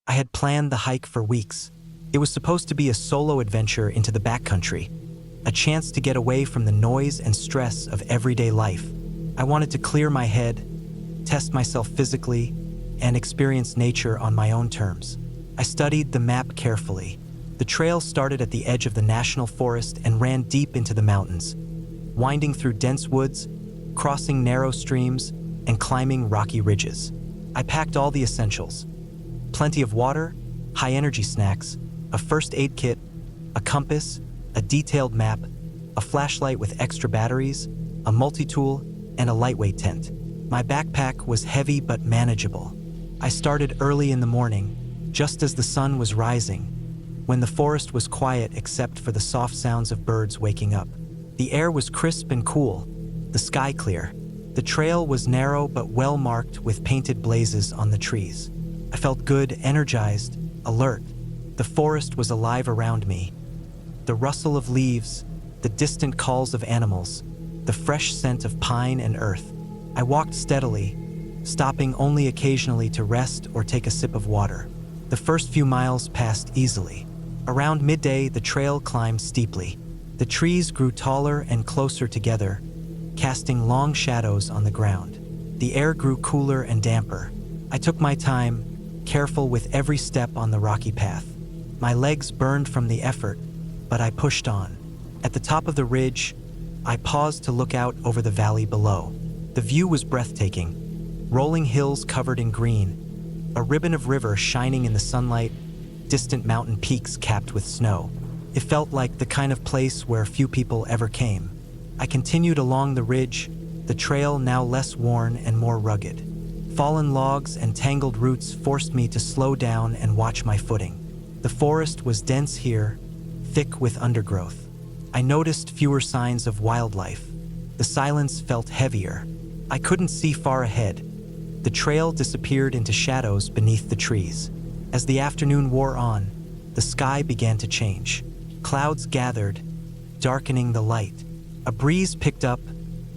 I had planned the hike for weeks. It was supposed to be a solo adventure into the backcountry, a chance to get away from the noise and stress of everyday life. I wanted to clear my head, test myself physically, and experience nature on my own terms. I studied the map carefully. The trail started at the edge of the national forest and ran deep into the mountains, winding through dense woods, crossing narrow streams, and climbing rocky ridges. I packed all the essentials: plenty of water, high-energy snacks, a first aid kit, a compass, a detailed map, a flashlight with extra batteries, a multi-tool, and a lightweight tent. My backpack was heavy but manageable. I started early in the morning, just as the sun was rising, when the forest was quiet except for the soft sounds of birds waking up. The air was crisp and cool, the sky clear. The trail was narrow but well marked with painted blazes on the trees. I felt good, energized, alert. The forest was alive around me. The rustle of leaves, the distant calls of animals, the fresh scent of pine and earth. I walked steadily, stopping only occasionally to rest or take a sip of water. The first few miles passed easily. Around midday, the trail climbed steeply. The trees grew taller and closer together, casting long shadows on the ground. The air grew cooler and damper. I took my time, careful with every step on the rocky path. My legs burned from the effort, but I pushed on. At the top of the ridge, I paused to look out over the valley below. The view was breathtaking. Rolling hills covered in green, a ribbon of river shining in the sunlight, distant mountain peaks capped with snow. It felt like the kind of place where few people ever came. I continued along the ridge, the trail now less worn and more rugged. Fallen logs and tangled roots forced me to slow down and watch my footing. The forest was dense here, thick with undergrowth. I noticed fewer signs of wildlife. The silence felt heavier. I couldn't see far ahead. The trail disappeared into shadows beneath the trees. As the afternoon wore on, the sky began to change. Clouds gathered, darkening the light. A breeze picked up,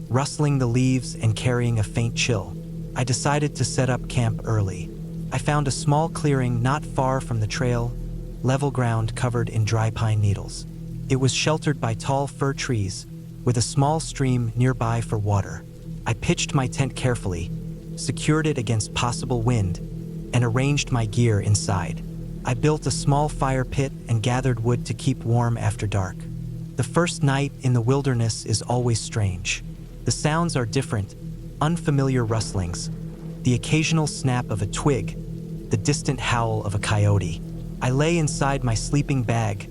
rustling the leaves and carrying a faint chill. I decided to set up camp early. I found a small clearing not far from the trail, level ground covered in dry pine needles. It was sheltered by tall fir trees, with a small stream nearby for water. I pitched my tent carefully, secured it against possible wind, and arranged my gear inside. I built a small fire pit and gathered wood to keep warm after dark. The first night in the wilderness is always strange. The sounds are different, unfamiliar rustlings, the occasional snap of a twig, the distant howl of a coyote. I lay inside my sleeping bag,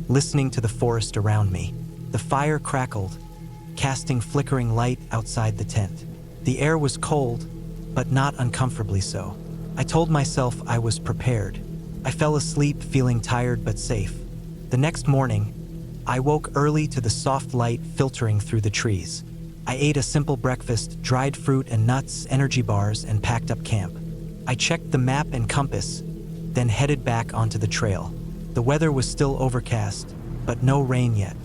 listening to the forest around me. The fire crackled, casting flickering light outside the tent. The air was cold, but not uncomfortably so. I told myself I was prepared. I fell asleep feeling tired but safe. The next morning, I woke early to the soft light filtering through the trees. I ate a simple breakfast, dried fruit and nuts, energy bars, and packed up camp. I checked the map and compass, then headed back onto the trail. The weather was still overcast, but no rain yet.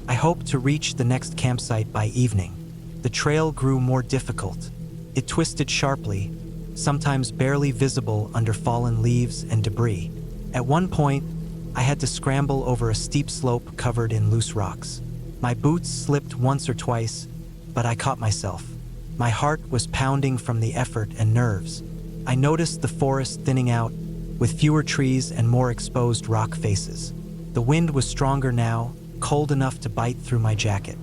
I hoped to reach the next campsite by evening. The trail grew more difficult. It twisted sharply, sometimes barely visible under fallen leaves and debris. At one point, I had to scramble over a steep slope covered in loose rocks. My boots slipped once or twice, but I caught myself. My heart was pounding from the effort and nerves. I noticed the forest thinning out, with fewer trees and more exposed rock faces. The wind was stronger now, cold enough to bite through my jacket.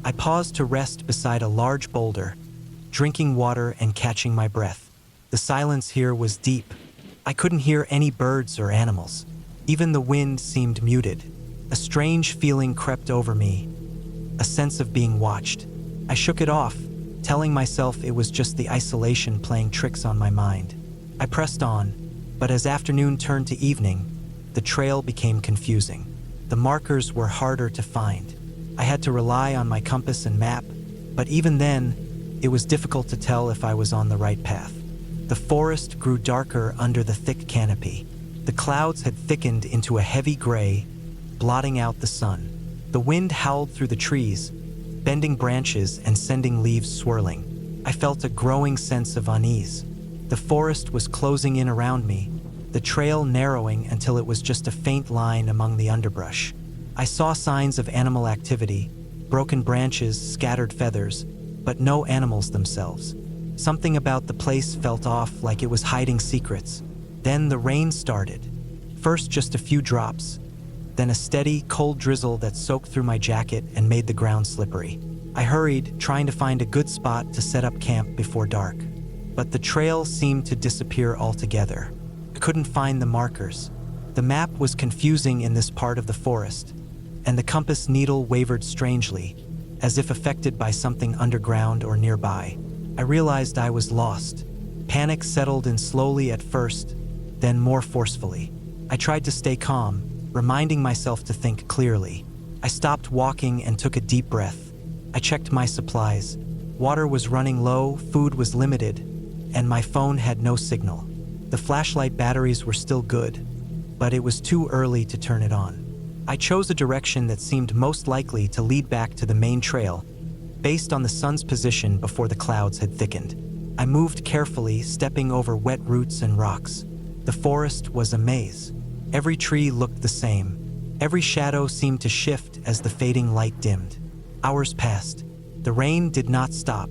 I paused to rest beside a large boulder, drinking water and catching my breath. The silence here was deep. I couldn't hear any birds or animals. Even the wind seemed muted. A strange feeling crept over me, a sense of being watched. I shook it off, telling myself it was just the isolation playing tricks on my mind. I pressed on, but as afternoon turned to evening, the trail became confusing. The markers were harder to find. I had to rely on my compass and map, but even then, it was difficult to tell if I was on the right path. The forest grew darker under the thick canopy. The clouds had thickened into a heavy gray, blotting out the sun. The wind howled through the trees, bending branches and sending leaves swirling. I felt a growing sense of unease. The forest was closing in around me, the trail narrowing until it was just a faint line among the underbrush. I saw signs of animal activity, broken branches, scattered feathers, but no animals themselves. Something about the place felt off, like it was hiding secrets. Then the rain started. First just a few drops, then a steady, cold drizzle that soaked through my jacket and made the ground slippery. I hurried, trying to find a good spot to set up camp before dark. But the trail seemed to disappear altogether. I couldn't find the markers. The map was confusing in this part of the forest, and the compass needle wavered strangely, as if affected by something underground or nearby. I realized I was lost. Panic settled in slowly at first, then more forcefully. I tried to stay calm, reminding myself to think clearly. I stopped walking and took a deep breath. I checked my supplies. Water was running low, food was limited, and my phone had no signal. The flashlight batteries were still good, but it was too early to turn it on. I chose a direction that seemed most likely to lead back to the main trail, based on the sun's position before the clouds had thickened. I moved carefully, stepping over wet roots and rocks. The forest was a maze. Every tree looked the same. Every shadow seemed to shift as the fading light dimmed. Hours passed. The rain did not stop.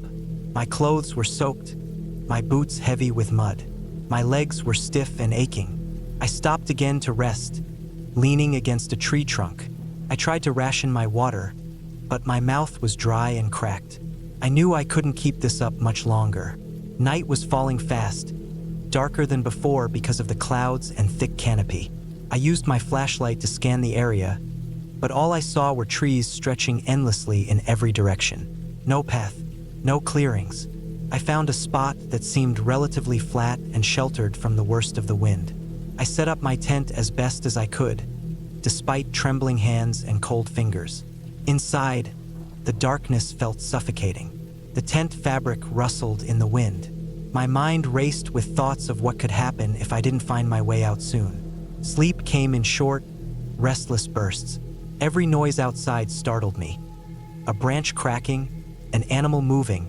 My clothes were soaked, my boots heavy with mud. My legs were stiff and aching. I stopped again to rest, leaning against a tree trunk. I tried to ration my water, but my mouth was dry and cracked. I knew I couldn't keep this up much longer. Night was falling fast, darker than before because of the clouds and thick canopy. I used my flashlight to scan the area, but all I saw were trees stretching endlessly in every direction. No path, no clearings. I found a spot that seemed relatively flat and sheltered from the worst of the wind. I set up my tent as best as I could, despite trembling hands and cold fingers. Inside, the darkness felt suffocating. The tent fabric rustled in the wind. My mind raced with thoughts of what could happen if I didn't find my way out soon. Sleep came in short, restless bursts. Every noise outside startled me. A branch cracking, an animal moving,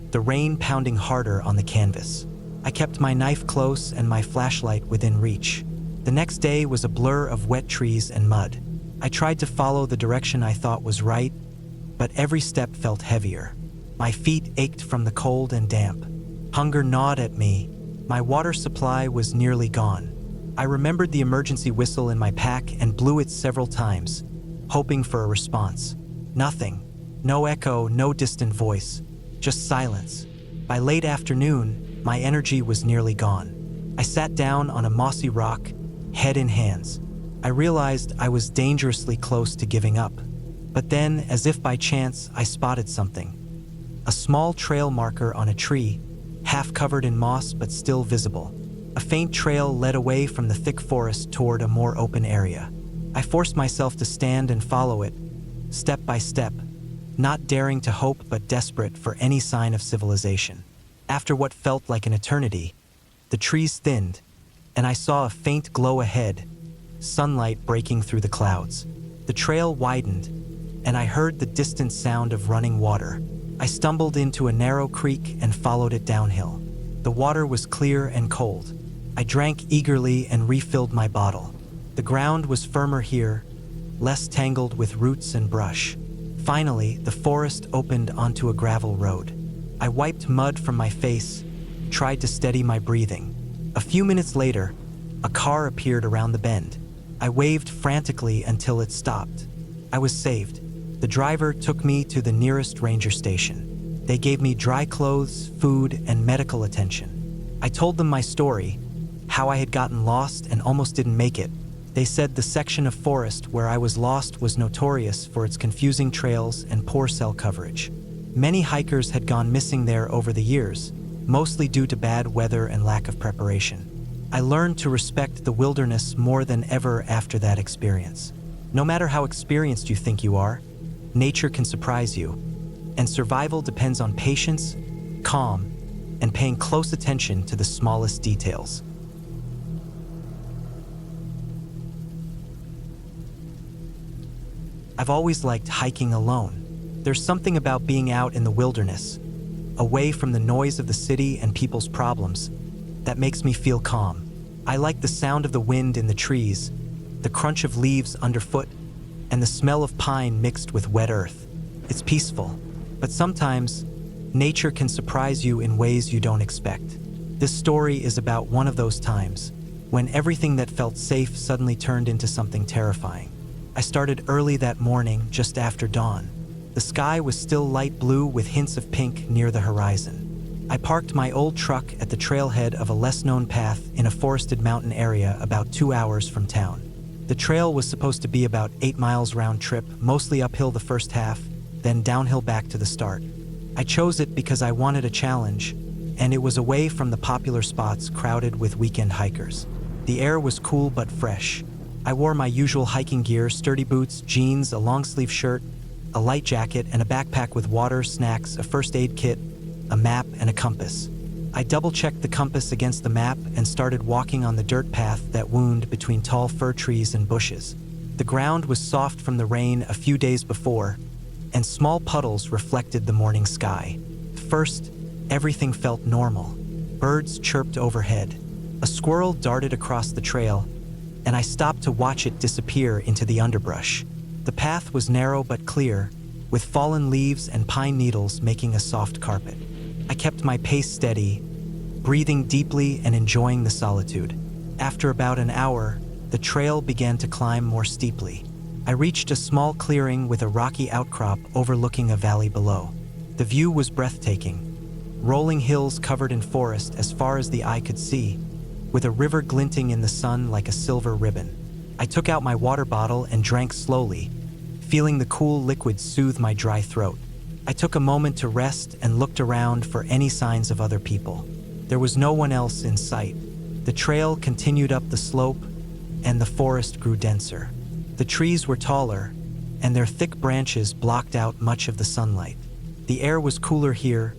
the rain pounding harder on the canvas. I kept my knife close and my flashlight within reach. The next day was a blur of wet trees and mud. I tried to follow the direction I thought was right, but every step felt heavier. My feet ached from the cold and damp. Hunger gnawed at me. My water supply was nearly gone. I remembered the emergency whistle in my pack and blew it several times, hoping for a response. Nothing. No echo, no distant voice. Just silence. By late afternoon, my energy was nearly gone. I sat down on a mossy rock, head in hands. I realized I was dangerously close to giving up. But then, as if by chance, I spotted something. A small trail marker on a tree, half covered in moss but still visible. A faint trail led away from the thick forest toward a more open area. I forced myself to stand and follow it, step by step, not daring to hope but desperate for any sign of civilization. After what felt like an eternity, the trees thinned, and I saw a faint glow ahead, sunlight breaking through the clouds. The trail widened, and I heard the distant sound of running water. I stumbled into a narrow creek and followed it downhill. The water was clear and cold. I drank eagerly and refilled my bottle. The ground was firmer here, less tangled with roots and brush. Finally, the forest opened onto a gravel road. I wiped mud from my face, tried to steady my breathing. A few minutes later, a car appeared around the bend. I waved frantically until it stopped. I was saved. The driver took me to the nearest ranger station. They gave me dry clothes, food, and medical attention. I told them my story, how I had gotten lost and almost didn't make it. They said the section of forest where I was lost was notorious for its confusing trails and poor cell coverage. Many hikers had gone missing there over the years, mostly due to bad weather and lack of preparation. I learned to respect the wilderness more than ever after that experience. No matter how experienced you think you are, nature can surprise you, and survival depends on patience, calm, and paying close attention to the smallest details. I've always liked hiking alone. There's something about being out in the wilderness, away from the noise of the city and people's problems, that makes me feel calm. I like the sound of the wind in the trees, the crunch of leaves underfoot, and the smell of pine mixed with wet earth. It's peaceful, but sometimes nature can surprise you in ways you don't expect. This story is about one of those times when everything that felt safe suddenly turned into something terrifying. I started early that morning, just after dawn. The sky was still light blue with hints of pink near the horizon. I parked my old truck at the trailhead of a less-known path in a forested mountain area about 2 hours from town. The trail was supposed to be about 8 miles round trip, mostly uphill the first half, then downhill back to the start. I chose it because I wanted a challenge, and it was away from the popular spots crowded with weekend hikers. The air was cool but fresh. I wore my usual hiking gear: sturdy boots, jeans, a long-sleeve shirt, a light jacket, and a backpack with water, snacks, a first aid kit, a map, and a compass. I double-checked the compass against the map and started walking on the dirt path that wound between tall fir trees and bushes. The ground was soft from the rain a few days before, and small puddles reflected the morning sky. First, everything felt normal. Birds chirped overhead. A squirrel darted across the trail, and I stopped to watch it disappear into the underbrush. The path was narrow but clear, with fallen leaves and pine needles making a soft carpet. I kept my pace steady, breathing deeply and enjoying the solitude. After about an hour, the trail began to climb more steeply. I reached a small clearing with a rocky outcrop overlooking a valley below. The view was breathtaking. Rolling hills covered in forest as far as the eye could see, with a river glinting in the sun like a silver ribbon. I took out my water bottle and drank slowly, feeling the cool liquid soothe my dry throat. I took a moment to rest and looked around for any signs of other people. There was no one else in sight. The trail continued up the slope, and the forest grew denser. The trees were taller, and their thick branches blocked out much of the sunlight. The air was cooler here,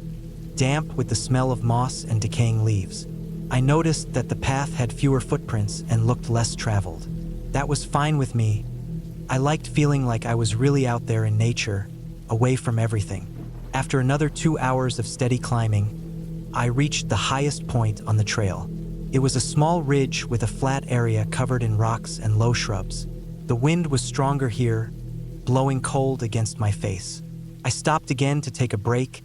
damp with the smell of moss and decaying leaves. I noticed that the path had fewer footprints and looked less traveled. That was fine with me. I liked feeling like I was really out there in nature, away from everything. After another 2 hours of steady climbing, I reached the highest point on the trail. It was a small ridge with a flat area covered in rocks and low shrubs. The wind was stronger here, blowing cold against my face. I stopped again to take a break,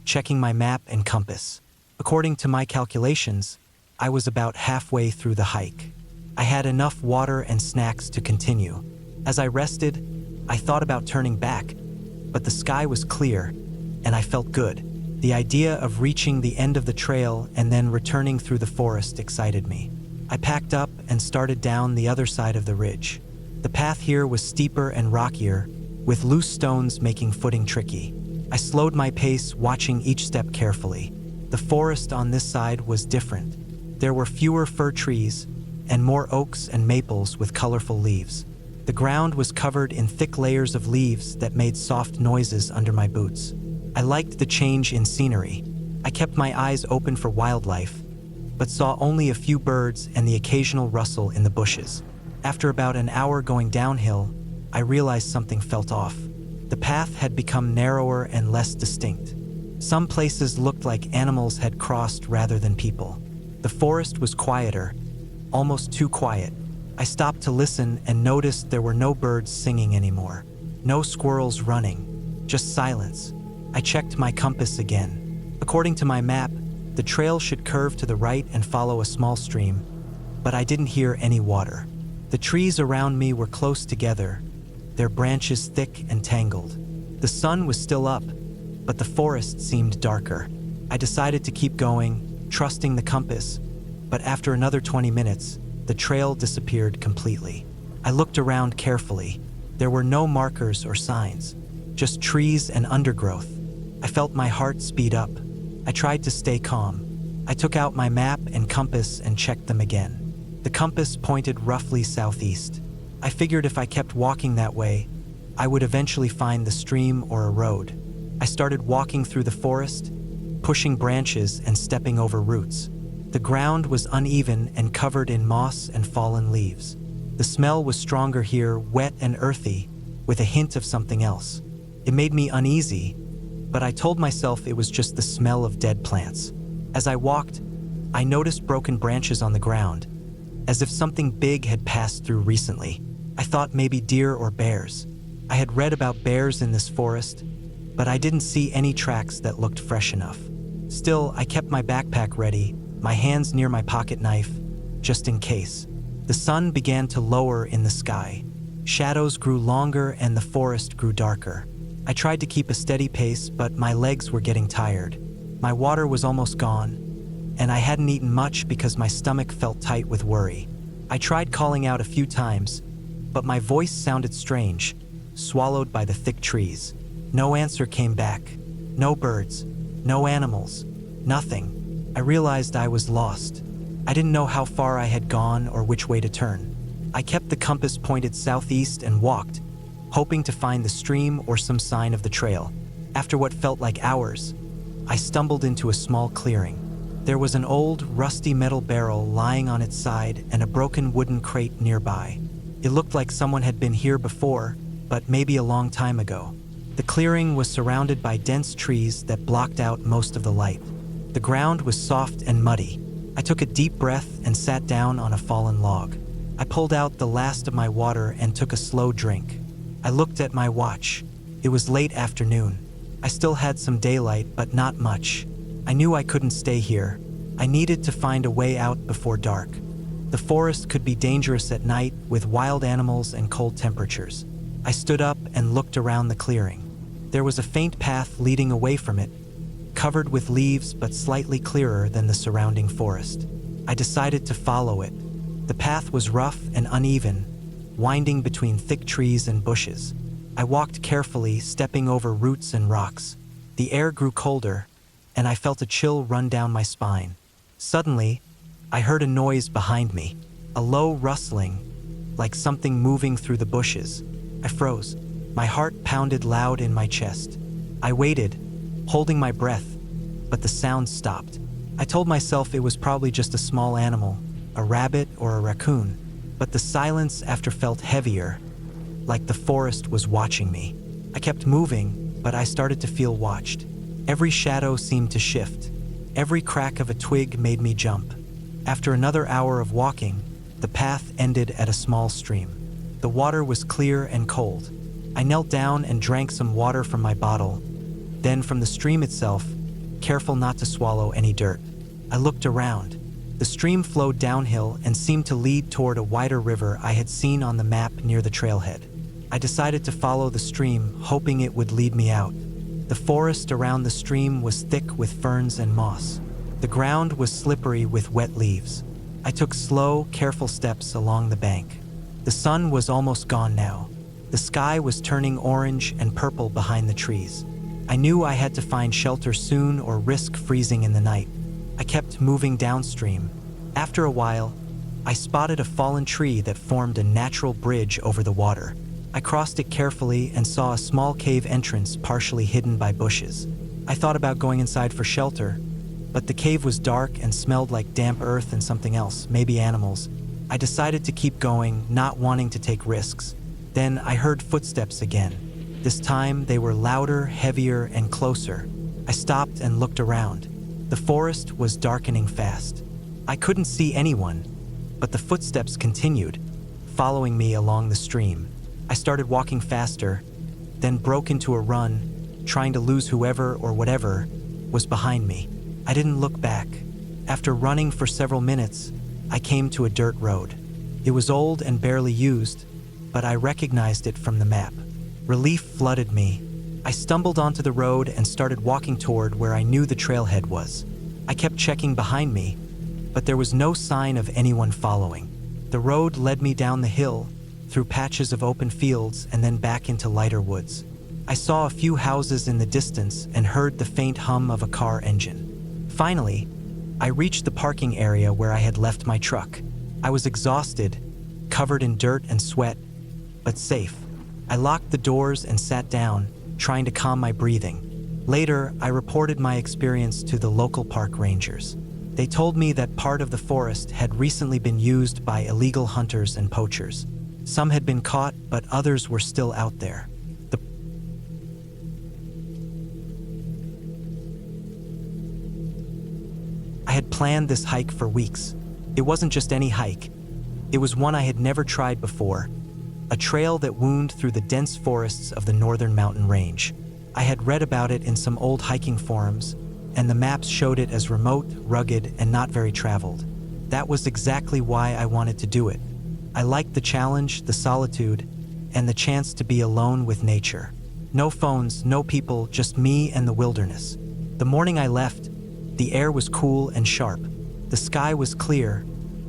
checking my map and compass. According to my calculations, I was about halfway through the hike. I had enough water and snacks to continue. As I rested, I thought about turning back, but the sky was clear, and I felt good. The idea of reaching the end of the trail and then returning through the forest excited me. I packed up and started down the other side of the ridge. The path here was steeper and rockier, with loose stones making footing tricky. I slowed my pace, watching each step carefully. The forest on this side was different. There were fewer fir trees and more oaks and maples with colorful leaves. The ground was covered in thick layers of leaves that made soft noises under my boots. I liked the change in scenery. I kept my eyes open for wildlife, but saw only a few birds and the occasional rustle in the bushes. After about an hour going downhill, I realized something felt off. The path had become narrower and less distinct. Some places looked like animals had crossed rather than people. The forest was quieter, almost too quiet. I stopped to listen and noticed there were no birds singing anymore. No squirrels running, just silence. I checked my compass again. According to my map, the trail should curve to the right and follow a small stream, but I didn't hear any water. The trees around me were close together, their branches thick and tangled. The sun was still up, but the forest seemed darker. I decided to keep going, trusting the compass, but after another 20 minutes, the trail disappeared completely. I looked around carefully. There were no markers or signs, just trees and undergrowth. I felt my heart speed up. I tried to stay calm. I took out my map and compass and checked them again. The compass pointed roughly southeast. I figured if I kept walking that way, I would eventually find the stream or a road. I started walking through the forest, pushing branches and stepping over roots. The ground was uneven and covered in moss and fallen leaves. The smell was stronger here, wet and earthy, with a hint of something else. It made me uneasy, but I told myself it was just the smell of dead plants. As I walked, I noticed broken branches on the ground, as if something big had passed through recently. I thought maybe deer or bears. I had read about bears in this forest, but I didn't see any tracks that looked fresh enough. Still, I kept my backpack ready, my hands near my pocket knife, just in case. The sun began to lower in the sky. Shadows grew longer and the forest grew darker. I tried to keep a steady pace, but my legs were getting tired. My water was almost gone, and I hadn't eaten much because my stomach felt tight with worry. I tried calling out a few times, but my voice sounded strange, swallowed by the thick trees. No answer came back. No birds, no animals, nothing. I realized I was lost. I didn't know how far I had gone or which way to turn. I kept the compass pointed southeast and walked, hoping to find the stream or some sign of the trail. After what felt like hours, I stumbled into a small clearing. There was an old, rusty metal barrel lying on its side and a broken wooden crate nearby. It looked like someone had been here before, but maybe a long time ago. The clearing was surrounded by dense trees that blocked out most of the light. The ground was soft and muddy. I took a deep breath and sat down on a fallen log. I pulled out the last of my water and took a slow drink. I looked at my watch. It was late afternoon. I still had some daylight, but not much. I knew I couldn't stay here. I needed to find a way out before dark. The forest could be dangerous at night with wild animals and cold temperatures. I stood up and looked around the clearing. There was a faint path leading away from it, covered with leaves but slightly clearer than the surrounding forest. I decided to follow it. The path was rough and uneven, winding between thick trees and bushes. I walked carefully, stepping over roots and rocks. The air grew colder, and I felt a chill run down my spine. Suddenly, I heard a noise behind me, a low rustling, like something moving through the bushes. I froze. My heart pounded loud in my chest. I waited, holding my breath, but the sound stopped. I told myself it was probably just a small animal, a rabbit or a raccoon, but the silence after felt heavier, like the forest was watching me. I kept moving, but I started to feel watched. Every shadow seemed to shift. Every crack of a twig made me jump. After another hour of walking, the path ended at a small stream. The water was clear and cold. I knelt down and drank some water from my bottle. Then from the stream itself, careful not to swallow any dirt. I looked around. The stream flowed downhill and seemed to lead toward a wider river I had seen on the map near the trailhead. I decided to follow the stream, hoping it would lead me out. The forest around the stream was thick with ferns and moss. The ground was slippery with wet leaves. I took slow, careful steps along the bank. The sun was almost gone now. The sky was turning orange and purple behind the trees. I knew I had to find shelter soon or risk freezing in the night. I kept moving downstream. After a while, I spotted a fallen tree that formed a natural bridge over the water. I crossed it carefully and saw a small cave entrance partially hidden by bushes. I thought about going inside for shelter, but the cave was dark and smelled like damp earth and something else, maybe animals. I decided to keep going, not wanting to take risks. Then I heard footsteps again. This time they were louder, heavier, and closer. I stopped and looked around. The forest was darkening fast. I couldn't see anyone, but the footsteps continued, following me along the stream. I started walking faster, then broke into a run, trying to lose whoever or whatever was behind me. I didn't look back. After running for several minutes, I came to a dirt road. It was old and barely used, but I recognized it from the map. Relief flooded me. I stumbled onto the road and started walking toward where I knew the trailhead was. I kept checking behind me, but there was no sign of anyone following. The road led me down the hill, through patches of open fields and then back into lighter woods. I saw a few houses in the distance and heard the faint hum of a car engine. Finally, I reached the parking area where I had left my truck. I was exhausted, covered in dirt and sweat, but safe. I locked the doors and sat down, trying to calm my breathing. Later, I reported my experience to the local park rangers. They told me that part of the forest had recently been used by illegal hunters and poachers. Some had been caught, but others were still out there. I had planned this hike for weeks. It wasn't just any hike. It was one I had never tried before, a trail that wound through the dense forests of the northern mountain range. I had read about it in some old hiking forums, and the maps showed it as remote, rugged, and not very traveled. That was exactly why I wanted to do it. I liked the challenge, the solitude, and the chance to be alone with nature. No phones, no people, just me and the wilderness. The morning I left, the air was cool and sharp. The sky was clear,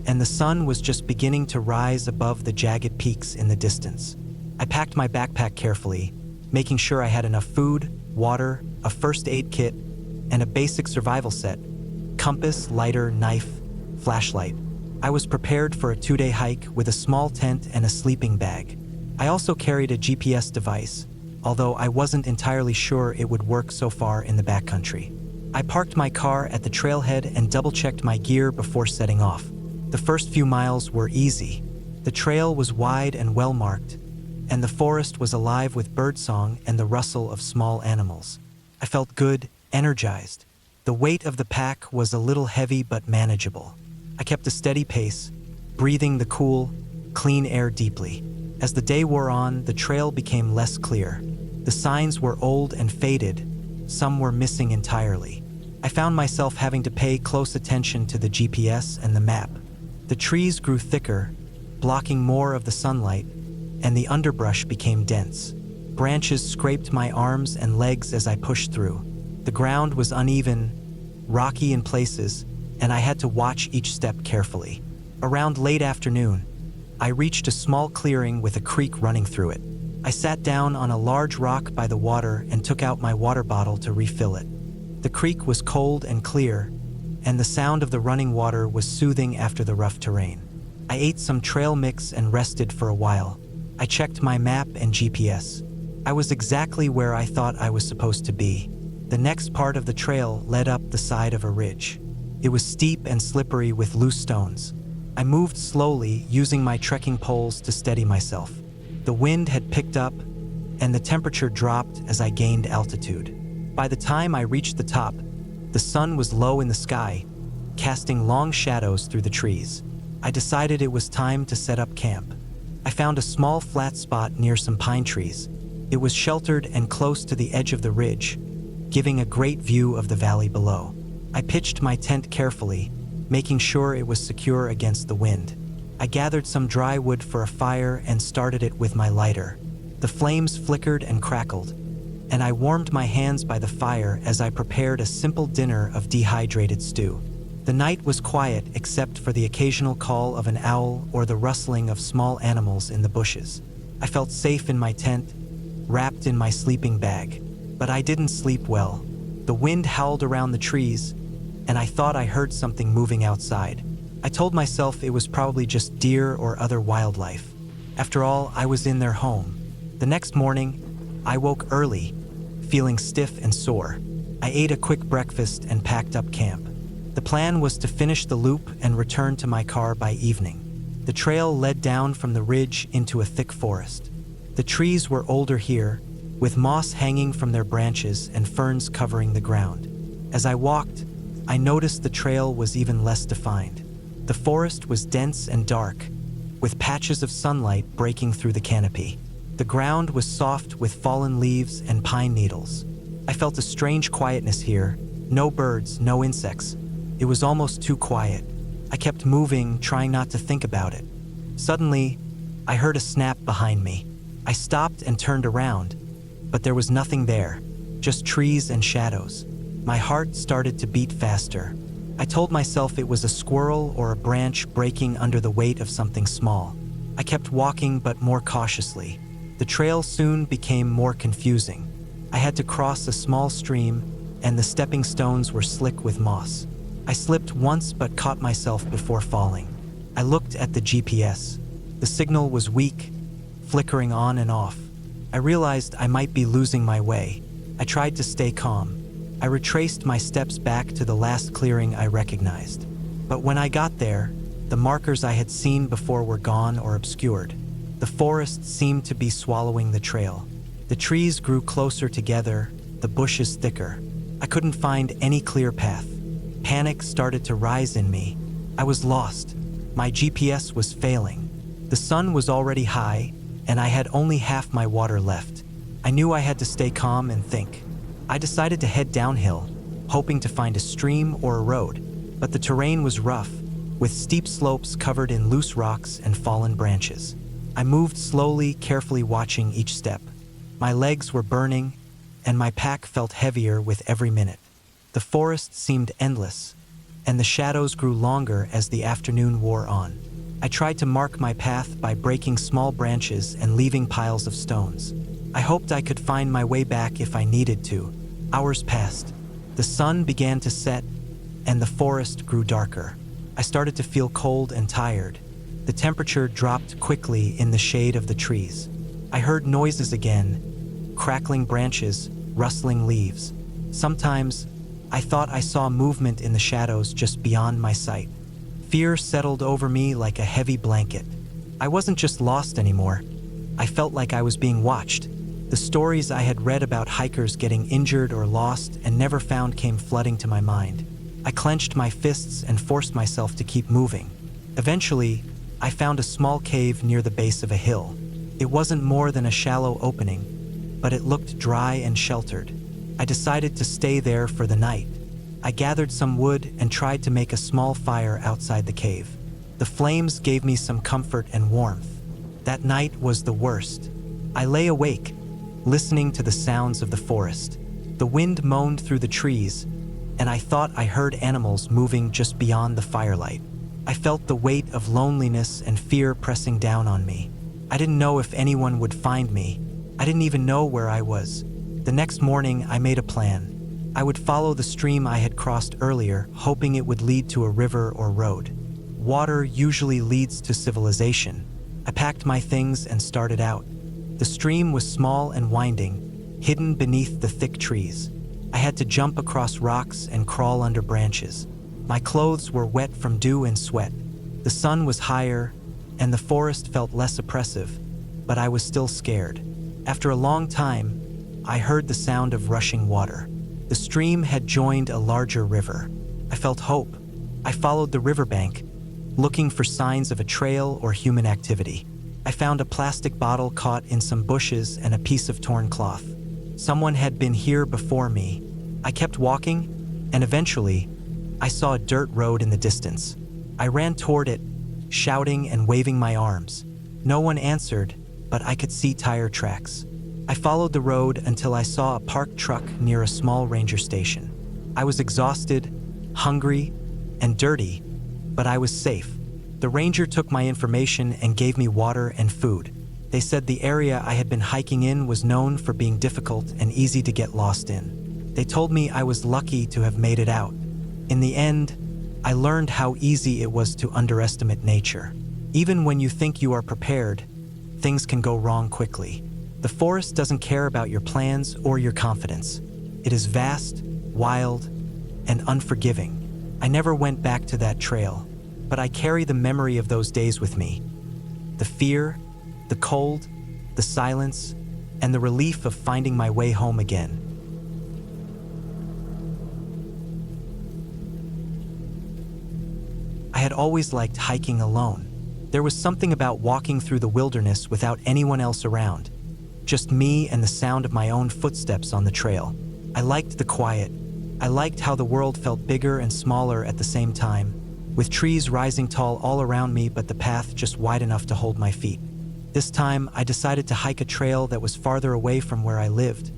and the sun was just beginning to rise above the jagged peaks in the distance. I packed my backpack carefully, making sure I had enough food, water, a first aid kit, and a basic survival set: compass, lighter, knife, flashlight. I was prepared for a 2-day hike with a small tent and a sleeping bag. I also carried a GPS device, although I wasn't entirely sure it would work so far in the backcountry. I parked my car at the trailhead and double-checked my gear before setting off. The first few miles were easy. The trail was wide and well-marked, and the forest was alive with birdsong and the rustle of small animals. I felt good, energized. The weight of the pack was a little heavy but manageable. I kept a steady pace, breathing the cool, clean air deeply. As the day wore on, the trail became less clear. The signs were old and faded, some were missing entirely. I found myself having to pay close attention to the GPS and the map. The trees grew thicker, blocking more of the sunlight, and the underbrush became dense. Branches scraped my arms and legs as I pushed through. The ground was uneven, rocky in places, and I had to watch each step carefully. Around late afternoon, I reached a small clearing with a creek running through it. I sat down on a large rock by the water and took out my water bottle to refill it. The creek was cold and clear, and the sound of the running water was soothing after the rough terrain. I ate some trail mix and rested for a while. I checked my map and GPS. I was exactly where I thought I was supposed to be. The next part of the trail led up the side of a ridge. It was steep and slippery with loose stones. I moved slowly, using my trekking poles to steady myself. The wind had picked up, and the temperature dropped as I gained altitude. By the time I reached the top, the sun was low in the sky, casting long shadows through the trees. I decided it was time to set up camp. I found a small flat spot near some pine trees. It was sheltered and close to the edge of the ridge, giving a great view of the valley below. I pitched my tent carefully, making sure it was secure against the wind. I gathered some dry wood for a fire and started it with my lighter. The flames flickered and crackled, and I warmed my hands by the fire as I prepared a simple dinner of dehydrated stew. The night was quiet except for the occasional call of an owl or the rustling of small animals in the bushes. I felt safe in my tent, wrapped in my sleeping bag, but I didn't sleep well. The wind howled around the trees, and I thought I heard something moving outside. I told myself it was probably just deer or other wildlife. After all, I was in their home. The next morning, I woke early, feeling stiff and sore. I ate a quick breakfast and packed up camp. The plan was to finish the loop and return to my car by evening. The trail led down from the ridge into a thick forest. The trees were older here, with moss hanging from their branches and ferns covering the ground. As I walked, I noticed the trail was even less defined. The forest was dense and dark, with patches of sunlight breaking through the canopy. The ground was soft with fallen leaves and pine needles. I felt a strange quietness here, no birds, no insects. It was almost too quiet. I kept moving, trying not to think about it. Suddenly, I heard a snap behind me. I stopped and turned around, but there was nothing there, just trees and shadows. My heart started to beat faster. I told myself it was a squirrel or a branch breaking under the weight of something small. I kept walking, but more cautiously. The trail soon became more confusing. I had to cross a small stream, and the stepping stones were slick with moss. I slipped once but caught myself before falling. I looked at the GPS. The signal was weak, flickering on and off. I realized I might be losing my way. I tried to stay calm. I retraced my steps back to the last clearing I recognized. But when I got there, the markers I had seen before were gone or obscured. The forest seemed to be swallowing the trail. The trees grew closer together, the bushes thicker. I couldn't find any clear path. Panic started to rise in me. I was lost. My GPS was failing. The sun was already high, and I had only half my water left. I knew I had to stay calm and think. I decided to head downhill, hoping to find a stream or a road, but the terrain was rough, with steep slopes covered in loose rocks and fallen branches. I moved slowly, carefully watching each step. My legs were burning, and my pack felt heavier with every minute. The forest seemed endless, and the shadows grew longer as the afternoon wore on. I tried to mark my path by breaking small branches and leaving piles of stones. I hoped I could find my way back if I needed to. Hours passed. The sun began to set, and the forest grew darker. I started to feel cold and tired. The temperature dropped quickly in the shade of the trees. I heard noises again, crackling branches, rustling leaves. Sometimes, I thought I saw movement in the shadows just beyond my sight. Fear settled over me like a heavy blanket. I wasn't just lost anymore. I felt like I was being watched. The stories I had read about hikers getting injured or lost and never found came flooding to my mind. I clenched my fists and forced myself to keep moving. Eventually, I found a small cave near the base of a hill. It wasn't more than a shallow opening, but it looked dry and sheltered. I decided to stay there for the night. I gathered some wood and tried to make a small fire outside the cave. The flames gave me some comfort and warmth. That night was the worst. I lay awake, listening to the sounds of the forest. The wind moaned through the trees, and I thought I heard animals moving just beyond the firelight. I felt the weight of loneliness and fear pressing down on me. I didn't know if anyone would find me. I didn't even know where I was. The next morning, I made a plan. I would follow the stream I had crossed earlier, hoping it would lead to a river or road. Water usually leads to civilization. I packed my things and started out. The stream was small and winding, hidden beneath the thick trees. I had to jump across rocks and crawl under branches. My clothes were wet from dew and sweat. The sun was higher, and the forest felt less oppressive, but I was still scared. After a long time, I heard the sound of rushing water. The stream had joined a larger river. I felt hope. I followed the riverbank, looking for signs of a trail or human activity. I found a plastic bottle caught in some bushes and a piece of torn cloth. Someone had been here before me. I kept walking, and eventually, I saw a dirt road in the distance. I ran toward it, shouting and waving my arms. No one answered, but I could see tire tracks. I followed the road until I saw a parked truck near a small ranger station. I was exhausted, hungry, and dirty, but I was safe. The ranger took my information and gave me water and food. They said the area I had been hiking in was known for being difficult and easy to get lost in. They told me I was lucky to have made it out. In the end, I learned how easy it was to underestimate nature. Even when you think you are prepared, things can go wrong quickly. The forest doesn't care about your plans or your confidence. It is vast, wild, and unforgiving. I never went back to that trail, but I carry the memory of those days with me. The fear, the cold, the silence, and the relief of finding my way home again. I had always liked hiking alone. There was something about walking through the wilderness without anyone else around, just me and the sound of my own footsteps on the trail. I liked the quiet. I liked how the world felt bigger and smaller at the same time, with trees rising tall all around me but the path just wide enough to hold my feet. This time, I decided to hike a trail that was farther away from where I lived,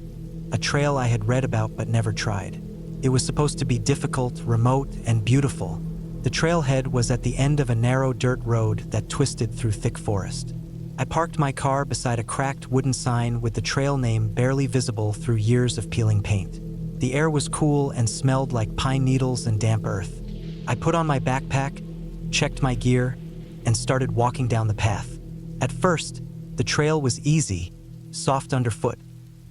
a trail I had read about but never tried. It was supposed to be difficult, remote, and beautiful. The trailhead was at the end of a narrow dirt road that twisted through thick forest. I parked my car beside a cracked wooden sign with the trail name barely visible through years of peeling paint. The air was cool and smelled like pine needles and damp earth. I put on my backpack, checked my gear, and started walking down the path. At first, the trail was easy, soft underfoot,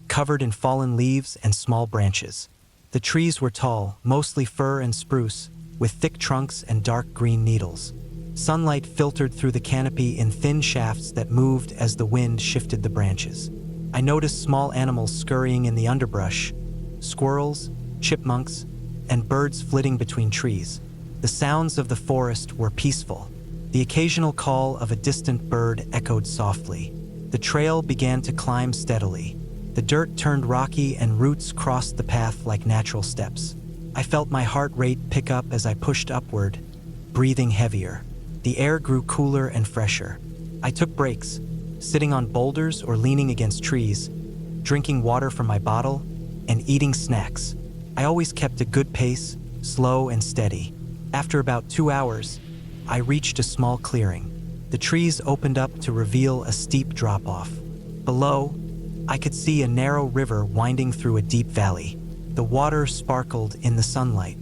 covered in fallen leaves and small branches. The trees were tall, mostly fir and spruce, with thick trunks and dark green needles. Sunlight filtered through the canopy in thin shafts that moved as the wind shifted the branches. I noticed small animals scurrying in the underbrush, squirrels, chipmunks, and birds flitting between trees. The sounds of the forest were peaceful. The occasional call of a distant bird echoed softly. The trail began to climb steadily. The dirt turned rocky and roots crossed the path like natural steps. I felt my heart rate pick up as I pushed upward, breathing heavier. The air grew cooler and fresher. I took breaks, sitting on boulders or leaning against trees, drinking water from my bottle, and eating snacks. I always kept a good pace, slow and steady. After about 2 hours, I reached a small clearing. The trees opened up to reveal a steep drop-off. Below, I could see a narrow river winding through a deep valley. The water sparkled in the sunlight.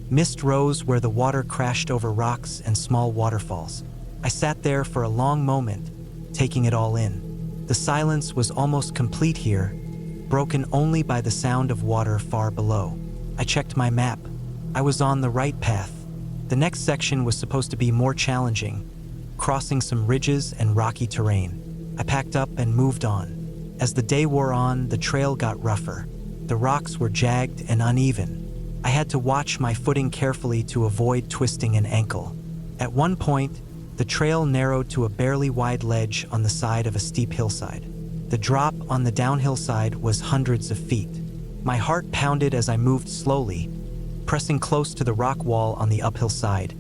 Mist rose where the water crashed over rocks and small waterfalls. I sat there for a long moment, taking it all in. The silence was almost complete here, broken only by the sound of water far below. I checked my map. I was on the right path. The next section was supposed to be more challenging, crossing some ridges and rocky terrain. I packed up and moved on. As the day wore on, the trail got rougher. The rocks were jagged and uneven. I had to watch my footing carefully to avoid twisting an ankle. At one point, the trail narrowed to a barely wide ledge on the side of a steep hillside. The drop on the downhill side was hundreds of feet. My heart pounded as I moved slowly, pressing close to the rock wall on the uphill side,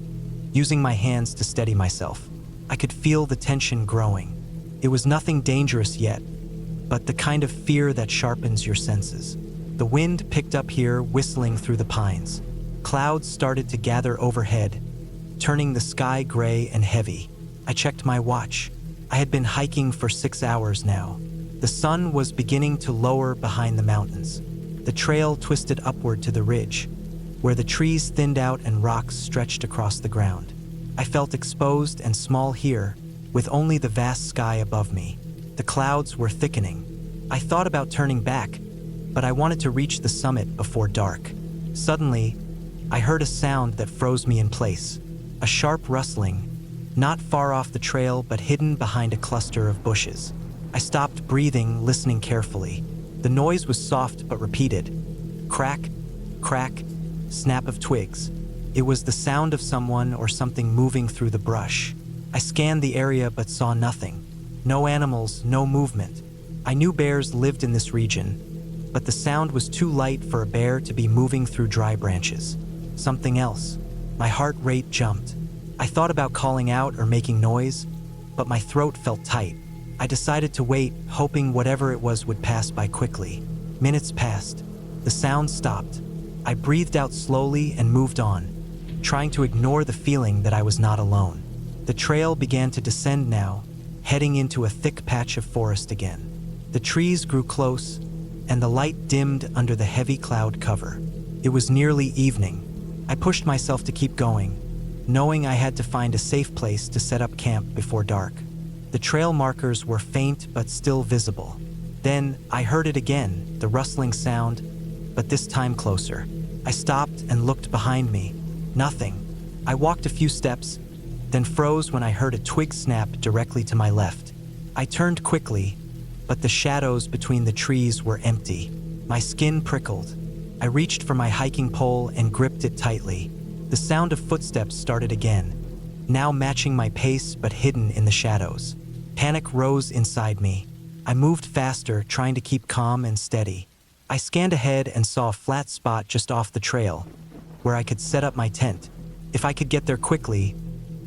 using my hands to steady myself. I could feel the tension growing. It was nothing dangerous yet, but the kind of fear that sharpens your senses. The wind picked up here, whistling through the pines. Clouds started to gather overhead, turning the sky gray and heavy. I checked my watch. I had been hiking for 6 hours now. The sun was beginning to lower behind the mountains. The trail twisted upward to the ridge, where the trees thinned out and rocks stretched across the ground. I felt exposed and small here, with only the vast sky above me. The clouds were thickening. I thought about turning back, but I wanted to reach the summit before dark. Suddenly, I heard a sound that froze me in place. A sharp rustling, not far off the trail but hidden behind a cluster of bushes. I stopped breathing, listening carefully. The noise was soft but repeated. Crack, crack, snap of twigs. It was the sound of someone or something moving through the brush. I scanned the area but saw nothing. No animals, no movement. I knew bears lived in this region, but the sound was too light for a bear to be moving through dry branches. Something else. My heart rate jumped. I thought about calling out or making noise, but my throat felt tight. I decided to wait, hoping whatever it was would pass by quickly. Minutes passed. The sound stopped. I breathed out slowly and moved on, trying to ignore the feeling that I was not alone. The trail began to descend now, heading into a thick patch of forest again. The trees grew close, and the light dimmed under the heavy cloud cover. It was nearly evening. I pushed myself to keep going, knowing I had to find a safe place to set up camp before dark. The trail markers were faint but still visible. Then I heard it again, the rustling sound, but this time closer. I stopped and looked behind me. Nothing. I walked a few steps, then froze when I heard a twig snap directly to my left. I turned quickly, but the shadows between the trees were empty. My skin prickled. I reached for my hiking pole and gripped it tightly. The sound of footsteps started again, now matching my pace but hidden in the shadows. Panic rose inside me. I moved faster, trying to keep calm and steady. I scanned ahead and saw a flat spot just off the trail, where I could set up my tent. If I could get there quickly,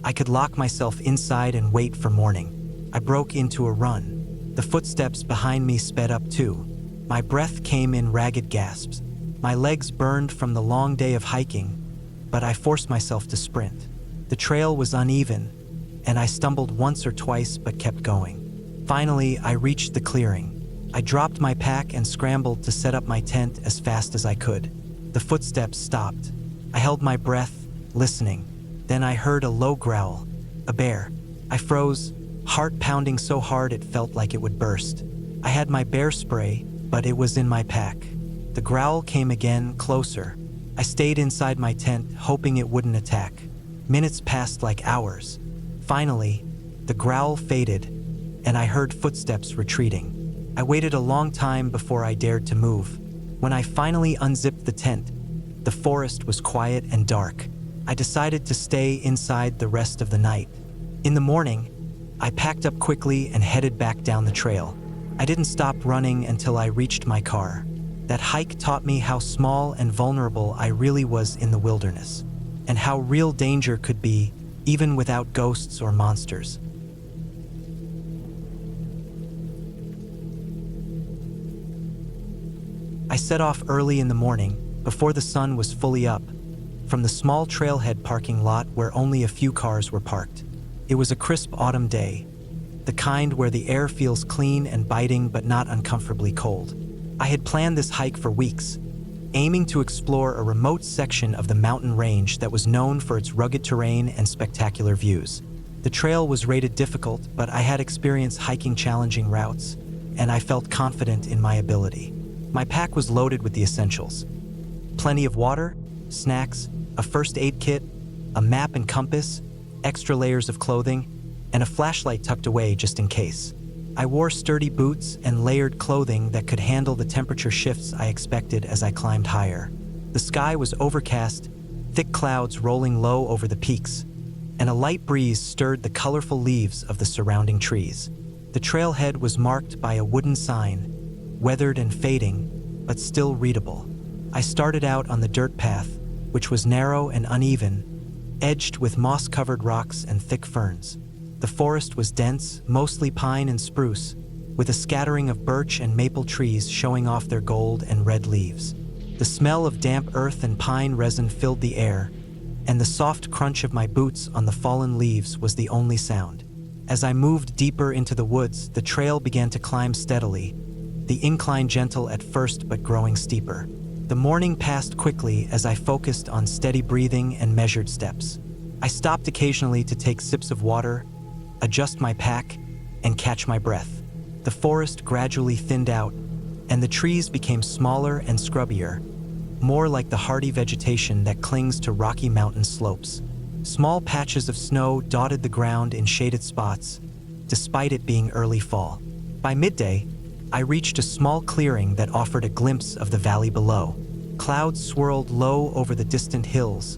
I could lock myself inside and wait for morning. I broke into a run. The footsteps behind me sped up too. My breath came in ragged gasps. My legs burned from the long day of hiking, but I forced myself to sprint. The trail was uneven, and I stumbled once or twice but kept going. Finally, I reached the clearing. I dropped my pack and scrambled to set up my tent as fast as I could. The footsteps stopped. I held my breath, listening. Then I heard a low growl. A bear. I froze, heart pounding so hard it felt like it would burst. I had my bear spray, but it was in my pack. The growl came again, closer. I stayed inside my tent, hoping it wouldn't attack. Minutes passed like hours. Finally, the growl faded, and I heard footsteps retreating. I waited a long time before I dared to move. When I finally unzipped the tent, the forest was quiet and dark. I decided to stay inside the rest of the night. In the morning, I packed up quickly and headed back down the trail. I didn't stop running until I reached my car. That hike taught me how small and vulnerable I really was in the wilderness, and how real danger could be, even without ghosts or monsters. I set off early in the morning, before the sun was fully up, from the small trailhead parking lot where only a few cars were parked. It was a crisp autumn day, the kind where the air feels clean and biting but not uncomfortably cold. I had planned this hike for weeks, aiming to explore a remote section of the mountain range that was known for its rugged terrain and spectacular views. The trail was rated difficult, but I had experience hiking challenging routes, and I felt confident in my ability. My pack was loaded with the essentials: plenty of water, snacks, a first aid kit, a map and compass, extra layers of clothing, and a flashlight tucked away just in case. I wore sturdy boots and layered clothing that could handle the temperature shifts I expected as I climbed higher. The sky was overcast, thick clouds rolling low over the peaks, and a light breeze stirred the colorful leaves of the surrounding trees. The trailhead was marked by a wooden sign, weathered and fading, but still readable. I started out on the dirt path, which was narrow and uneven, edged with moss-covered rocks and thick ferns. The forest was dense, mostly pine and spruce, with a scattering of birch and maple trees showing off their gold and red leaves. The smell of damp earth and pine resin filled the air, and the soft crunch of my boots on the fallen leaves was the only sound. As I moved deeper into the woods, the trail began to climb steadily, the incline gentle at first but growing steeper. The morning passed quickly as I focused on steady breathing and measured steps. I stopped occasionally to take sips of water, adjust my pack, and catch my breath. The forest gradually thinned out, and the trees became smaller and scrubbier, more like the hardy vegetation that clings to rocky mountain slopes. Small patches of snow dotted the ground in shaded spots, despite it being early fall. By midday, I reached a small clearing that offered a glimpse of the valley below. Clouds swirled low over the distant hills,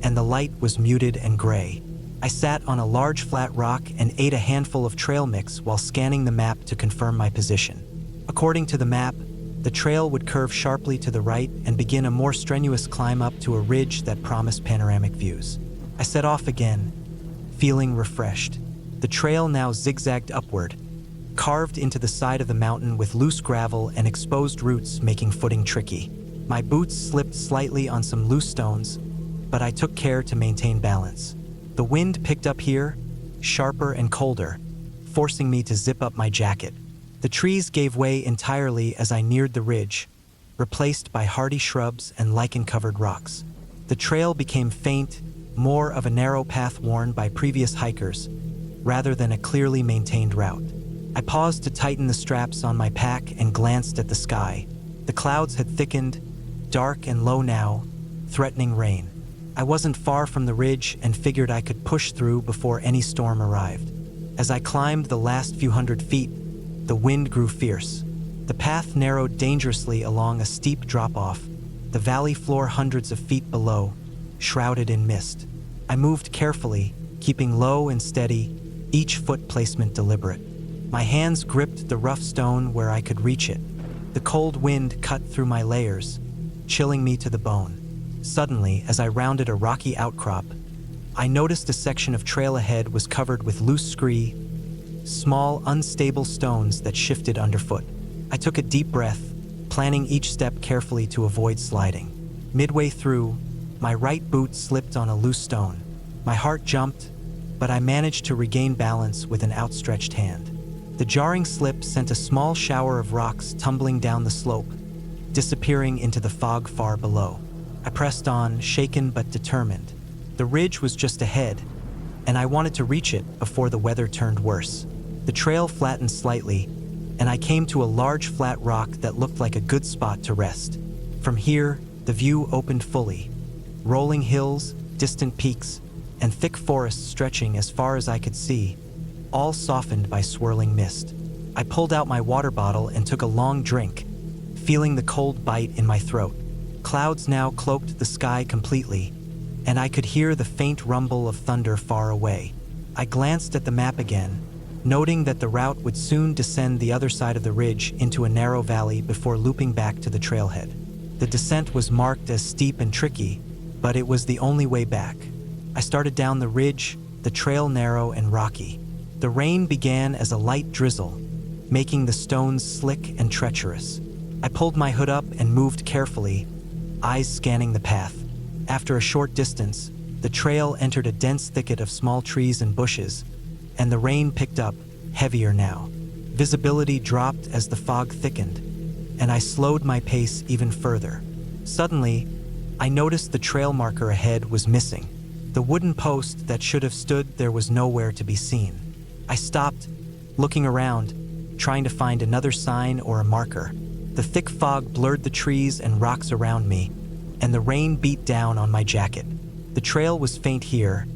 and the light was muted and gray. I sat on a large flat rock and ate a handful of trail mix while scanning the map to confirm my position. According to the map, the trail would curve sharply to the right and begin a more strenuous climb up to a ridge that promised panoramic views. I set off again, feeling refreshed. The trail now zigzagged upward, carved into the side of the mountain with loose gravel and exposed roots making footing tricky. My boots slipped slightly on some loose stones, but I took care to maintain balance. The wind picked up here, sharper and colder, forcing me to zip up my jacket. The trees gave way entirely as I neared the ridge, replaced by hardy shrubs and lichen-covered rocks. The trail became faint, more of a narrow path worn by previous hikers, rather than a clearly maintained route. I paused to tighten the straps on my pack and glanced at the sky. The clouds had thickened, dark and low now, threatening rain. I wasn't far from the ridge and figured I could push through before any storm arrived. As I climbed the last few hundred feet, the wind grew fierce. The path narrowed dangerously along a steep drop-off, the valley floor hundreds of feet below, shrouded in mist. I moved carefully, keeping low and steady, each foot placement deliberate. My hands gripped the rough stone where I could reach it. The cold wind cut through my layers, chilling me to the bone. Suddenly, as I rounded a rocky outcrop, I noticed a section of trail ahead was covered with loose scree, small, unstable stones that shifted underfoot. I took a deep breath, planning each step carefully to avoid sliding. Midway through, my right boot slipped on a loose stone. My heart jumped, but I managed to regain balance with an outstretched hand. The jarring slip sent a small shower of rocks tumbling down the slope, disappearing into the fog far below. I pressed on, shaken but determined. The ridge was just ahead, and I wanted to reach it before the weather turned worse. The trail flattened slightly, and I came to a large flat rock that looked like a good spot to rest. From here, the view opened fully. Rolling hills, distant peaks, and thick forests stretching as far as I could see, all softened by swirling mist. I pulled out my water bottle and took a long drink, feeling the cold bite in my throat. Clouds now cloaked the sky completely, and I could hear the faint rumble of thunder far away. I glanced at the map again, noting that the route would soon descend the other side of the ridge into a narrow valley before looping back to the trailhead. The descent was marked as steep and tricky, but it was the only way back. I started down the ridge, the trail narrow and rocky. The rain began as a light drizzle, making the stones slick and treacherous. I pulled my hood up and moved carefully, eyes scanning the path. After a short distance, the trail entered a dense thicket of small trees and bushes, and the rain picked up, heavier now. Visibility dropped as the fog thickened, and I slowed my pace even further. Suddenly, I noticed the trail marker ahead was missing. The wooden post that should have stood there was nowhere to be seen. I stopped, looking around, trying to find another sign or a marker. The thick fog blurred the trees and rocks around me, and the rain beat down on my jacket. The trail was faint here,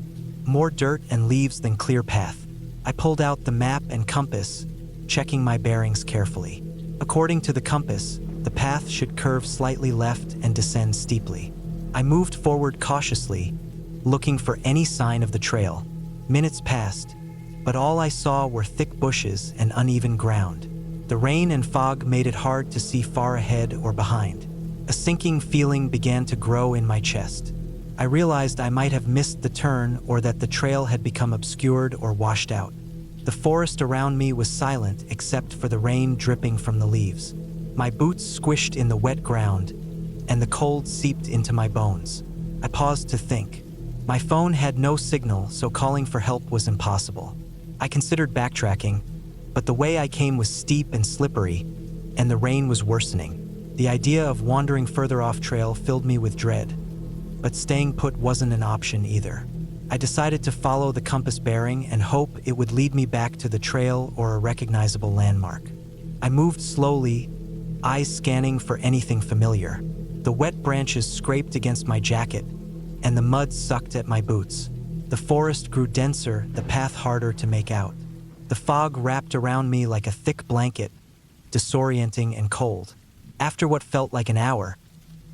more dirt and leaves than clear path. I pulled out the map and compass, checking my bearings carefully. According to the compass, the path should curve slightly left and descend steeply. I moved forward cautiously, looking for any sign of the trail. Minutes passed, but all I saw were thick bushes and uneven ground. The rain and fog made it hard to see far ahead or behind. A sinking feeling began to grow in my chest. I realized I might have missed the turn or that the trail had become obscured or washed out. The forest around me was silent except for the rain dripping from the leaves. My boots squished in the wet ground, and the cold seeped into my bones. I paused to think. My phone had no signal, so calling for help was impossible. I considered backtracking, but the way I came was steep and slippery, and the rain was worsening. The idea of wandering further off trail filled me with dread, but staying put wasn't an option either. I decided to follow the compass bearing and hope it would lead me back to the trail or a recognizable landmark. I moved slowly, eyes scanning for anything familiar. The wet branches scraped against my jacket, and the mud sucked at my boots. The forest grew denser, the path harder to make out. The fog wrapped around me like a thick blanket, disorienting and cold. After what felt like an hour,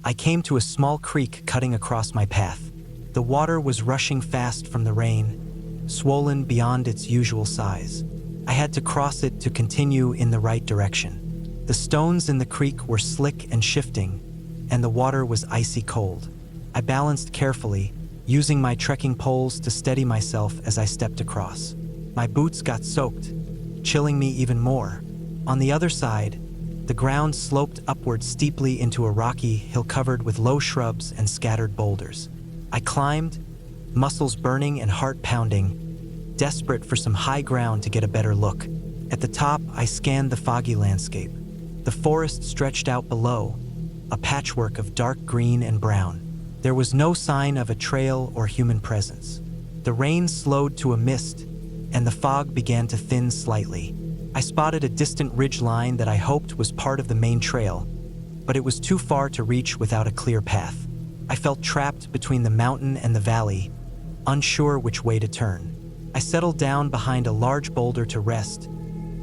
I came to a small creek cutting across my path. The water was rushing fast from the rain, swollen beyond its usual size. I had to cross it to continue in the right direction. The stones in the creek were slick and shifting, and the water was icy cold. I balanced carefully, using my trekking poles to steady myself as I stepped across. My boots got soaked, chilling me even more. On the other side, the ground sloped upward steeply into a rocky hill covered with low shrubs and scattered boulders. I climbed, muscles burning and heart pounding, desperate for some high ground to get a better look. At the top, I scanned the foggy landscape. The forest stretched out below, a patchwork of dark green and brown. There was no sign of a trail or human presence. The rain slowed to a mist, and the fog began to thin slightly. I spotted a distant ridge line that I hoped was part of the main trail, but it was too far to reach without a clear path. I felt trapped between the mountain and the valley, unsure which way to turn. I settled down behind a large boulder to rest,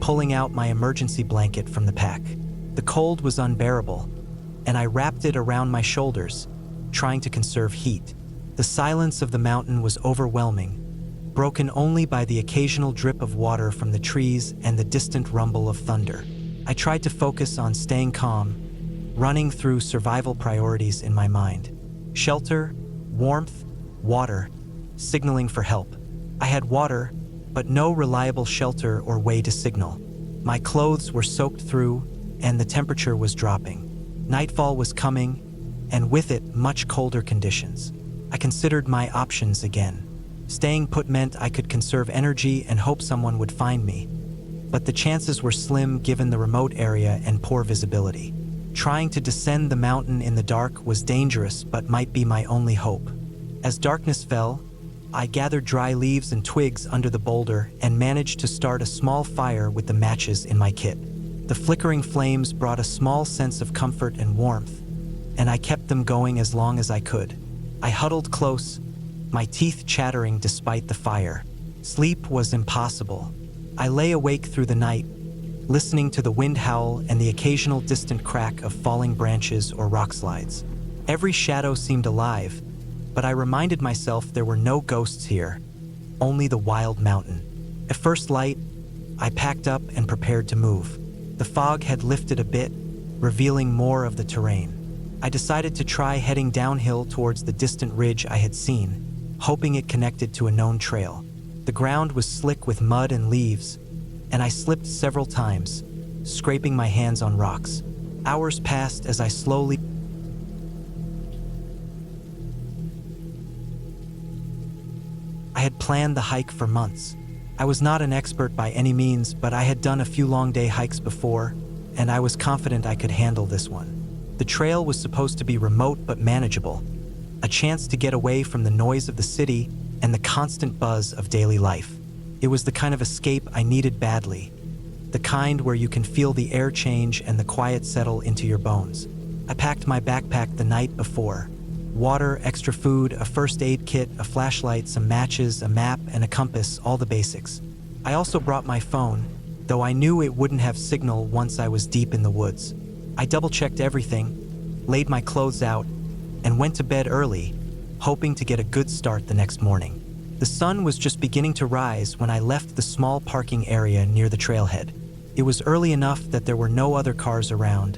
pulling out my emergency blanket from the pack. The cold was unbearable, and I wrapped it around my shoulders, trying to conserve heat. The silence of the mountain was overwhelming, broken only by the occasional drip of water from the trees and the distant rumble of thunder. I tried to focus on staying calm, running through survival priorities in my mind. Shelter, warmth, water, signaling for help. I had water, but no reliable shelter or way to signal. My clothes were soaked through, and the temperature was dropping. Nightfall was coming, and with it, much colder conditions. I considered my options again. Staying put meant I could conserve energy and hope someone would find me, but the chances were slim given the remote area and poor visibility. Trying to descend the mountain in the dark was dangerous but might be my only hope. As darkness fell, I gathered dry leaves and twigs under the boulder and managed to start a small fire with the matches in my kit. The flickering flames brought a small sense of comfort and warmth, and I kept them going as long as I could. I huddled close, my teeth chattering despite the fire. Sleep was impossible. I lay awake through the night, listening to the wind howl and the occasional distant crack of falling branches or rock slides. Every shadow seemed alive, but I reminded myself there were no ghosts here. only the wild mountain. At first light, I packed up and prepared to move. The fog had lifted a bit, revealing more of the terrain. I decided to try heading downhill towards the distant ridge I had seen, hoping it connected to a known trail. The ground was slick with mud and leaves, and I slipped several times, scraping my hands on rocks. Hours passed as I slowly I had planned the hike for months. I was not an expert by any means, but I had done a few long-day hikes before, and I was confident I could handle this one. The trail was supposed to be remote but manageable, a chance to get away from the noise of the city and the constant buzz of daily life. It was the kind of escape I needed badly, the kind where you can feel the air change and the quiet settle into your bones. I packed my backpack the night before. Water, extra food, a first aid kit, a flashlight, some matches, a map, and a compass, all the basics. I also brought my phone, though I knew it wouldn't have signal once I was deep in the woods. I double-checked everything, laid my clothes out, and went to bed early, hoping to get a good start the next morning. The sun was just beginning to rise when I left the small parking area near the trailhead. It was early enough that there were no other cars around,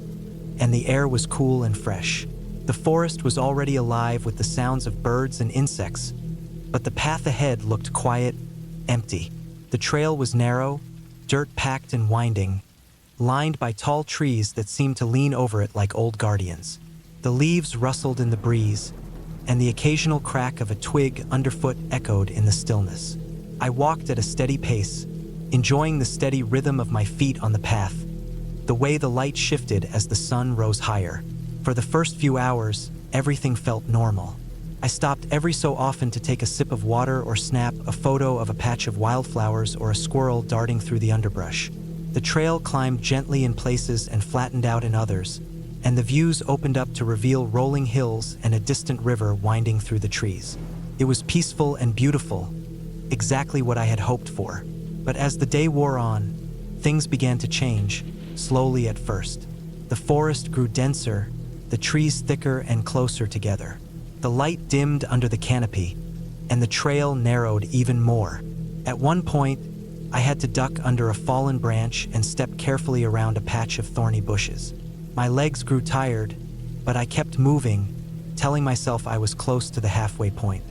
and the air was cool and fresh. The forest was already alive with the sounds of birds and insects, but the path ahead looked quiet, empty. The trail was narrow, dirt-packed and winding, lined by tall trees that seemed to lean over it like old guardians. The leaves rustled in the breeze, and the occasional crack of a twig underfoot echoed in the stillness. I walked at a steady pace, enjoying the steady rhythm of my feet on the path, the way the light shifted as the sun rose higher. For the first few hours, everything felt normal. I stopped every so often to take a sip of water or snap a photo of a patch of wildflowers or a squirrel darting through the underbrush. The trail climbed gently in places and flattened out in others, and the views opened up to reveal rolling hills and a distant river winding through the trees. It was peaceful and beautiful, exactly what I had hoped for. But as the day wore on, things began to change, slowly at first. The forest grew denser, the trees thicker and closer together. The light dimmed under the canopy, and the trail narrowed even more. At one point, I had to duck under a fallen branch and step carefully around a patch of thorny bushes. My legs grew tired, but I kept moving, telling myself I was close to the halfway point.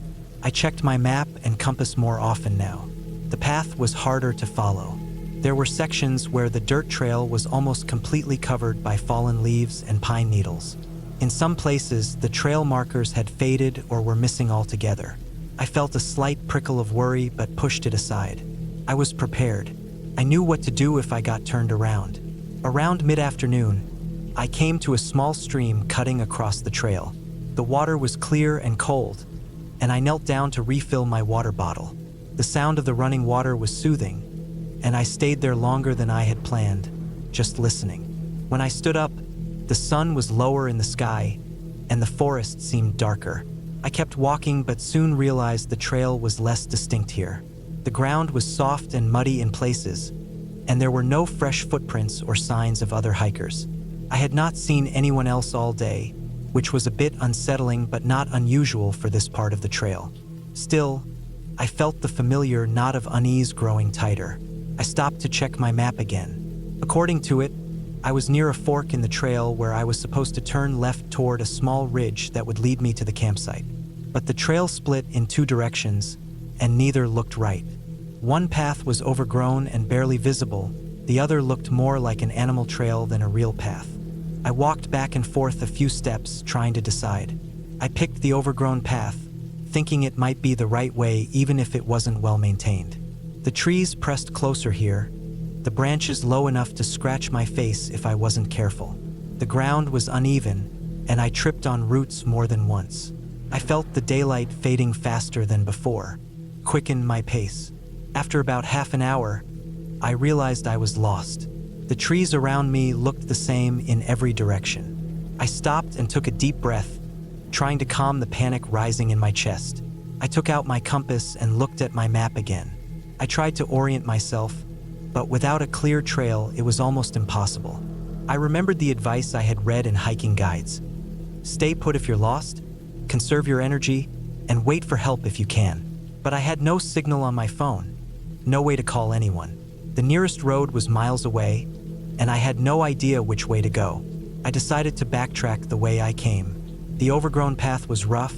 I checked my map and compass more often now. The path was harder to follow. There were sections where the dirt trail was almost completely covered by fallen leaves and pine needles. In some places, the trail markers had faded or were missing altogether. I felt a slight prickle of worry but pushed it aside. I was prepared. I knew what to do if I got turned around. Around mid-afternoon, I came to a small stream cutting across the trail. The water was clear and cold, and I knelt down to refill my water bottle. The sound of the running water was soothing, and I stayed there longer than I had planned, just listening. When I stood up, the sun was lower in the sky, and the forest seemed darker. I kept walking but soon realized the trail was less distinct here. The ground was soft and muddy in places, and there were no fresh footprints or signs of other hikers. I had not seen anyone else all day, which was a bit unsettling but not unusual for this part of the trail. Still, I felt the familiar knot of unease growing tighter. I stopped to check my map again. According to it, I was near a fork in the trail where I was supposed to turn left toward a small ridge that would lead me to the campsite. But the trail split in two directions, and neither looked right. One path was overgrown and barely visible, the other looked more like an animal trail than a real path. I walked back and forth a few steps, trying to decide. I picked the overgrown path, thinking it might be the right way even if it wasn't well maintained. The trees pressed closer here, the branches low enough to scratch my face if I wasn't careful. The ground was uneven, and I tripped on roots more than once. I felt the daylight fading faster than before, quickened my pace. After about half an hour, I realized I was lost. The trees around me looked the same in every direction. I stopped and took a deep breath, trying to calm the panic rising in my chest. I took out my compass and looked at my map again. I tried to orient myself, but without a clear trail, it was almost impossible. I remembered the advice I had read in hiking guides. Stay put if you're lost, conserve your energy, and wait for help if you can. But I had no signal on my phone, no way to call anyone. The nearest road was miles away, and I had no idea which way to go. I decided to backtrack the way I came. The overgrown path was rough,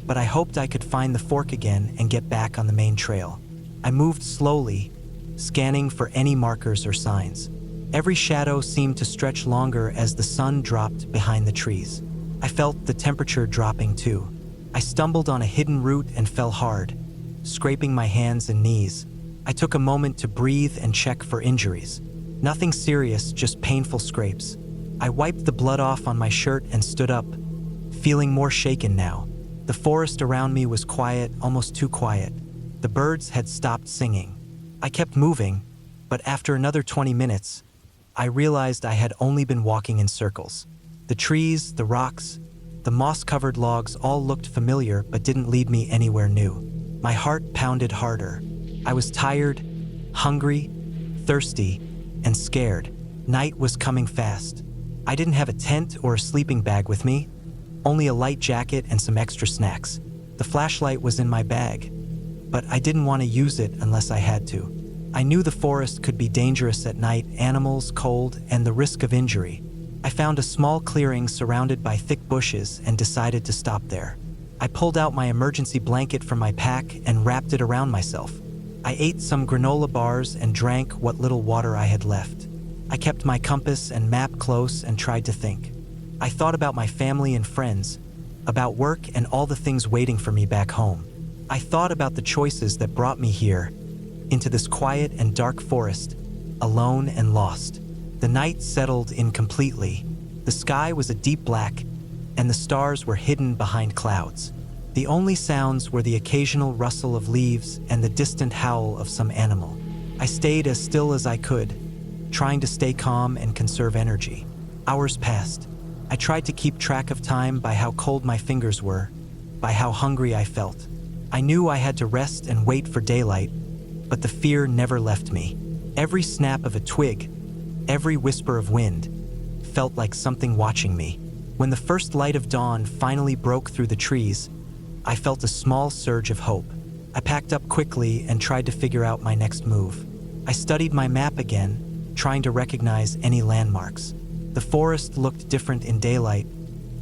but I hoped I could find the fork again and get back on the main trail. I moved slowly, scanning for any markers or signs. Every shadow seemed to stretch longer as the sun dropped behind the trees. I felt the temperature dropping too. I stumbled on a hidden root and fell hard, scraping my hands and knees. I took a moment to breathe and check for injuries. Nothing serious, just painful scrapes. I wiped the blood off on my shirt and stood up, feeling more shaken now. The forest around me was quiet, almost too quiet. The birds had stopped singing. I kept moving, but after another 20 minutes, I realized I had only been walking in circles. The trees, the rocks, the moss-covered logs all looked familiar but didn't lead me anywhere new. My heart pounded harder. I was tired, hungry, thirsty, and scared. Night was coming fast. I didn't have a tent or a sleeping bag with me, only a light jacket and some extra snacks. The flashlight was in my bag, but I didn't want to use it unless I had to. I knew the forest could be dangerous at night, animals, cold, and the risk of injury. I found a small clearing surrounded by thick bushes and decided to stop there. I pulled out my emergency blanket from my pack and wrapped it around myself. I ate some granola bars and drank what little water I had left. I kept my compass and map close and tried to think. I thought about my family and friends, about work and all the things waiting for me back home. I thought about the choices that brought me here, into this quiet and dark forest, alone and lost. The night settled in completely. The sky was a deep black, and the stars were hidden behind clouds. The only sounds were the occasional rustle of leaves and the distant howl of some animal. I stayed as still as I could, trying to stay calm and conserve energy. Hours passed. I tried to keep track of time by how cold my fingers were, by how hungry I felt. I knew I had to rest and wait for daylight, but the fear never left me. Every snap of a twig, every whisper of wind, felt like something watching me. When the first light of dawn finally broke through the trees, I felt a small surge of hope. I packed up quickly and tried to figure out my next move. I studied my map again, trying to recognize any landmarks. The forest looked different in daylight,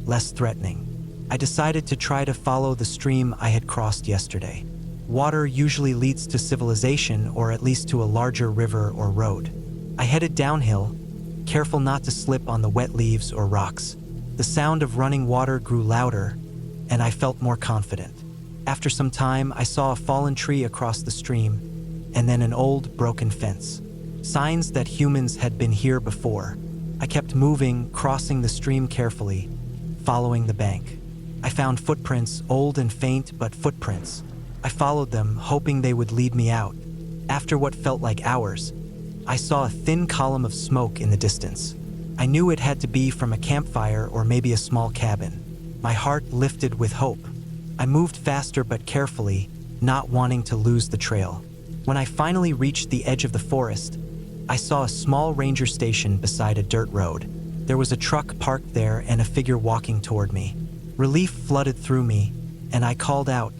less threatening. I decided to try to follow the stream I had crossed yesterday. Water usually leads to civilization, or at least to a larger river or road. I headed downhill, careful not to slip on the wet leaves or rocks. The sound of running water grew louder, and I felt more confident. After some time, I saw a fallen tree across the stream, and then an old, broken fence. Signs that humans had been here before. I kept moving, crossing the stream carefully, following the bank. I found footprints, old and faint, but footprints. I followed them, hoping they would lead me out. After what felt like hours, I saw a thin column of smoke in the distance. I knew it had to be from a campfire or maybe a small cabin. My heart lifted with hope. I moved faster but carefully, not wanting to lose the trail. When I finally reached the edge of the forest, I saw a small ranger station beside a dirt road. There was a truck parked there and a figure walking toward me. Relief flooded through me, and I called out,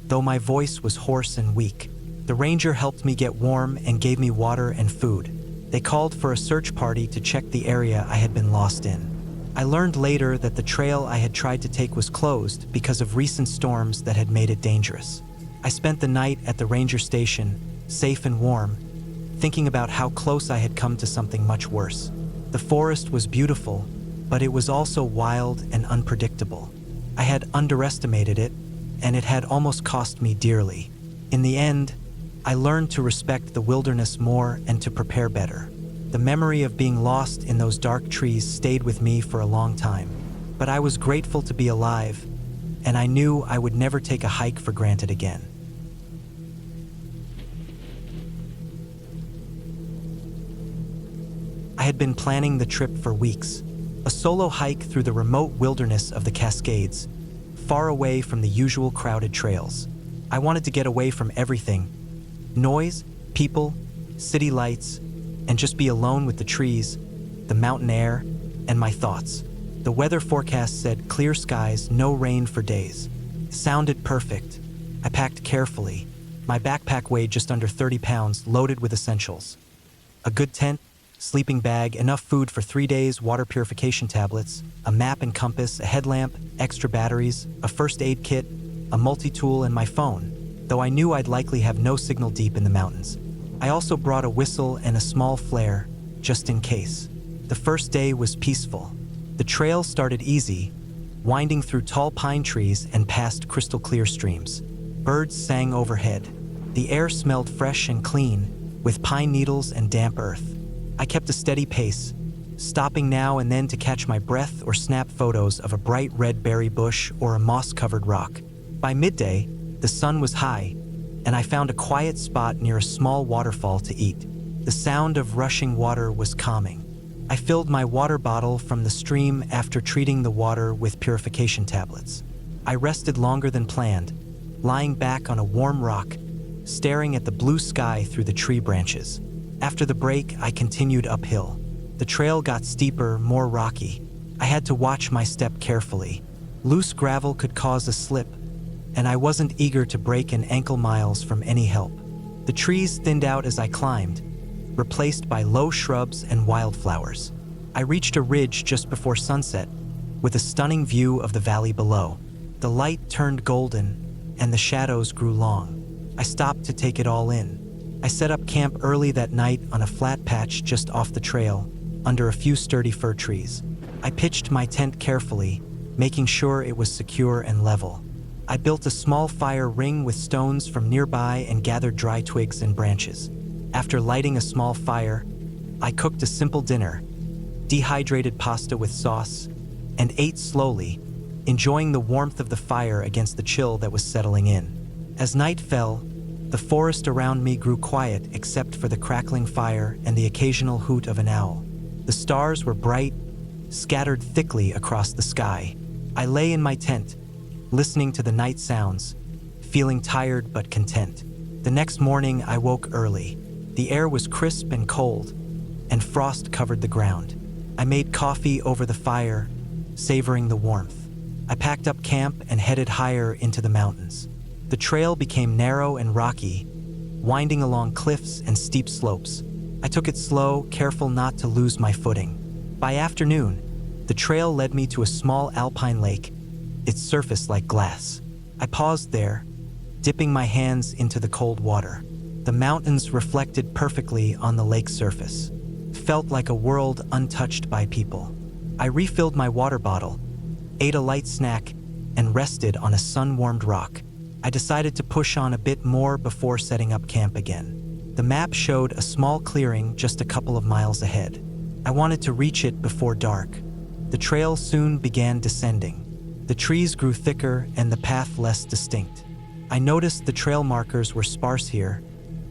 though my voice was hoarse and weak. The ranger helped me get warm and gave me water and food. They called for a search party to check the area I had been lost in. I learned later that the trail I had tried to take was closed because of recent storms that had made it dangerous. I spent the night at the ranger station, safe and warm, thinking about how close I had come to something much worse. The forest was beautiful, but it was also wild and unpredictable. I had underestimated it, and it had almost cost me dearly. In the end, I learned to respect the wilderness more and to prepare better. The memory of being lost in those dark trees stayed with me for a long time, but I was grateful to be alive, and I knew I would never take a hike for granted again. I had been planning the trip for weeks, a solo hike through the remote wilderness of the Cascades, far away from the usual crowded trails. I wanted to get away from everything: noise, people, city lights, and just be alone with the trees, the mountain air, and my thoughts. The weather forecast said clear skies, no rain for days. It sounded perfect. I packed carefully, My backpack weighed just under 30 pounds, loaded with essentials. A good tent, sleeping bag, enough food for 3 days, water purification tablets, a map and compass, a headlamp, extra batteries, a first aid kit, a multi-tool, and my phone, though I knew I'd likely have no signal deep in the mountains. I also brought a whistle and a small flare, just in case. The first day was peaceful. The trail started easy, winding through tall pine trees and past crystal clear streams. Birds sang overhead. The air smelled fresh and clean, with pine needles and damp earth. I kept a steady pace, stopping now and then to catch my breath or snap photos of a bright red berry bush or a moss-covered rock. By midday, the sun was high, and I found a quiet spot near a small waterfall to eat. The sound of rushing water was calming. I filled my water bottle from the stream after treating the water with purification tablets. I rested longer than planned, lying back on a warm rock, staring at the blue sky through the tree branches. After the break, I continued uphill. The trail got steeper, more rocky. I had to watch my step carefully. Loose gravel could cause a slip, and I wasn't eager to break an ankle miles from any help. The trees thinned out as I climbed, replaced by low shrubs and wildflowers. I reached a ridge just before sunset, with a stunning view of the valley below. The light turned golden, and the shadows grew long. I stopped to take it all in. I set up camp early that night on a flat patch just off the trail, under a few sturdy fir trees. I pitched my tent carefully, making sure it was secure and level. I built a small fire ring with stones from nearby and gathered dry twigs and branches. After lighting a small fire, I cooked a simple dinner, dehydrated pasta with sauce, and ate slowly, enjoying the warmth of the fire against the chill that was settling in. As night fell, the forest around me grew quiet except for the crackling fire and the occasional hoot of an owl. The stars were bright, scattered thickly across the sky. I lay in my tent, listening to the night sounds, feeling tired but content. The next morning, I woke early. The air was crisp and cold, and frost covered the ground. I made coffee over the fire, savoring the warmth. I packed up camp and headed higher into the mountains. The trail became narrow and rocky, winding along cliffs and steep slopes. I took it slow, careful not to lose my footing. By afternoon, the trail led me to a small alpine lake, its surface like glass. I paused there, dipping my hands into the cold water. The mountains reflected perfectly on the lake's surface. It felt like a world untouched by people. I refilled my water bottle, ate a light snack, and rested on a sun-warmed rock. I decided to push on a bit more before setting up camp again. The map showed a small clearing just a couple of miles ahead. I wanted to reach it before dark. The trail soon began descending. The trees grew thicker and the path less distinct. I noticed the trail markers were sparse here,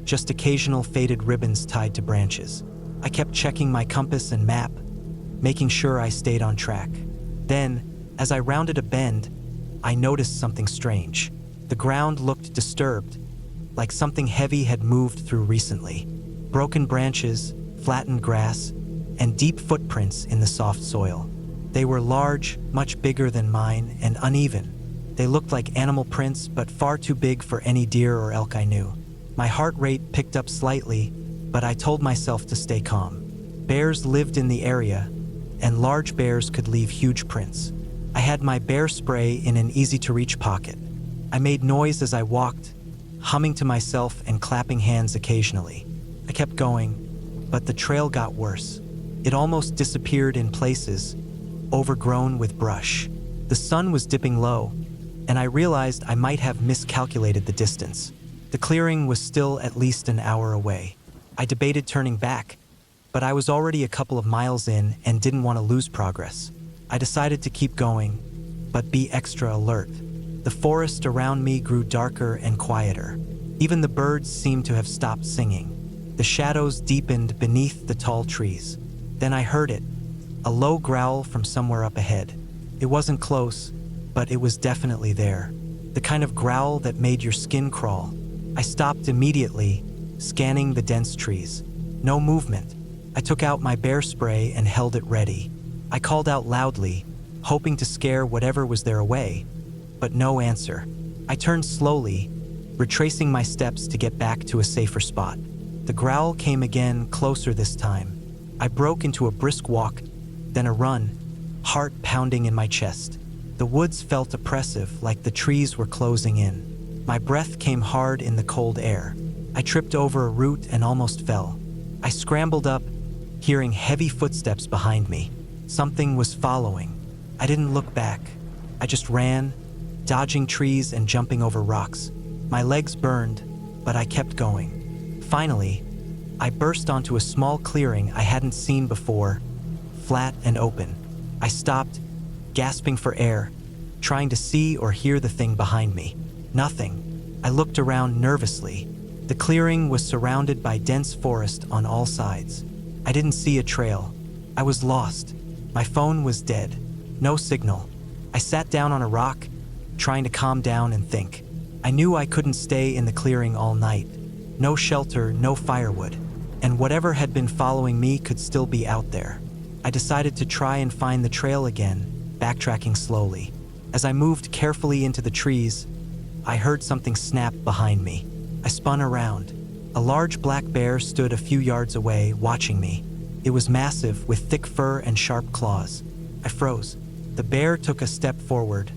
just occasional faded ribbons tied to branches. I kept checking my compass and map, making sure I stayed on track. Then, as I rounded a bend, I noticed something strange. The ground looked disturbed, like something heavy had moved through recently. Broken branches, flattened grass, and deep footprints in the soft soil. They were large, much bigger than mine, and uneven. They looked like animal prints, but far too big for any deer or elk I knew. My heart rate picked up slightly, but I told myself to stay calm. Bears lived in the area, and large bears could leave huge prints. I had my bear spray in an easy-to-reach pocket. I made noise as I walked, humming to myself and clapping hands occasionally. I kept going, but the trail got worse. It almost disappeared in places, overgrown with brush. The sun was dipping low, and I realized I might have miscalculated the distance. The clearing was still at least an hour away. I debated turning back, but I was already a couple of miles in and didn't want to lose progress. I decided to keep going, but be extra alert. The forest around me grew darker and quieter. Even the birds seemed to have stopped singing. The shadows deepened beneath the tall trees. Then I heard it, a low growl from somewhere up ahead. It wasn't close, but it was definitely there. The kind of growl that made your skin crawl. I stopped immediately, scanning the dense trees. No movement. I took out my bear spray and held it ready. I called out loudly, hoping to scare whatever was there away, but no answer. I turned slowly, retracing my steps to get back to a safer spot. The growl came again, closer this time. I broke into a brisk walk, then a run, heart pounding in my chest. The woods felt oppressive, like the trees were closing in. My breath came hard in the cold air. I tripped over a root and almost fell. I scrambled up, hearing heavy footsteps behind me. Something was following. I didn't look back. I just ran, dodging trees and jumping over rocks. My legs burned, but I kept going. Finally, I burst onto a small clearing I hadn't seen before, flat and open. I stopped, gasping for air, trying to see or hear the thing behind me. Nothing. I looked around nervously. The clearing was surrounded by dense forest on all sides. I didn't see a trail. I was lost. My phone was dead. No signal. I sat down on a rock, trying to calm down and think. I knew I couldn't stay in the clearing all night. No shelter, no firewood. And whatever had been following me could still be out there. I decided to try and find the trail again, backtracking slowly. As I moved carefully into the trees, I heard something snap behind me. I spun around. A large black bear stood a few yards away, watching me. It was massive, with thick fur and sharp claws. I froze. The bear took a step forward,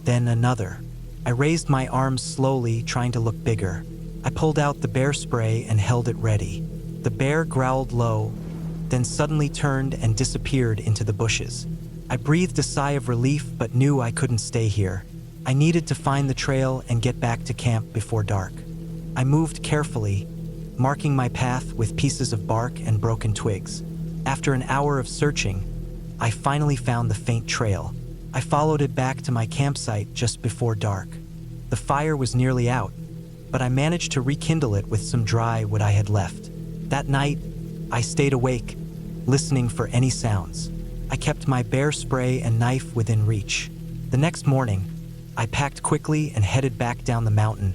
then another. I raised my arms slowly, trying to look bigger. I pulled out the bear spray and held it ready. The bear growled low, then suddenly turned and disappeared into the bushes. I breathed a sigh of relief, but knew I couldn't stay here. I needed to find the trail and get back to camp before dark. I moved carefully, marking my path with pieces of bark and broken twigs. After an hour of searching, I finally found the faint trail. I followed it back to my campsite just before dark. The fire was nearly out, but I managed to rekindle it with some dry wood I had left. That night, I stayed awake, listening for any sounds. I kept my bear spray and knife within reach. The next morning, I packed quickly and headed back down the mountain,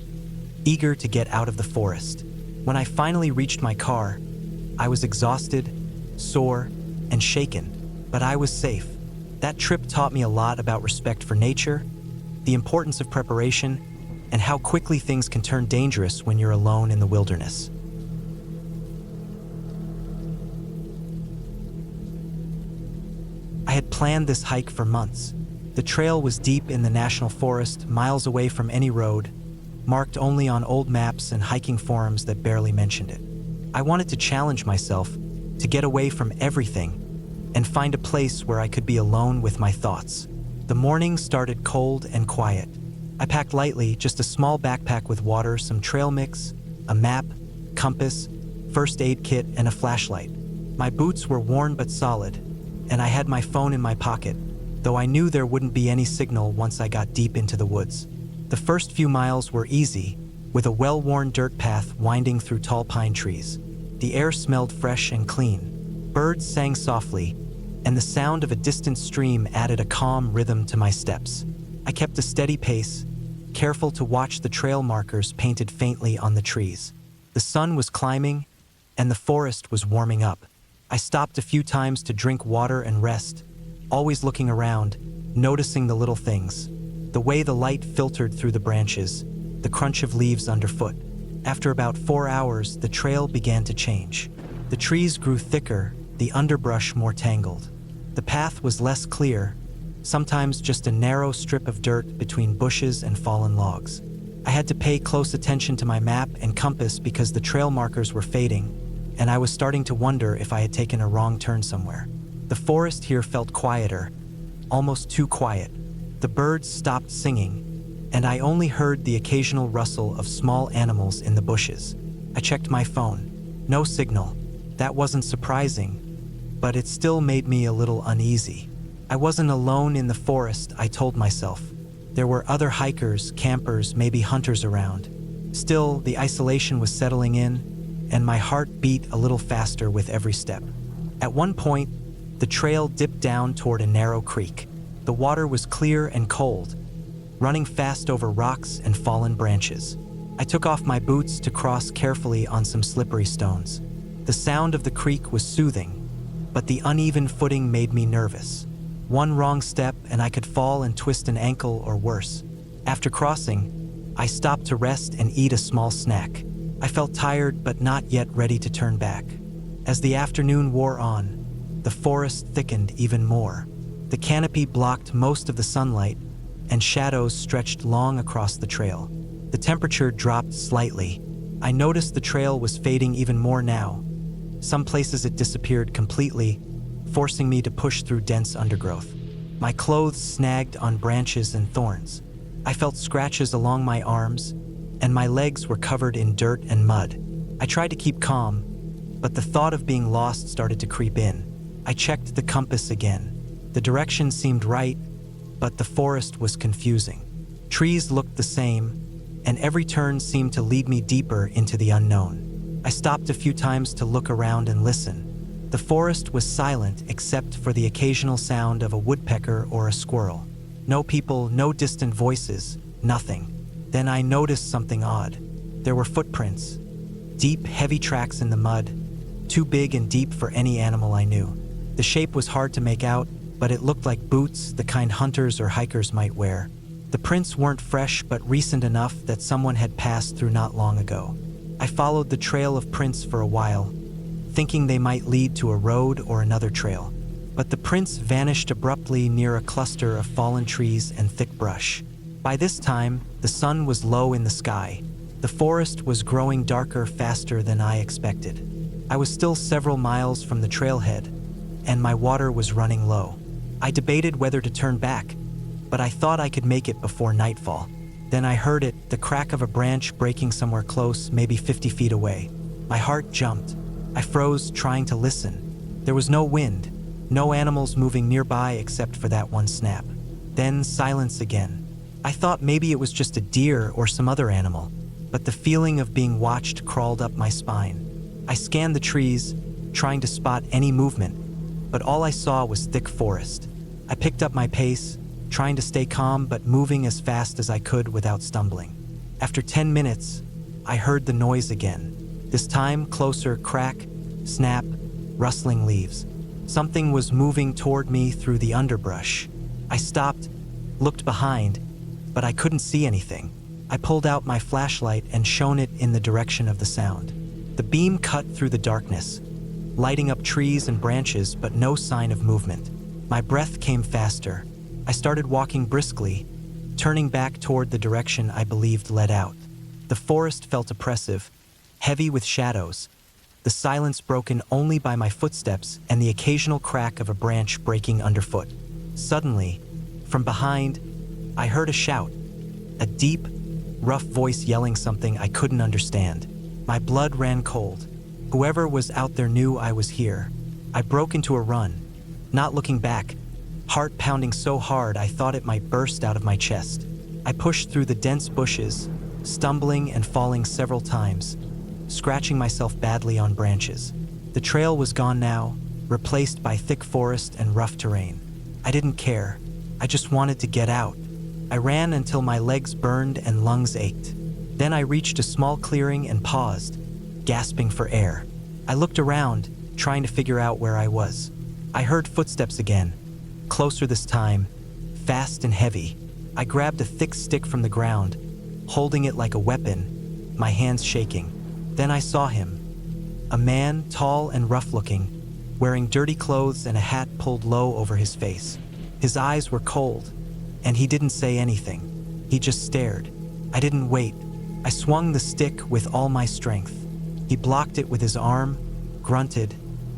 eager to get out of the forest. When I finally reached my car, I was exhausted, sore, and shaken, but I was safe. That trip taught me a lot about respect for nature, the importance of preparation, and how quickly things can turn dangerous when you're alone in the wilderness. I had planned this hike for months. The trail was deep in the national forest, miles away from any road, marked only on old maps and hiking forums that barely mentioned it. I wanted to challenge myself, to get away from everything, and find a place where I could be alone with my thoughts. The morning started cold and quiet. I packed lightly, just a small backpack with water, some trail mix, a map, compass, first aid kit, and a flashlight. My boots were worn but solid, and I had my phone in my pocket, though I knew there wouldn't be any signal once I got deep into the woods. The first few miles were easy, with a well-worn dirt path winding through tall pine trees. The air smelled fresh and clean. Birds sang softly, and the sound of a distant stream added a calm rhythm to my steps. I kept a steady pace, careful to watch the trail markers painted faintly on the trees. The sun was climbing, and the forest was warming up. I stopped a few times to drink water and rest, always looking around, noticing the little things. The way the light filtered through the branches, the crunch of leaves underfoot. After about 4 hours, the trail began to change. The trees grew thicker, the underbrush more tangled. The path was less clear, sometimes just a narrow strip of dirt between bushes and fallen logs. I had to pay close attention to my map and compass because the trail markers were fading, and I was starting to wonder if I had taken a wrong turn somewhere. The forest here felt quieter, almost too quiet. The birds stopped singing, and I only heard the occasional rustle of small animals in the bushes. I checked my phone. No signal. That wasn't surprising, but it still made me a little uneasy. I wasn't alone in the forest, I told myself. There were other hikers, campers, maybe hunters around. Still, the isolation was settling in, and my heart beat a little faster with every step. At one point, the trail dipped down toward a narrow creek. The water was clear and cold, running fast over rocks and fallen branches. I took off my boots to cross carefully on some slippery stones. The sound of the creek was soothing, but the uneven footing made me nervous. One wrong step and I could fall and twist an ankle or worse. After crossing, I stopped to rest and eat a small snack. I felt tired but not yet ready to turn back. As the afternoon wore on, the forest thickened even more. The canopy blocked most of the sunlight, and shadows stretched long across the trail. The temperature dropped slightly. I noticed the trail was fading even more now. Some places it disappeared completely, forcing me to push through dense undergrowth. My clothes snagged on branches and thorns. I felt scratches along my arms, and my legs were covered in dirt and mud. I tried to keep calm, but the thought of being lost started to creep in. I checked the compass again. The direction seemed right, but the forest was confusing. Trees looked the same, and every turn seemed to lead me deeper into the unknown. I stopped a few times to look around and listen. The forest was silent except for the occasional sound of a woodpecker or a squirrel. No people, no distant voices, nothing. Then I noticed something odd. There were footprints. Deep, heavy tracks in the mud, too big and deep for any animal I knew. The shape was hard to make out, but it looked like boots, the kind hunters or hikers might wear. The prints weren't fresh but recent enough that someone had passed through not long ago. I followed the trail of prints for a while, thinking they might lead to a road or another trail. But the prints vanished abruptly near a cluster of fallen trees and thick brush. By this time, the sun was low in the sky. The forest was growing darker faster than I expected. I was still several miles from the trailhead, and my water was running low. I debated whether to turn back, but I thought I could make it before nightfall. Then I heard it, the crack of a branch breaking somewhere close, maybe 50 feet away. My heart jumped. I froze, trying to listen. There was no wind, no animals moving nearby except for that one snap. Then silence again. I thought maybe it was just a deer or some other animal, but the feeling of being watched crawled up my spine. I scanned the trees, trying to spot any movement, but all I saw was thick forest. I picked up my pace, trying to stay calm but moving as fast as I could without stumbling. After 10 minutes, I heard the noise again. This time, closer, crack, snap, rustling leaves. Something was moving toward me through the underbrush. I stopped, looked behind, but I couldn't see anything. I pulled out my flashlight and shone it in the direction of the sound. The beam cut through the darkness, lighting up trees and branches, but no sign of movement. My breath came faster. I started walking briskly, turning back toward the direction I believed led out. The forest felt oppressive, heavy with shadows, the silence broken only by my footsteps and the occasional crack of a branch breaking underfoot. Suddenly, from behind, I heard a shout, a deep, rough voice yelling something I couldn't understand. My blood ran cold. Whoever was out there knew I was here. I broke into a run, not looking back, heart pounding so hard I thought it might burst out of my chest. I pushed through the dense bushes, stumbling and falling several times, scratching myself badly on branches. The trail was gone now, replaced by thick forest and rough terrain. I didn't care. I just wanted to get out. I ran until my legs burned and lungs ached. Then I reached a small clearing and paused, gasping for air. I looked around, trying to figure out where I was. I heard footsteps again, closer this time, fast and heavy. I grabbed a thick stick from the ground, holding it like a weapon, my hands shaking. Then I saw him. A man, tall and rough-looking, wearing dirty clothes and a hat pulled low over his face. His eyes were cold, and he didn't say anything. He just stared. I didn't wait. I swung the stick with all my strength. He blocked it with his arm, grunted,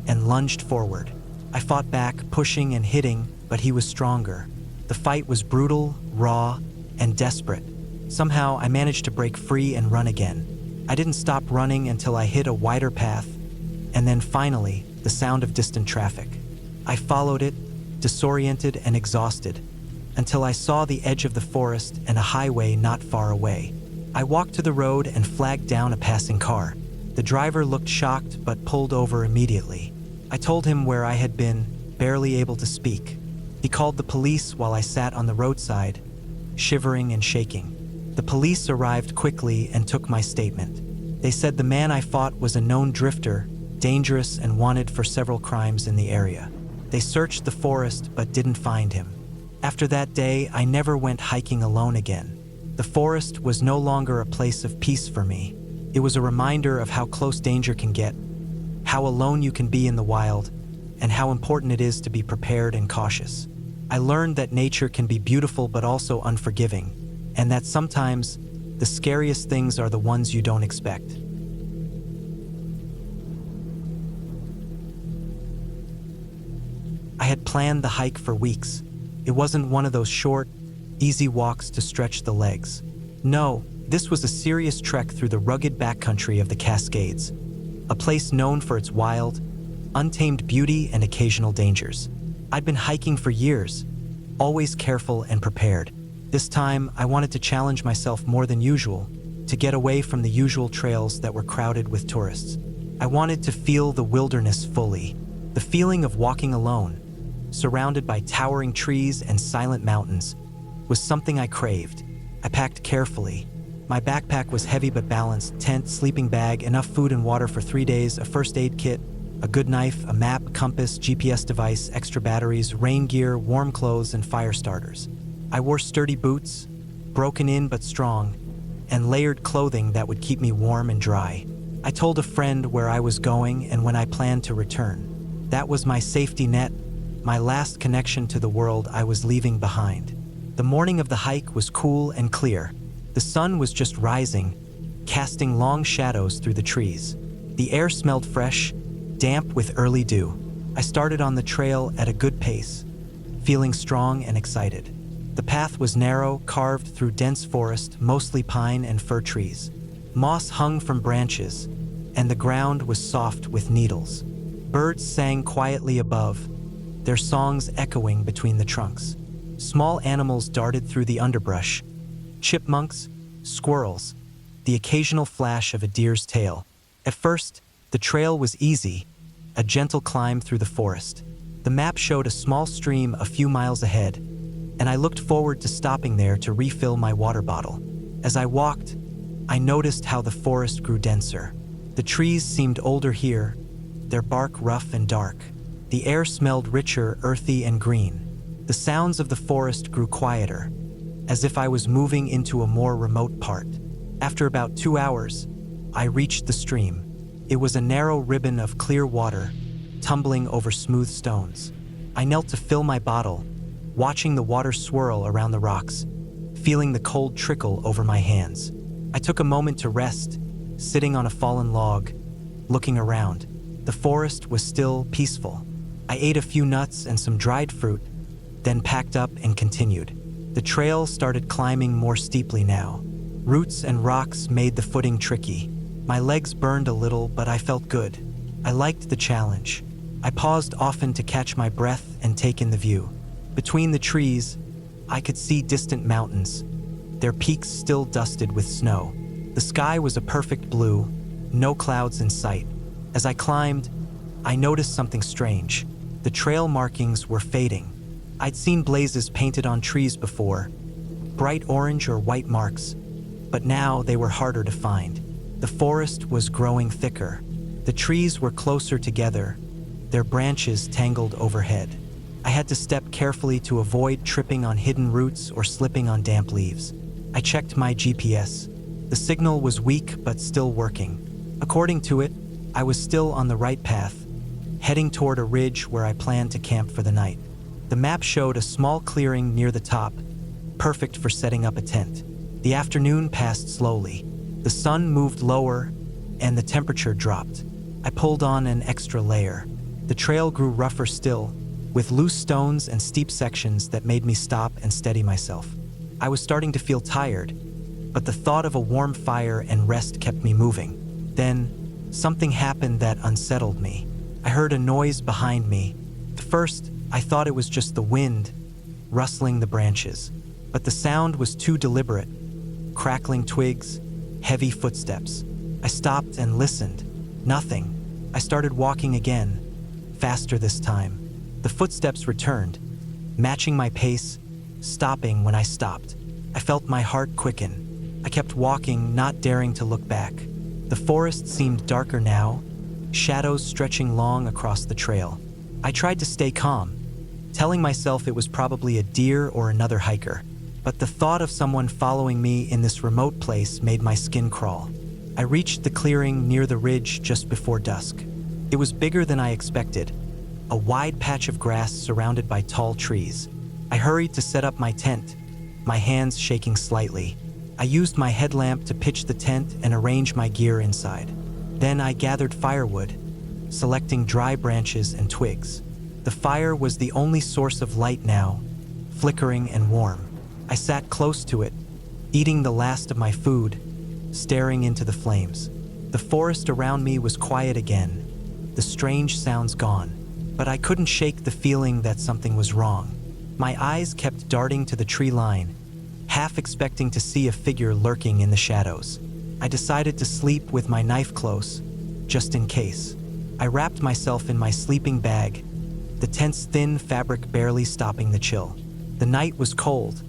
and lunged forward. I fought back, pushing and hitting, but he was stronger. The fight was brutal, raw, and desperate. Somehow, I managed to break free and run again. I didn't stop running until I hit a wider path, and then finally, the sound of distant traffic. I followed it, disoriented and exhausted, until I saw the edge of the forest and a highway not far away. I walked to the road and flagged down a passing car. The driver looked shocked but pulled over immediately. I told him where I had been, barely able to speak. He called the police while I sat on the roadside, shivering and shaking. The police arrived quickly and took my statement. They said the man I fought was a known drifter, dangerous and wanted for several crimes in the area. They searched the forest but didn't find him. After that day, I never went hiking alone again. The forest was no longer a place of peace for me. It was a reminder of how close danger can get, how alone you can be in the wild, and how important it is to be prepared and cautious. I learned that nature can be beautiful but also unforgiving, and that sometimes the scariest things are the ones you don't expect. I had planned the hike for weeks. It wasn't one of those short, easy walks to stretch the legs. No, this was a serious trek through the rugged backcountry of the Cascades, a place known for its wild, untamed beauty and occasional dangers. I'd been hiking for years, always careful and prepared. This time, I wanted to challenge myself more than usual, to get away from the usual trails that were crowded with tourists. I wanted to feel the wilderness fully, the feeling of walking alone, surrounded by towering trees and silent mountains, was something I craved. I packed carefully. My backpack was heavy but balanced: tent, sleeping bag, enough food and water for 3 days, a first aid kit, a good knife, a map, compass, GPS device, extra batteries, rain gear, warm clothes, and fire starters. I wore sturdy boots, broken in but strong, and layered clothing that would keep me warm and dry. I told a friend where I was going and when I planned to return. That was my safety net, my last connection to the world I was leaving behind. The morning of the hike was cool and clear. The sun was just rising, casting long shadows through the trees. The air smelled fresh, damp with early dew. I started on the trail at a good pace, feeling strong and excited. The path was narrow, carved through dense forest, mostly pine and fir trees. Moss hung from branches, and the ground was soft with needles. Birds sang quietly above, their songs echoing between the trunks. Small animals darted through the underbrush: chipmunks, squirrels, the occasional flash of a deer's tail. At first, the trail was easy, a gentle climb through the forest. The map showed a small stream a few miles ahead, and I looked forward to stopping there to refill my water bottle. As I walked, I noticed how the forest grew denser. The trees seemed older here, their bark rough and dark. The air smelled richer, earthy, and green. The sounds of the forest grew quieter, as if I was moving into a more remote part. After about 2 hours, I reached the stream. It was a narrow ribbon of clear water, tumbling over smooth stones. I knelt to fill my bottle, watching the water swirl around the rocks, feeling the cold trickle over my hands. I took a moment to rest, sitting on a fallen log, looking around. The forest was still peaceful. I ate a few nuts and some dried fruit, then packed up and continued. The trail started climbing more steeply now. Roots and rocks made the footing tricky. My legs burned a little, but I felt good. I liked the challenge. I paused often to catch my breath and take in the view. Between the trees, I could see distant mountains, their peaks still dusted with snow. The sky was a perfect blue, no clouds in sight. As I climbed, I noticed something strange. The trail markings were fading. I'd seen blazes painted on trees before, bright orange or white marks, but now they were harder to find. The forest was growing thicker. The trees were closer together, their branches tangled overhead. I had to step carefully to avoid tripping on hidden roots or slipping on damp leaves. I checked my GPS. The signal was weak but still working. According to it, I was still on the right path, heading toward a ridge where I planned to camp for the night. The map showed a small clearing near the top, perfect for setting up a tent. The afternoon passed slowly. The sun moved lower, and the temperature dropped. I pulled on an extra layer. The trail grew rougher still, with loose stones and steep sections that made me stop and steady myself. I was starting to feel tired, but the thought of a warm fire and rest kept me moving. Then, something happened that unsettled me. I heard a noise behind me. At first, I thought it was just the wind, rustling the branches. But the sound was too deliberate. Crackling twigs, heavy footsteps. I stopped and listened. Nothing. I started walking again, faster this time. The footsteps returned, matching my pace, stopping when I stopped. I felt my heart quicken. I kept walking, not daring to look back. The forest seemed darker now, shadows stretching long across the trail. I tried to stay calm, telling myself it was probably a deer or another hiker. but the thought of someone following me in this remote place made my skin crawl. I reached the clearing near the ridge just before dusk. It was bigger than I expected, a wide patch of grass surrounded by tall trees. I hurried to set up my tent, my hands shaking slightly. I used my headlamp to pitch the tent and arrange my gear inside. Then I gathered firewood, selecting dry branches and twigs. The fire was the only source of light now, flickering and warm. I sat close to it, eating the last of my food, staring into the flames. The forest around me was quiet again, the strange sounds gone, but I couldn't shake the feeling that something was wrong. My eyes kept darting to the tree line, half expecting to see a figure lurking in the shadows. I decided to sleep with my knife close, just in case. I wrapped myself in my sleeping bag, the tent's thin fabric barely stopping the chill. The night was cold,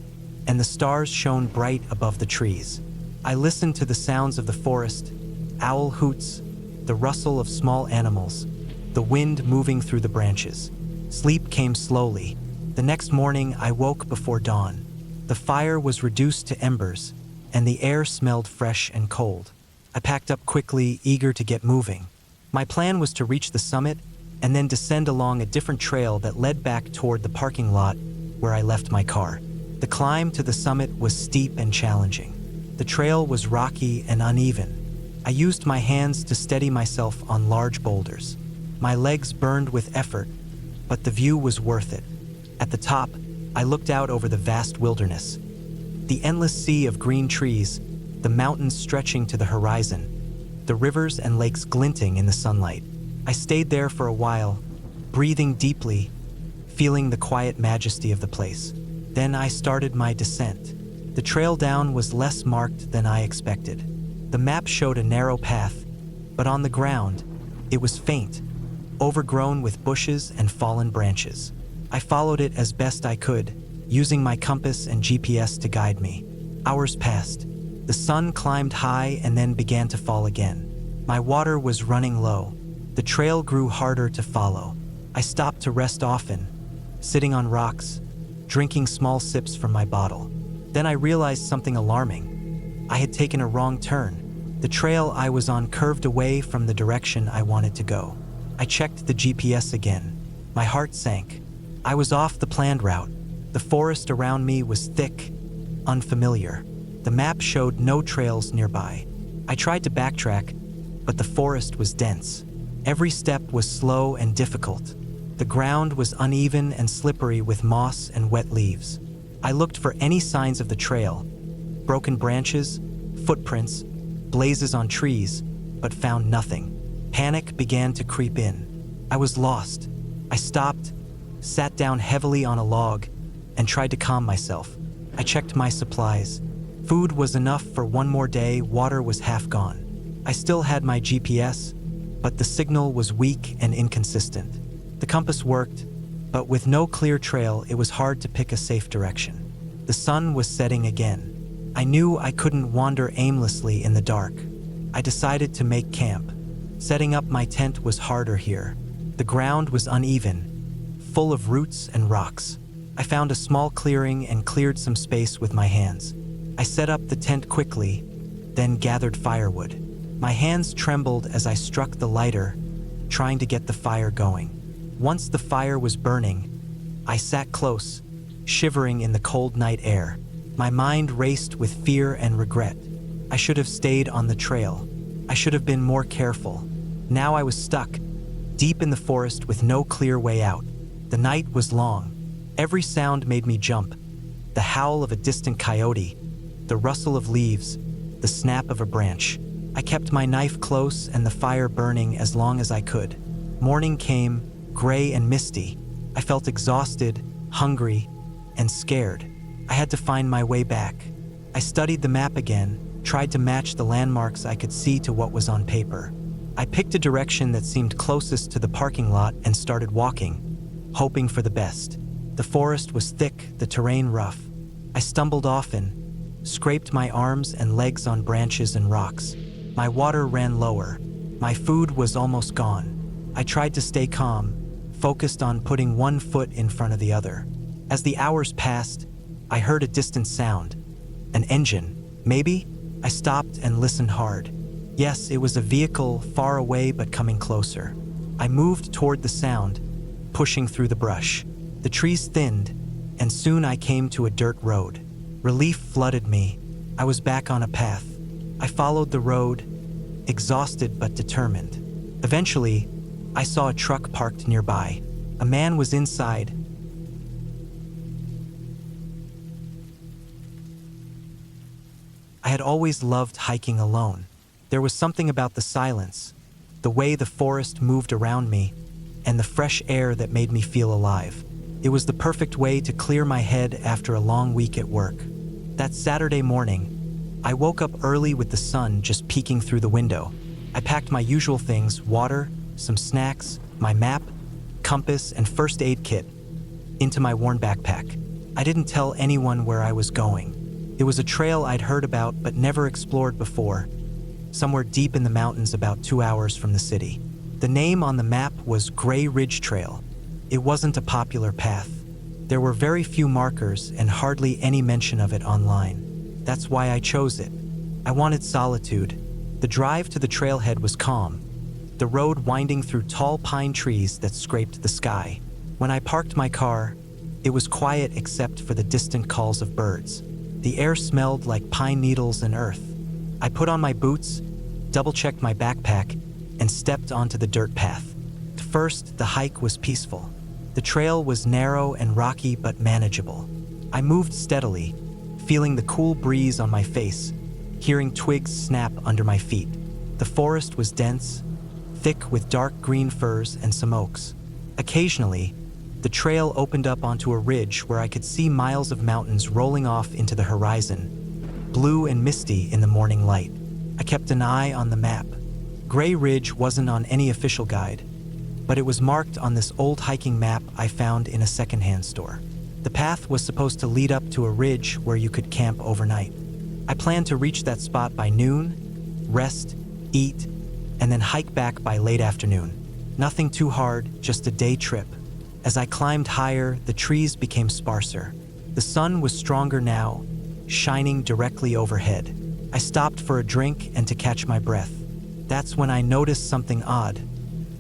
and the stars shone bright above the trees. I listened to the sounds of the forest, owl hoots, the rustle of small animals, the wind moving through the branches. Sleep came slowly. The next morning, I woke before dawn. The fire was reduced to embers, and the air smelled fresh and cold. I packed up quickly, eager to get moving. My plan was to reach the summit and then descend along a different trail that led back toward the parking lot where I left my car. The climb to the summit was steep and challenging. The trail was rocky and uneven. I used my hands to steady myself on large boulders. My legs burned with effort, but the view was worth it. At the top, I looked out over the vast wilderness. The endless sea of green trees, the mountains stretching to the horizon, the rivers and lakes glinting in the sunlight. I stayed there for a while, breathing deeply, feeling the quiet majesty of the place. Then I started my descent. The trail down was less marked than I expected. The map showed a narrow path, but on the ground, it was faint, overgrown with bushes and fallen branches. I followed it as best I could, using my compass and GPS to guide me. Hours passed. The sun climbed high and then began to fall again. My water was running low. The trail grew harder to follow. I stopped to rest often, sitting on rocks, drinking small sips from my bottle. Then I realized something alarming. I had taken a wrong turn. The trail I was on curved away from the direction I wanted to go. I checked the GPS again. My heart sank. I was off the planned route. The forest around me was thick, unfamiliar. The map showed no trails nearby. I tried to backtrack, but the forest was dense. Every step was slow and difficult. The ground was uneven and slippery with moss and wet leaves. I looked for any signs of the trail, broken branches, footprints, blazes on trees, but found nothing. Panic began to creep in. I was lost. I stopped, sat down heavily on a log, and tried to calm myself. I checked my supplies. Food was enough for one more day, water was half gone. I still had my GPS, but the signal was weak and inconsistent. The compass worked, but with no clear trail, it was hard to pick a safe direction. The sun was setting again. I knew I couldn't wander aimlessly in the dark. I decided to make camp. Setting up my tent was harder here. The ground was uneven, full of roots and rocks. I found a small clearing and cleared some space with my hands. I set up the tent quickly, then gathered firewood. My hands trembled as I struck the lighter, trying to get the fire going. Once the fire was burning, I sat close, shivering in the cold night air. My mind raced with fear and regret. I should have stayed on the trail. I should have been more careful. Now I was stuck, deep in the forest with no clear way out. The night was long. Every sound made me jump. The howl of a distant coyote, the rustle of leaves, the snap of a branch. I kept my knife close and the fire burning as long as I could. Morning came, gray and misty. I felt exhausted, hungry, and scared. I had to find my way back. I studied the map again, tried to match the landmarks I could see to what was on paper. I picked a direction that seemed closest to the parking lot and started walking, hoping for the best. The forest was thick, the terrain rough. I stumbled often, scraped my arms and legs on branches and rocks. My water ran lower. My food was almost gone. I tried to stay calm, focused on putting one foot in front of the other. As the hours passed, I heard a distant sound. An engine, maybe? I stopped and listened hard. Yes, it was a vehicle, far away but coming closer. I moved toward the sound, pushing through the brush. The trees thinned, and soon I came to a dirt road. Relief flooded me. I was back on a path. I followed the road, exhausted but determined. Eventually, I saw a truck parked nearby. A man was inside. I had always loved hiking alone. There was something about the silence, the way the forest moved around me, and the fresh air that made me feel alive. It was the perfect way to clear my head after a long week at work. That Saturday morning, I woke up early with the sun just peeking through the window. I packed my usual things: water, some snacks, my map, compass, and first aid kit into my worn backpack. I didn't tell anyone where I was going. It was a trail I'd heard about but never explored before, somewhere deep in the mountains about 2 hours from the city. The name on the map was Gray Ridge Trail. It wasn't a popular path. There were very few markers and hardly any mention of it online. That's why I chose it. I wanted solitude. The drive to the trailhead was calm, the road winding through tall pine trees that scraped the sky. When I parked my car, it was quiet except for the distant calls of birds. The air smelled like pine needles and earth. I put on my boots, double-checked my backpack, and stepped onto the dirt path. At first, the hike was peaceful. The trail was narrow and rocky but manageable. I moved steadily, feeling the cool breeze on my face, hearing twigs snap under my feet. The forest was dense, thick with dark green firs and some oaks. Occasionally, the trail opened up onto a ridge where I could see miles of mountains rolling off into the horizon, blue and misty in the morning light. I kept an eye on the map. Gray Ridge wasn't on any official guide, but it was marked on this old hiking map I found in a secondhand store. The path was supposed to lead up to a ridge where you could camp overnight. I planned to reach that spot by noon, rest, eat, and then hike back by late afternoon. Nothing too hard, just a day trip. As I climbed higher, the trees became sparser. The sun was stronger now, shining directly overhead. I stopped for a drink and to catch my breath. That's when I noticed something odd.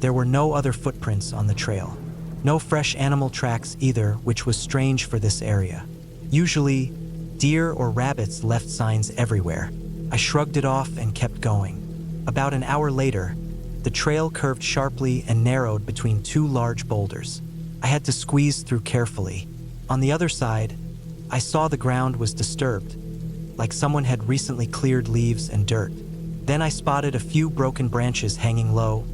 There were no other footprints on the trail. No fresh animal tracks either, which was strange for this area. Usually, deer or rabbits left signs everywhere. I shrugged it off and kept going. About an hour later, the trail curved sharply and narrowed between two large boulders. I had to squeeze through carefully. On the other side, I saw the ground was disturbed, like someone had recently cleared leaves and dirt. Then I spotted a few broken branches hanging low,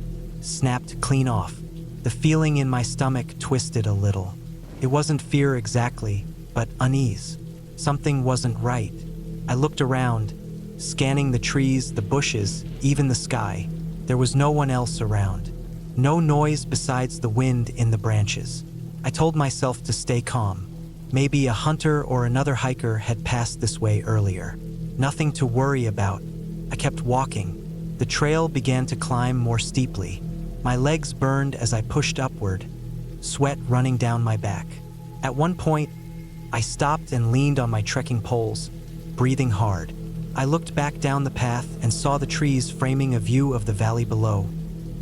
snapped clean off. The feeling in my stomach twisted a little. It wasn't fear exactly, but unease. Something wasn't right. I looked around, scanning the trees, the bushes, even the sky. There was no one else around. No noise besides the wind in the branches. I told myself to stay calm. Maybe a hunter or another hiker had passed this way earlier. Nothing to worry about. I kept walking. The trail began to climb more steeply. My legs burned as I pushed upward, sweat running down my back. At one point, I stopped and leaned on my trekking poles, breathing hard. I looked back down the path and saw the trees framing a view of the valley below,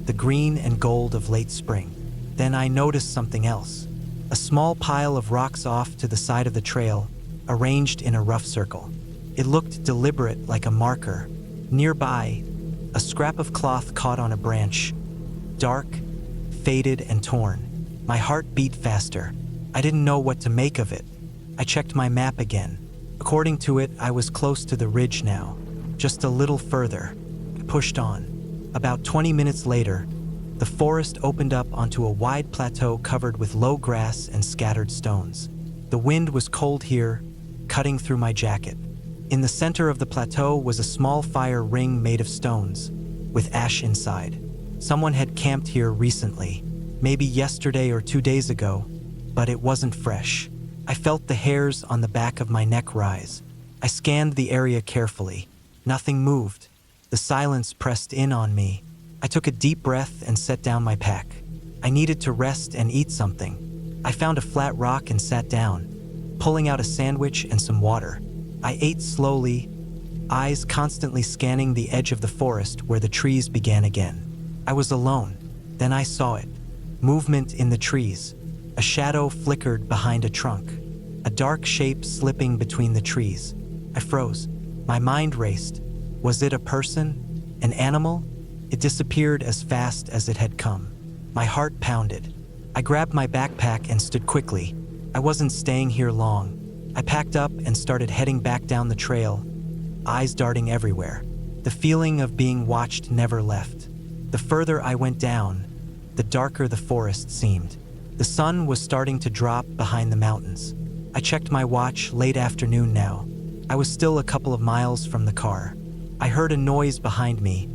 the green and gold of late spring. Then I noticed something else. A small pile of rocks off to the side of the trail, arranged in a rough circle. It looked deliberate, like a marker. Nearby, a scrap of cloth caught on a branch, dark, faded, and torn. My heart beat faster. I didn't know what to make of it. I checked my map again. According to it, I was close to the ridge now, just a little further. I pushed on. About 20 minutes later, the forest opened up onto a wide plateau covered with low grass and scattered stones. The wind was cold here, cutting through my jacket. In the center of the plateau was a small fire ring made of stones, with ash inside. Someone had camped here recently, maybe yesterday or 2 days ago, but it wasn't fresh. I felt the hairs on the back of my neck rise. I scanned the area carefully. Nothing moved. The silence pressed in on me. I took a deep breath and set down my pack. I needed to rest and eat something. I found a flat rock and sat down, pulling out a sandwich and some water. I ate slowly, eyes constantly scanning the edge of the forest where the trees began again. I was alone. Then I saw it. Movement in the trees. A shadow flickered behind a trunk. A dark shape slipping between the trees. I froze. My mind raced. Was it a person? An animal? It disappeared as fast as it had come. My heart pounded. I grabbed my backpack and stood quickly. I wasn't staying here long. I packed up and started heading back down the trail, eyes darting everywhere. The feeling of being watched never left. The further I went down, the darker the forest seemed. The sun was starting to drop behind the mountains. I checked my watch, late afternoon now. I was still a couple of miles from the car. I heard a noise behind me,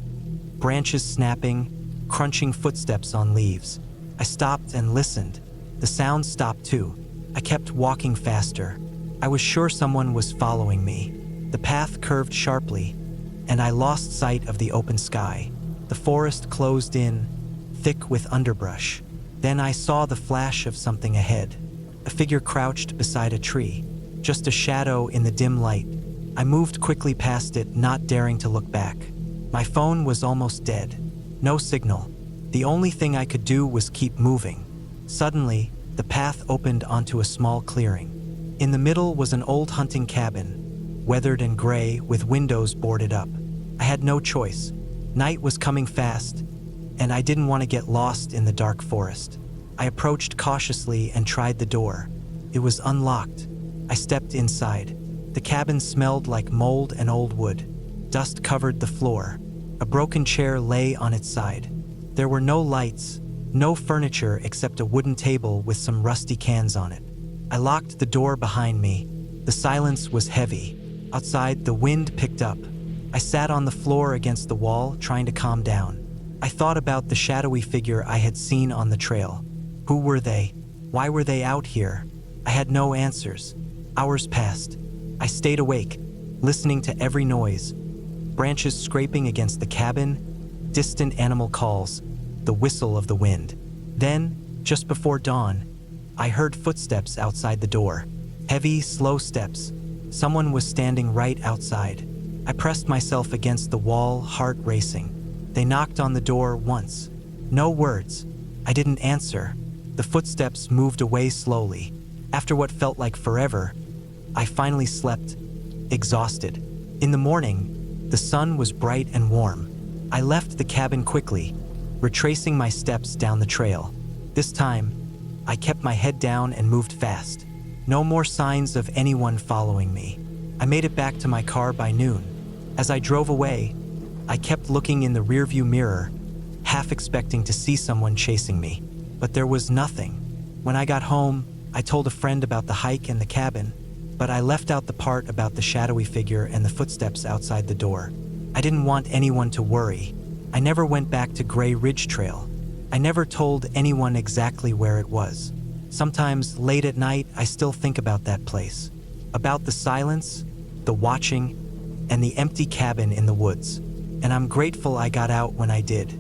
branches snapping, crunching footsteps on leaves. I stopped and listened. The sound stopped too. I kept walking faster. I was sure someone was following me. The path curved sharply, and I lost sight of the open sky. The forest closed in, thick with underbrush. Then I saw the flash of something ahead. A figure crouched beside a tree, just a shadow in the dim light. I moved quickly past it, not daring to look back. My phone was almost dead. No signal. The only thing I could do was keep moving. Suddenly, the path opened onto a small clearing. In the middle was an old hunting cabin, weathered and gray, with windows boarded up. I had no choice. Night was coming fast, and I didn't want to get lost in the dark forest. I approached cautiously and tried the door. It was unlocked. I stepped inside. The cabin smelled like mold and old wood. Dust covered the floor. A broken chair lay on its side. There were no lights, no furniture except a wooden table with some rusty cans on it. I locked the door behind me. The silence was heavy. Outside, the wind picked up. I sat on the floor against the wall, trying to calm down. I thought about the shadowy figure I had seen on the trail. Who were they? Why were they out here? I had no answers. Hours passed. I stayed awake, listening to every noise. Branches scraping against the cabin, distant animal calls, the whistle of the wind. Then, just before dawn, I heard footsteps outside the door. Heavy, slow steps. Someone was standing right outside. I pressed myself against the wall, heart racing. They knocked on the door once. No words. I didn't answer. The footsteps moved away slowly. After what felt like forever, I finally slept, exhausted. In the morning, the sun was bright and warm. I left the cabin quickly, retracing my steps down the trail. This time, I kept my head down and moved fast. No more signs of anyone following me. I made it back to my car by noon. As I drove away, I kept looking in the rearview mirror, half expecting to see someone chasing me. But there was nothing. When I got home, I told a friend about the hike and the cabin, but I left out the part about the shadowy figure and the footsteps outside the door. I didn't want anyone to worry. I never went back to Gray Ridge Trail. I never told anyone exactly where it was. Sometimes, late at night, I still think about that place. About the silence, the watching, and the empty cabin in the woods. And I'm grateful I got out when I did.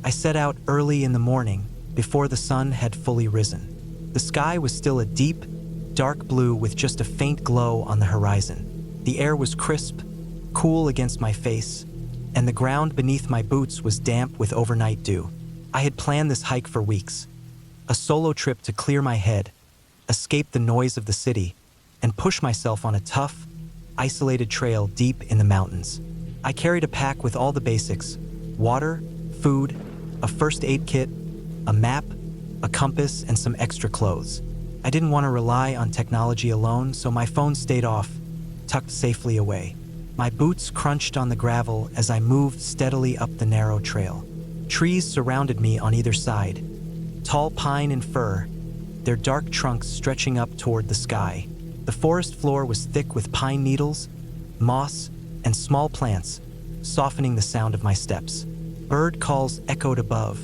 I set out early in the morning, before the sun had fully risen. The sky was still a deep, dark blue with just a faint glow on the horizon. The air was crisp, cool against my face, and the ground beneath my boots was damp with overnight dew. I had planned this hike for weeks. A solo trip to clear my head, escape the noise of the city, and push myself on a tough, isolated trail deep in the mountains. I carried a pack with all the basics: water, food, a first aid kit, a map, a compass, and some extra clothes. I didn't want to rely on technology alone, so my phone stayed off, tucked safely away. My boots crunched on the gravel as I moved steadily up the narrow trail. Trees surrounded me on either side, tall pine and fir, their dark trunks stretching up toward the sky. The forest floor was thick with pine needles, moss, and small plants, softening the sound of my steps. Bird calls echoed above,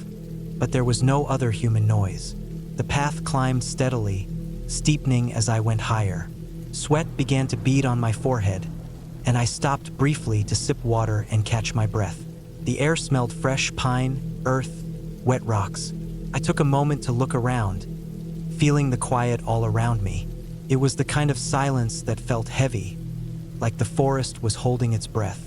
but there was no other human noise. The path climbed steadily, steepening as I went higher. Sweat began to bead on my forehead, and I stopped briefly to sip water and catch my breath. The air smelled fresh pine, earth, wet rocks. I took a moment to look around, feeling the quiet all around me. It was the kind of silence that felt heavy, like the forest was holding its breath.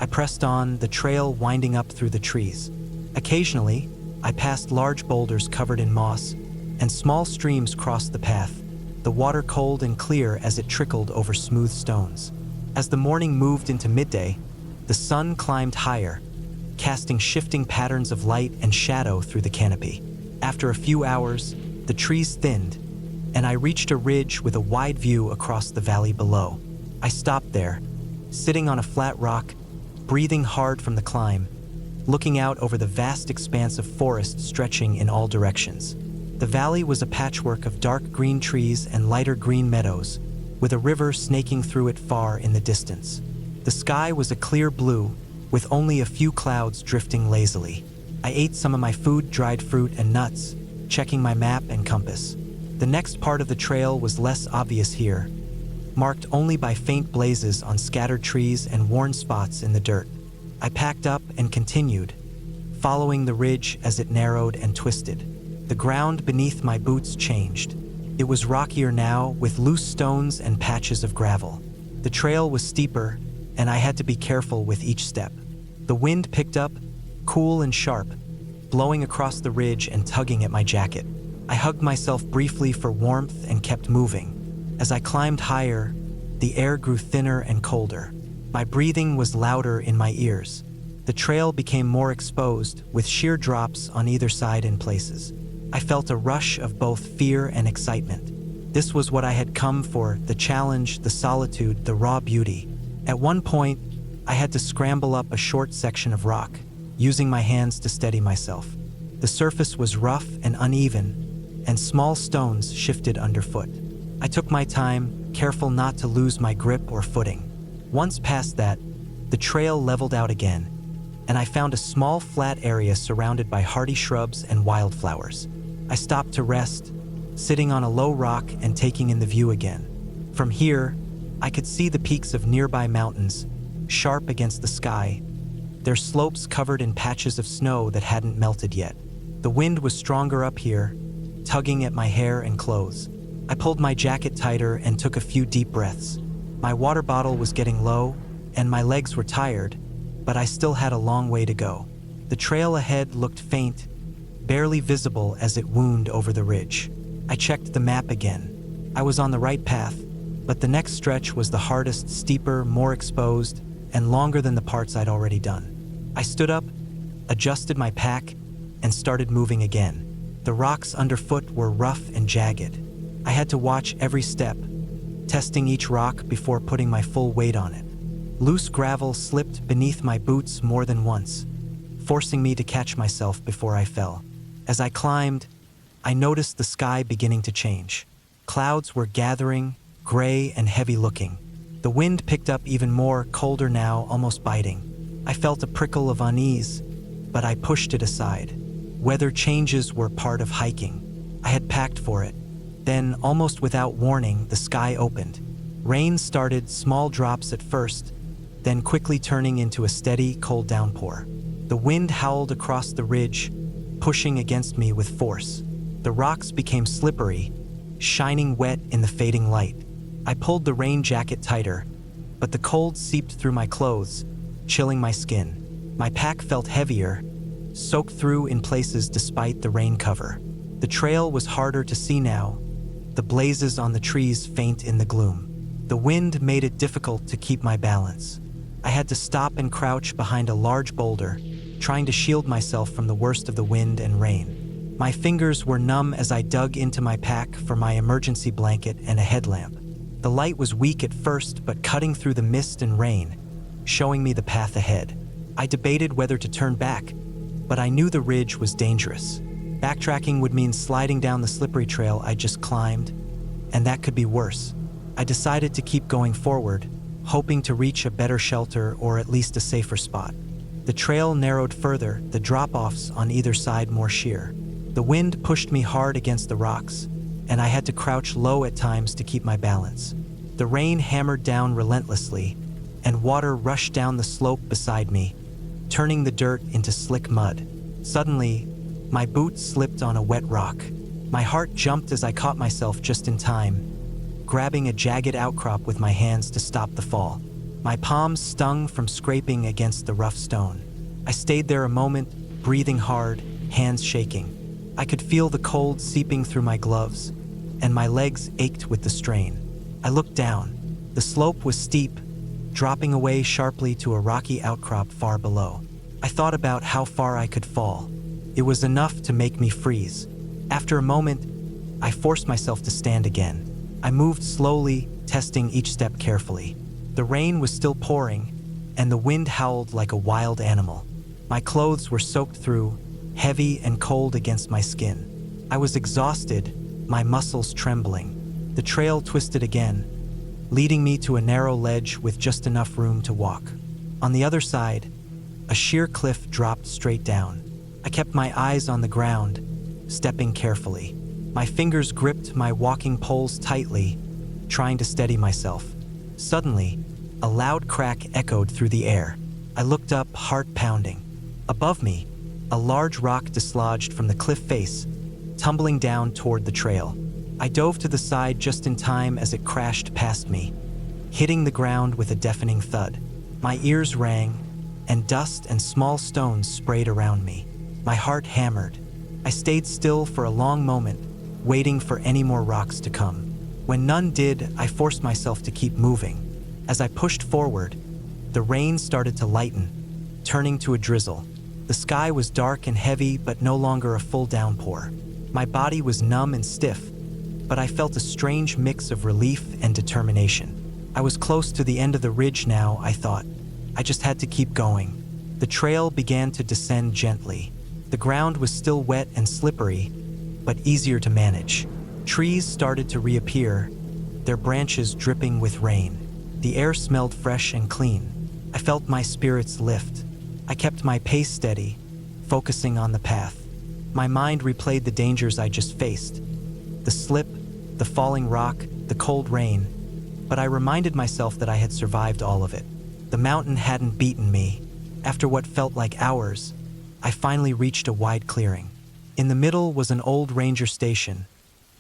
I pressed on, the trail winding up through the trees. Occasionally, I passed large boulders covered in moss, and small streams crossed the path, the water cold and clear as it trickled over smooth stones. As the morning moved into midday, the sun climbed higher, casting shifting patterns of light and shadow through the canopy. After a few hours, the trees thinned, and I reached a ridge with a wide view across the valley below. I stopped there, sitting on a flat rock, breathing hard from the climb, looking out over the vast expanse of forest stretching in all directions. The valley was a patchwork of dark green trees and lighter green meadows, with a river snaking through it far in the distance. The sky was a clear blue, with only a few clouds drifting lazily. I ate some of my food, dried fruit and nuts, checking my map and compass. The next part of the trail was less obvious here, marked only by faint blazes on scattered trees and worn spots in the dirt. I packed up and continued, following the ridge as it narrowed and twisted. The ground beneath my boots changed. It was rockier now, with loose stones and patches of gravel. The trail was steeper, and I had to be careful with each step. The wind picked up, cool and sharp, blowing across the ridge and tugging at my jacket. I hugged myself briefly for warmth and kept moving. As I climbed higher, the air grew thinner and colder. My breathing was louder in my ears. The trail became more exposed, with sheer drops on either side in places. I felt a rush of both fear and excitement. This was what I had come for, the challenge, the solitude, the raw beauty. At one point, I had to scramble up a short section of rock, using my hands to steady myself. The surface was rough and uneven, and small stones shifted underfoot. I took my time, careful not to lose my grip or footing. Once past that, the trail leveled out again, and I found a small flat area surrounded by hardy shrubs and wildflowers. I stopped to rest, sitting on a low rock and taking in the view again. From here, I could see the peaks of nearby mountains, sharp against the sky, their slopes covered in patches of snow that hadn't melted yet. The wind was stronger up here, tugging at my hair and clothes. I pulled my jacket tighter and took a few deep breaths. My water bottle was getting low, and my legs were tired, but I still had a long way to go. The trail ahead looked faint, barely visible as it wound over the ridge. I checked the map again. I was on the right path, but the next stretch was the hardest, steeper, more exposed, and longer than the parts I'd already done. I stood up, adjusted my pack, and started moving again. The rocks underfoot were rough and jagged. I had to watch every step, testing each rock before putting my full weight on it. Loose gravel slipped beneath my boots more than once, forcing me to catch myself before I fell. As I climbed, I noticed the sky beginning to change. Clouds were gathering, gray and heavy-looking. The wind picked up even more, colder now, almost biting. I felt a prickle of unease, but I pushed it aside. Weather changes were part of hiking. I had packed for it. Then, almost without warning, the sky opened. Rain started, small drops at first, then quickly turning into a steady, cold downpour. The wind howled across the ridge, pushing against me with force. The rocks became slippery, shining wet in the fading light. I pulled the rain jacket tighter, but the cold seeped through my clothes, chilling my skin. My pack felt heavier, soaked through in places despite the rain cover. The trail was harder to see now, the blazes on the trees faint in the gloom. The wind made it difficult to keep my balance. I had to stop and crouch behind a large boulder, trying to shield myself from the worst of the wind and rain. My fingers were numb as I dug into my pack for my emergency blanket and a headlamp. The light was weak at first, but cutting through the mist and rain, showing me the path ahead. I debated whether to turn back, but I knew the ridge was dangerous. Backtracking would mean sliding down the slippery trail I just climbed, and that could be worse. I decided to keep going forward, hoping to reach a better shelter or at least a safer spot. The trail narrowed further, the drop-offs on either side more sheer. The wind pushed me hard against the rocks, and I had to crouch low at times to keep my balance. The rain hammered down relentlessly, and water rushed down the slope beside me, turning the dirt into slick mud. Suddenly, My boot slipped on a wet rock. My heart jumped as I caught myself just in time, grabbing a jagged outcrop with my hands to stop the fall. My palms stung from scraping against the rough stone. I stayed there a moment, breathing hard, hands shaking. I could feel the cold seeping through my gloves, and my legs ached with the strain. I looked down. The slope was steep, dropping away sharply to a rocky outcrop far below. I thought about how far I could fall. It was enough to make me freeze. After a moment, I forced myself to stand again. I moved slowly, testing each step carefully. The rain was still pouring, and the wind howled like a wild animal. My clothes were soaked through, heavy and cold against my skin. I was exhausted, my muscles trembling. The trail twisted again, leading me to a narrow ledge with just enough room to walk. On the other side, a sheer cliff dropped straight down. I kept my eyes on the ground, stepping carefully. My fingers gripped my walking poles tightly, trying to steady myself. Suddenly, a loud crack echoed through the air. I looked up, heart pounding. Above me, a large rock dislodged from the cliff face, tumbling down toward the trail. I dove to the side just in time as it crashed past me, hitting the ground with a deafening thud. My ears rang, and dust and small stones sprayed around me. My heart hammered. I stayed still for a long moment, waiting for any more rocks to come. When none did, I forced myself to keep moving. As I pushed forward, the rain started to lighten, turning to a drizzle. The sky was dark and heavy, but no longer a full downpour. My body was numb and stiff, but I felt a strange mix of relief and determination. I was close to the end of the ridge now, I thought. I just had to keep going. The trail began to descend gently. The ground was still wet and slippery, but easier to manage. Trees started to reappear, their branches dripping with rain. The air smelled fresh and clean. I felt my spirits lift. I kept my pace steady, focusing on the path. My mind replayed the dangers I just faced. The slip, the falling rock, the cold rain. But I reminded myself that I had survived all of it. The mountain hadn't beaten me. After what felt like hours, I finally reached a wide clearing. In the middle was an old ranger station,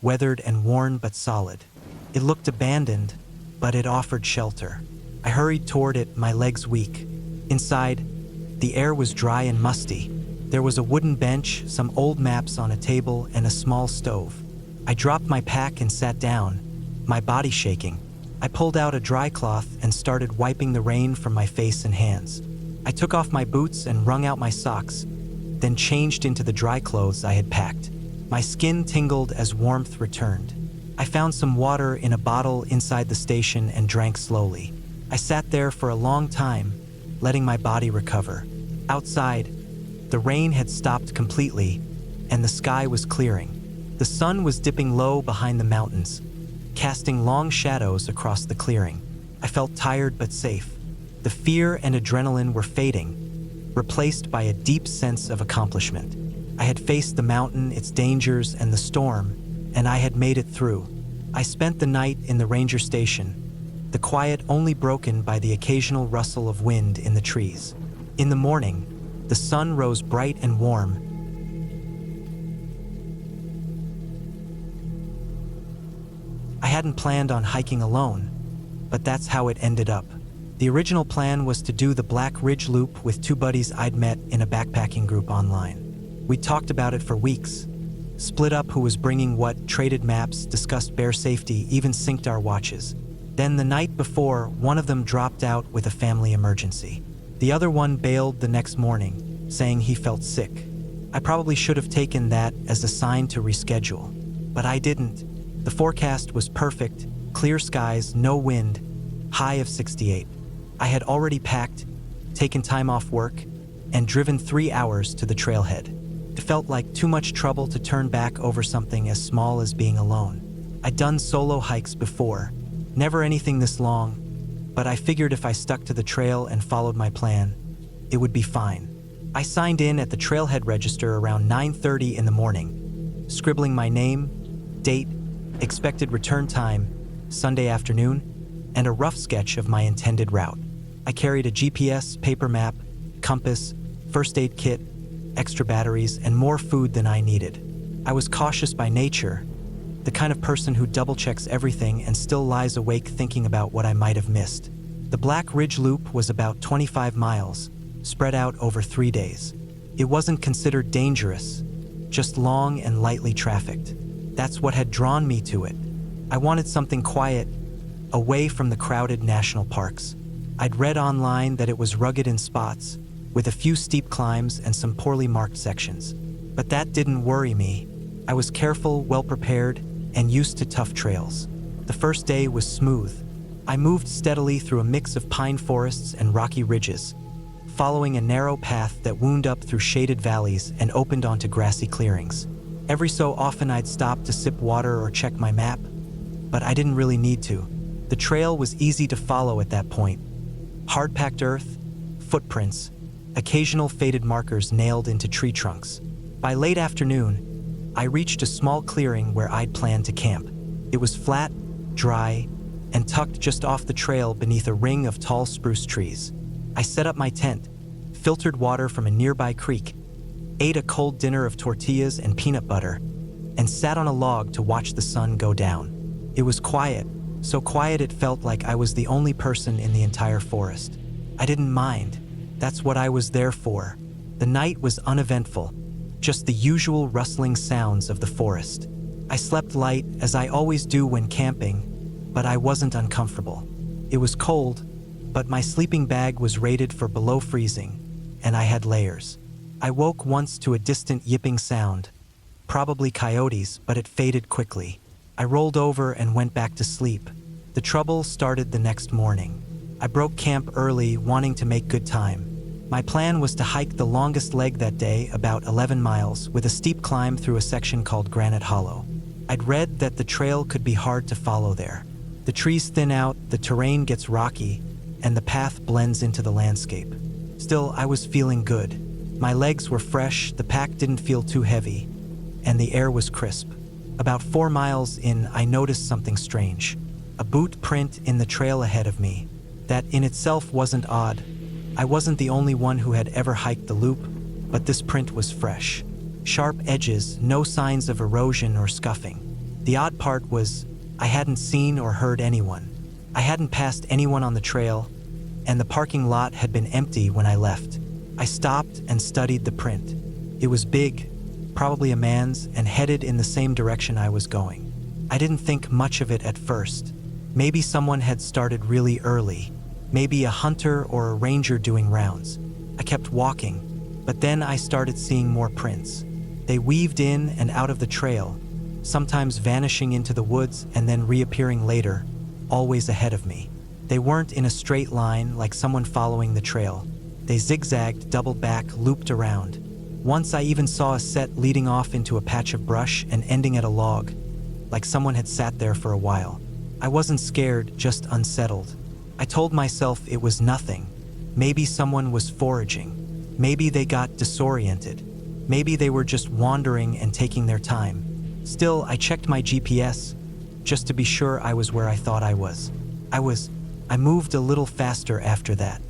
weathered and worn but solid. It looked abandoned, but it offered shelter. I hurried toward it, my legs weak. Inside, the air was dry and musty. There was a wooden bench, some old maps on a table, and a small stove. I dropped my pack and sat down, my body shaking. I pulled out a dry cloth and started wiping the rain from my face and hands. I took off my boots and wrung out my socks, then changed into the dry clothes I had packed. My skin tingled as warmth returned. I found some water in a bottle inside the station and drank slowly. I sat there for a long time, letting my body recover. Outside, the rain had stopped completely, and the sky was clearing. The sun was dipping low behind the mountains, casting long shadows across the clearing. I felt tired but safe. The fear and adrenaline were fading, replaced by a deep sense of accomplishment. I had faced the mountain, its dangers, and the storm, and I had made it through. I spent the night in the ranger station, the quiet only broken by the occasional rustle of wind in the trees. In the morning, the sun rose bright and warm. I hadn't planned on hiking alone, but that's how it ended up. The original plan was to do the Black Ridge Loop with two buddies I'd met in a backpacking group online. We talked about it for weeks, split up who was bringing what, traded maps, discussed bear safety, even synced our watches. Then the night before, one of them dropped out with a family emergency. The other one bailed the next morning, saying he felt sick. I probably should have taken that as a sign to reschedule, but I didn't. The forecast was perfect, clear skies, no wind, high of 68. I had already packed, taken time off work, and driven 3 hours to the trailhead. It felt like too much trouble to turn back over something as small as being alone. I'd done solo hikes before, never anything this long, but I figured if I stuck to the trail and followed my plan, it would be fine. I signed in at the trailhead register around 9:30 in the morning, scribbling my name, date, expected return time, Sunday afternoon, and a rough sketch of my intended route. I carried a GPS, paper map, compass, first aid kit, extra batteries, and more food than I needed. I was cautious by nature, the kind of person who double-checks everything and still lies awake thinking about what I might have missed. The Black Ridge Loop was about 25 miles, spread out over 3 days. It wasn't considered dangerous, just long and lightly trafficked. That's what had drawn me to it. I wanted something quiet, away from the crowded national parks. I'd read online that it was rugged in spots, with a few steep climbs and some poorly marked sections. But that didn't worry me. I was careful, well-prepared, and used to tough trails. The first day was smooth. I moved steadily through a mix of pine forests and rocky ridges, following a narrow path that wound up through shaded valleys and opened onto grassy clearings. Every so often I'd stop to sip water or check my map, but I didn't really need to. The trail was easy to follow at that point. Hard-packed earth, footprints, occasional faded markers nailed into tree trunks. By late afternoon, I reached a small clearing where I'd planned to camp. It was flat, dry, and tucked just off the trail beneath a ring of tall spruce trees. I set up my tent, filtered water from a nearby creek, ate a cold dinner of tortillas and peanut butter, and sat on a log to watch the sun go down. It was quiet, so quiet it felt like I was the only person in the entire forest. I didn't mind. That's what I was there for. The night was uneventful, just the usual rustling sounds of the forest. I slept light, as I always do when camping, but I wasn't uncomfortable. It was cold, but my sleeping bag was rated for below freezing, and I had layers. I woke once to a distant yipping sound, probably coyotes, but it faded quickly. I rolled over and went back to sleep. The trouble started the next morning. I broke camp early, wanting to make good time. My plan was to hike the longest leg that day, about 11 miles, with a steep climb through a section called Granite Hollow. I'd read that the trail could be hard to follow there. The trees thin out, the terrain gets rocky, and the path blends into the landscape. Still, I was feeling good. My legs were fresh, the pack didn't feel too heavy, and the air was crisp. About 4 miles in, I noticed something strange. A boot print in the trail ahead of me. That in itself wasn't odd. I wasn't the only one who had ever hiked the loop, but this print was fresh. Sharp edges, no signs of erosion or scuffing. The odd part was, I hadn't seen or heard anyone. I hadn't passed anyone on the trail, and the parking lot had been empty when I left. I stopped and studied the print. It was big, probably a man's, and headed in the same direction I was going. I didn't think much of it at first. Maybe someone had started really early. Maybe a hunter or a ranger doing rounds. I kept walking, but then I started seeing more prints. They weaved in and out of the trail, sometimes vanishing into the woods and then reappearing later, always ahead of me. They weren't in a straight line like someone following the trail. They zigzagged, doubled back, looped around. Once I even saw a set leading off into a patch of brush and ending at a log, like someone had sat there for a while. I wasn't scared, just unsettled. I told myself it was nothing. Maybe someone was foraging. Maybe they got disoriented. Maybe they were just wandering and taking their time. Still, I checked my GPS, just to be sure I was where I thought I was. I moved a little faster after that.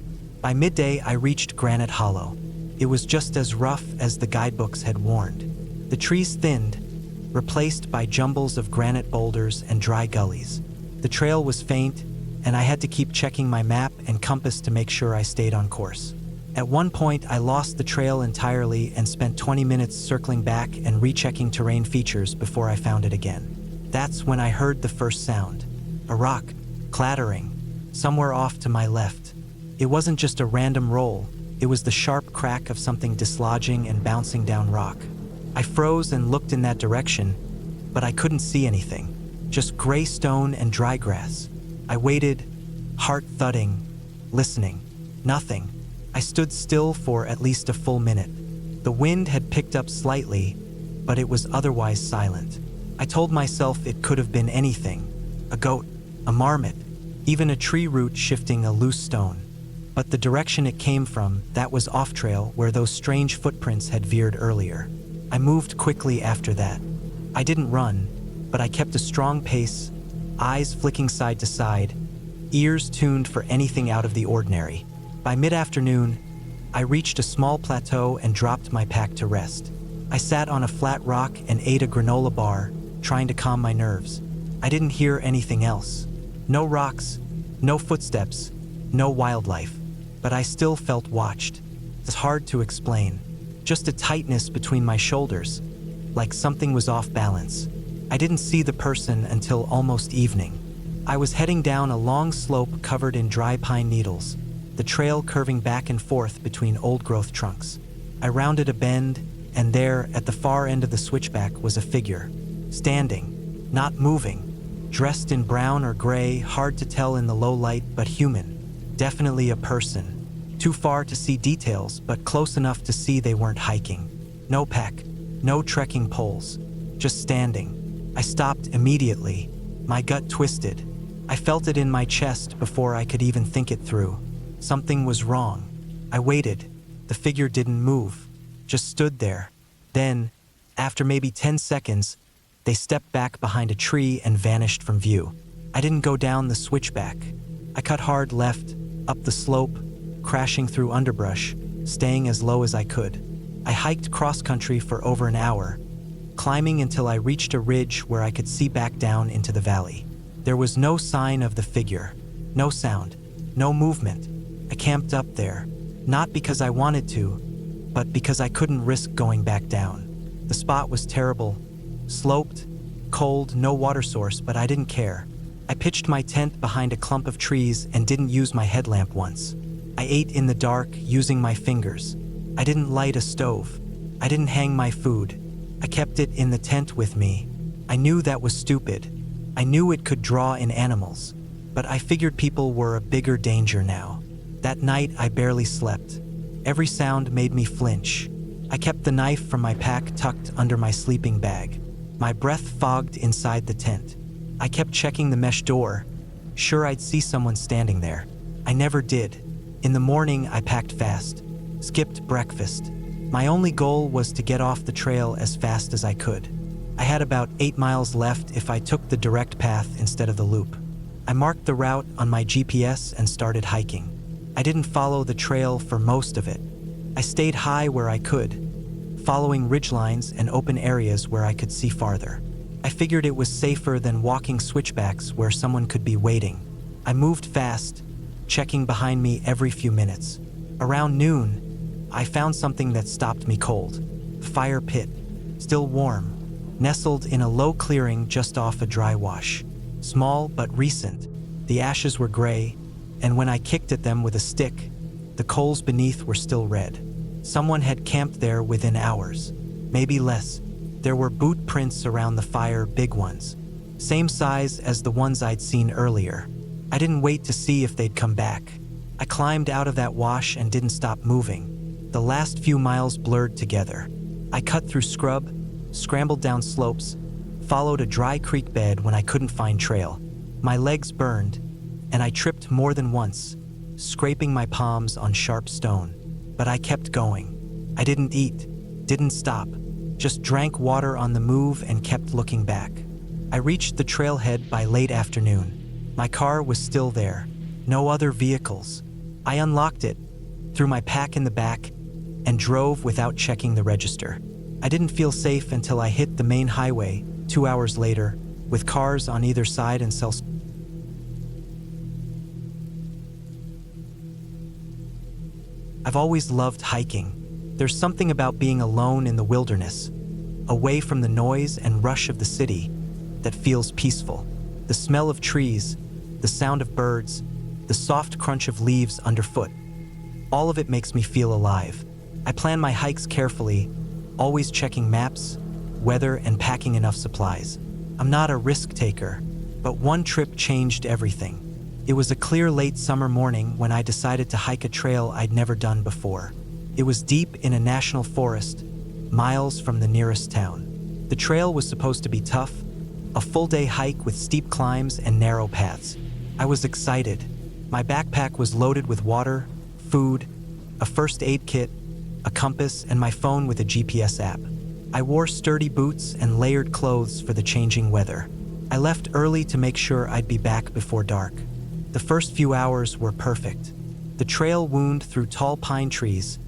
By midday, I reached Granite Hollow. It was just as rough as the guidebooks had warned. The trees thinned, replaced by jumbles of granite boulders and dry gullies. The trail was faint, and I had to keep checking my map and compass to make sure I stayed on course. At one point, I lost the trail entirely and spent 20 minutes circling back and rechecking terrain features before I found it again. That's when I heard the first sound. A rock, clattering, somewhere off to my left. It wasn't just a random roll, it was the sharp crack of something dislodging and bouncing down rock. I froze and looked in that direction, but I couldn't see anything, just gray stone and dry grass. I waited, heart thudding, listening. Nothing. I stood still for at least a full minute. The wind had picked up slightly, but it was otherwise silent. I told myself it could have been anything. A goat, a marmot, even a tree root shifting a loose stone. But the direction it came from, that was off-trail where those strange footprints had veered earlier. I moved quickly after that. I didn't run, but I kept a strong pace, eyes flicking side to side, ears tuned for anything out of the ordinary. By mid-afternoon, I reached a small plateau and dropped my pack to rest. I sat on a flat rock and ate a granola bar, trying to calm my nerves. I didn't hear anything else. No rocks, no footsteps, no wildlife. But I still felt watched. It's hard to explain. Just a tightness between my shoulders, like something was off balance. I didn't see the person until almost evening. I was heading down a long slope covered in dry pine needles, the trail curving back and forth between old-growth trunks. I rounded a bend, and there, at the far end of the switchback, was a figure. Standing, not moving, dressed in brown or gray, hard to tell in the low light, but human. Definitely a person. Too far to see details, but close enough to see they weren't hiking. No pack, no trekking poles, just standing. I stopped immediately, my gut twisted. I felt it in my chest before I could even think it through. Something was wrong. I waited. The figure didn't move, just stood there. Then, after maybe 10 seconds, they stepped back behind a tree and vanished from view. I didn't go down the switchback. I cut hard left, up the slope, crashing through underbrush, staying as low as I could. I hiked cross-country for over an hour, climbing until I reached a ridge where I could see back down into the valley. There was no sign of the figure, no sound, no movement. I camped up there, not because I wanted to, but because I couldn't risk going back down. The spot was terrible, sloped, cold, no water source, but I didn't care. I pitched my tent behind a clump of trees and didn't use my headlamp once. I ate in the dark, using my fingers. I didn't light a stove. I didn't hang my food. I kept it in the tent with me. I knew that was stupid. I knew it could draw in animals, but I figured people were a bigger danger now. That night, I barely slept. Every sound made me flinch. I kept the knife from my pack tucked under my sleeping bag. My breath fogged inside the tent. I kept checking the mesh door, sure I'd see someone standing there. I never did. In the morning, I packed fast, skipped breakfast. My only goal was to get off the trail as fast as I could. I had about 8 miles left if I took the direct path instead of the loop. I marked the route on my GPS and started hiking. I didn't follow the trail for most of it. I stayed high where I could, following ridgelines and open areas where I could see farther. I figured it was safer than walking switchbacks where someone could be waiting. I moved fast, checking behind me every few minutes. Around noon, I found something that stopped me cold. A fire pit, still warm, nestled in a low clearing just off a dry wash. Small but recent, the ashes were gray, and when I kicked at them with a stick, the coals beneath were still red. Someone had camped there within hours, maybe less. There were boot prints around the fire, big ones, same size as the ones I'd seen earlier. I didn't wait to see if they'd come back. I climbed out of that wash and didn't stop moving. The last few miles blurred together. I cut through scrub, scrambled down slopes, followed a dry creek bed when I couldn't find trail. My legs burned, and I tripped more than once, scraping my palms on sharp stone. But I kept going. I didn't eat, didn't stop, just drank water on the move and kept looking back. I reached the trailhead by late afternoon. My car was still there, no other vehicles. I unlocked it, threw my pack in the back, and drove without checking the register. I didn't feel safe until I hit the main highway 2 hours later, with cars on either side and I've always loved hiking. There's something about being alone in the wilderness, away from the noise and rush of the city, that feels peaceful. The smell of trees, the sound of birds, the soft crunch of leaves underfoot. All of it makes me feel alive. I plan my hikes carefully, always checking maps, weather, and packing enough supplies. I'm not a risk taker, but one trip changed everything. It was a clear late summer morning when I decided to hike a trail I'd never done before. It was deep in a national forest, miles from the nearest town. The trail was supposed to be tough, a full-day hike with steep climbs and narrow paths. I was excited. My backpack was loaded with water, food, a first aid kit, a compass, and my phone with a GPS app. I wore sturdy boots and layered clothes for the changing weather. I left early to make sure I'd be back before dark. The first few hours were perfect. The trail wound through tall pine trees,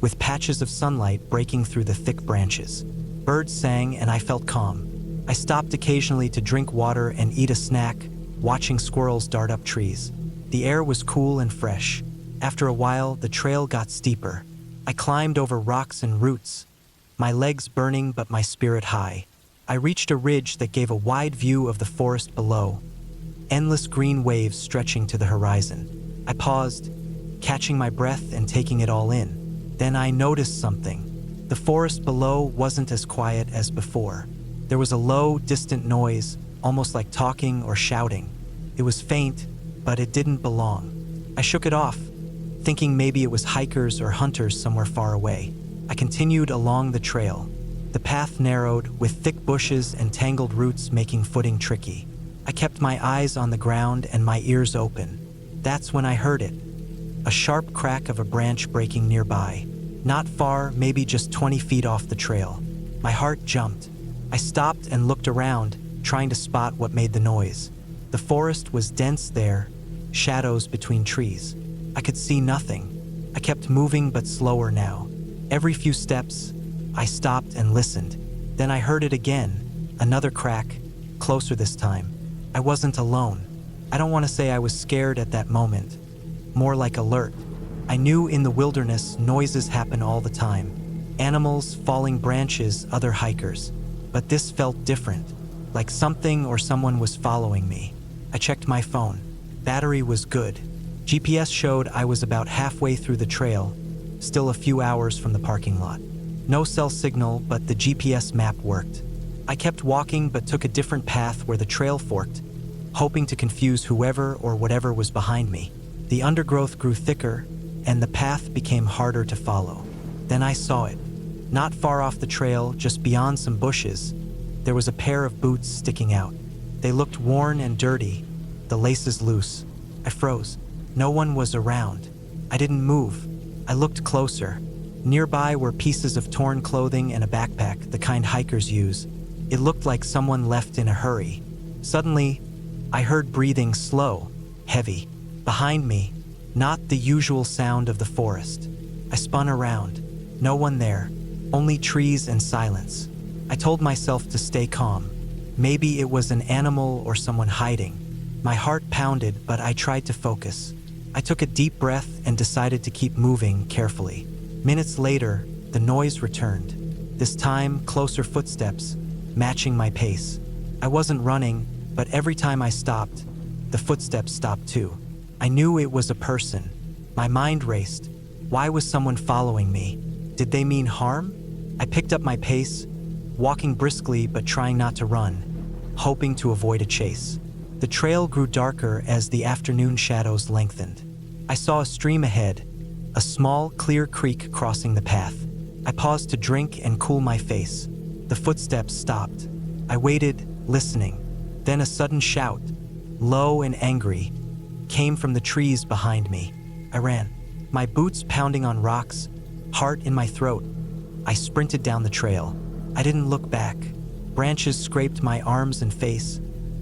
with patches of sunlight breaking through the thick branches. Birds sang and I felt calm. I stopped occasionally to drink water and eat a snack, watching squirrels dart up trees. The air was cool and fresh. After a while, the trail got steeper. I climbed over rocks and roots, my legs burning but my spirit high. I reached a ridge that gave a wide view of the forest below, endless green waves stretching to the horizon. I paused, catching my breath and taking it all in. Then I noticed something. The forest below wasn't as quiet as before. There was a low, distant noise, almost like talking or shouting. It was faint, but it didn't belong. I shook it off, thinking maybe it was hikers or hunters somewhere far away. I continued along the trail. The path narrowed, with thick bushes and tangled roots making footing tricky. I kept my eyes on the ground and my ears open. That's when I heard it. A sharp crack of a branch breaking nearby. Not far, maybe just 20 feet off the trail. My heart jumped. I stopped and looked around, trying to spot what made the noise. The forest was dense there, shadows between trees. I could see nothing. I kept moving but slower now. Every few steps, I stopped and listened. Then I heard it again, another crack, closer this time. I wasn't alone. I don't want to say I was scared at that moment, more like alert. I knew in the wilderness noises happen all the time. Animals, falling branches, other hikers. But this felt different, like something or someone was following me. I checked my phone. Battery was good. GPS showed I was about halfway through the trail, still a few hours from the parking lot. No cell signal, but the GPS map worked. I kept walking but took a different path where the trail forked, hoping to confuse whoever or whatever was behind me. The undergrowth grew thicker, and the path became harder to follow. Then I saw it. Not far off the trail, just beyond some bushes, there was a pair of boots sticking out. They looked worn and dirty, the laces loose. I froze. No one was around. I didn't move. I looked closer. Nearby were pieces of torn clothing and a backpack, the kind hikers use. It looked like someone left in a hurry. Suddenly, I heard breathing slow, heavy. Behind me, not the usual sound of the forest. I spun around. No one there, only trees and silence. I told myself to stay calm. Maybe it was an animal or someone hiding. My heart pounded, but I tried to focus. I took a deep breath and decided to keep moving carefully. Minutes later, the noise returned. This time, closer footsteps, matching my pace. I wasn't running, but every time I stopped, the footsteps stopped too. I knew it was a person. My mind raced. Why was someone following me? Did they mean harm? I picked up my pace, walking briskly but trying not to run, hoping to avoid a chase. The trail grew darker as the afternoon shadows lengthened. I saw a stream ahead, a small, clear creek crossing the path. I paused to drink and cool my face. The footsteps stopped. I waited, listening. Then a sudden shout, low and angry, came from the trees behind me. I ran, my boots pounding on rocks, heart in my throat. I sprinted down the trail. I didn't look back. Branches scraped my arms and face,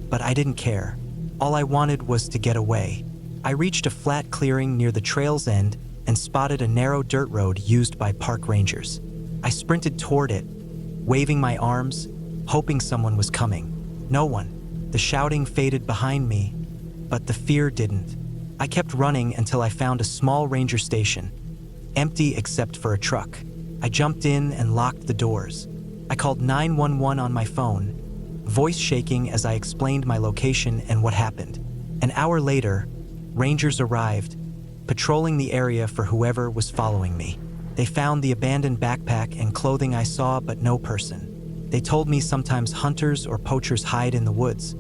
but I didn't care. All I wanted was to get away. I reached a flat clearing near the trail's end and spotted a narrow dirt road used by park rangers. I sprinted toward it, waving my arms, hoping someone was coming. No one. The shouting faded behind me, but the fear didn't. I kept running until I found a small ranger station, empty except for a truck. I jumped in and locked the doors. I called 911 on my phone, voice shaking as I explained my location and what happened. An hour later, rangers arrived, patrolling the area for whoever was following me. They found the abandoned backpack and clothing I saw, but no person. They told me sometimes hunters or poachers hide in the woods,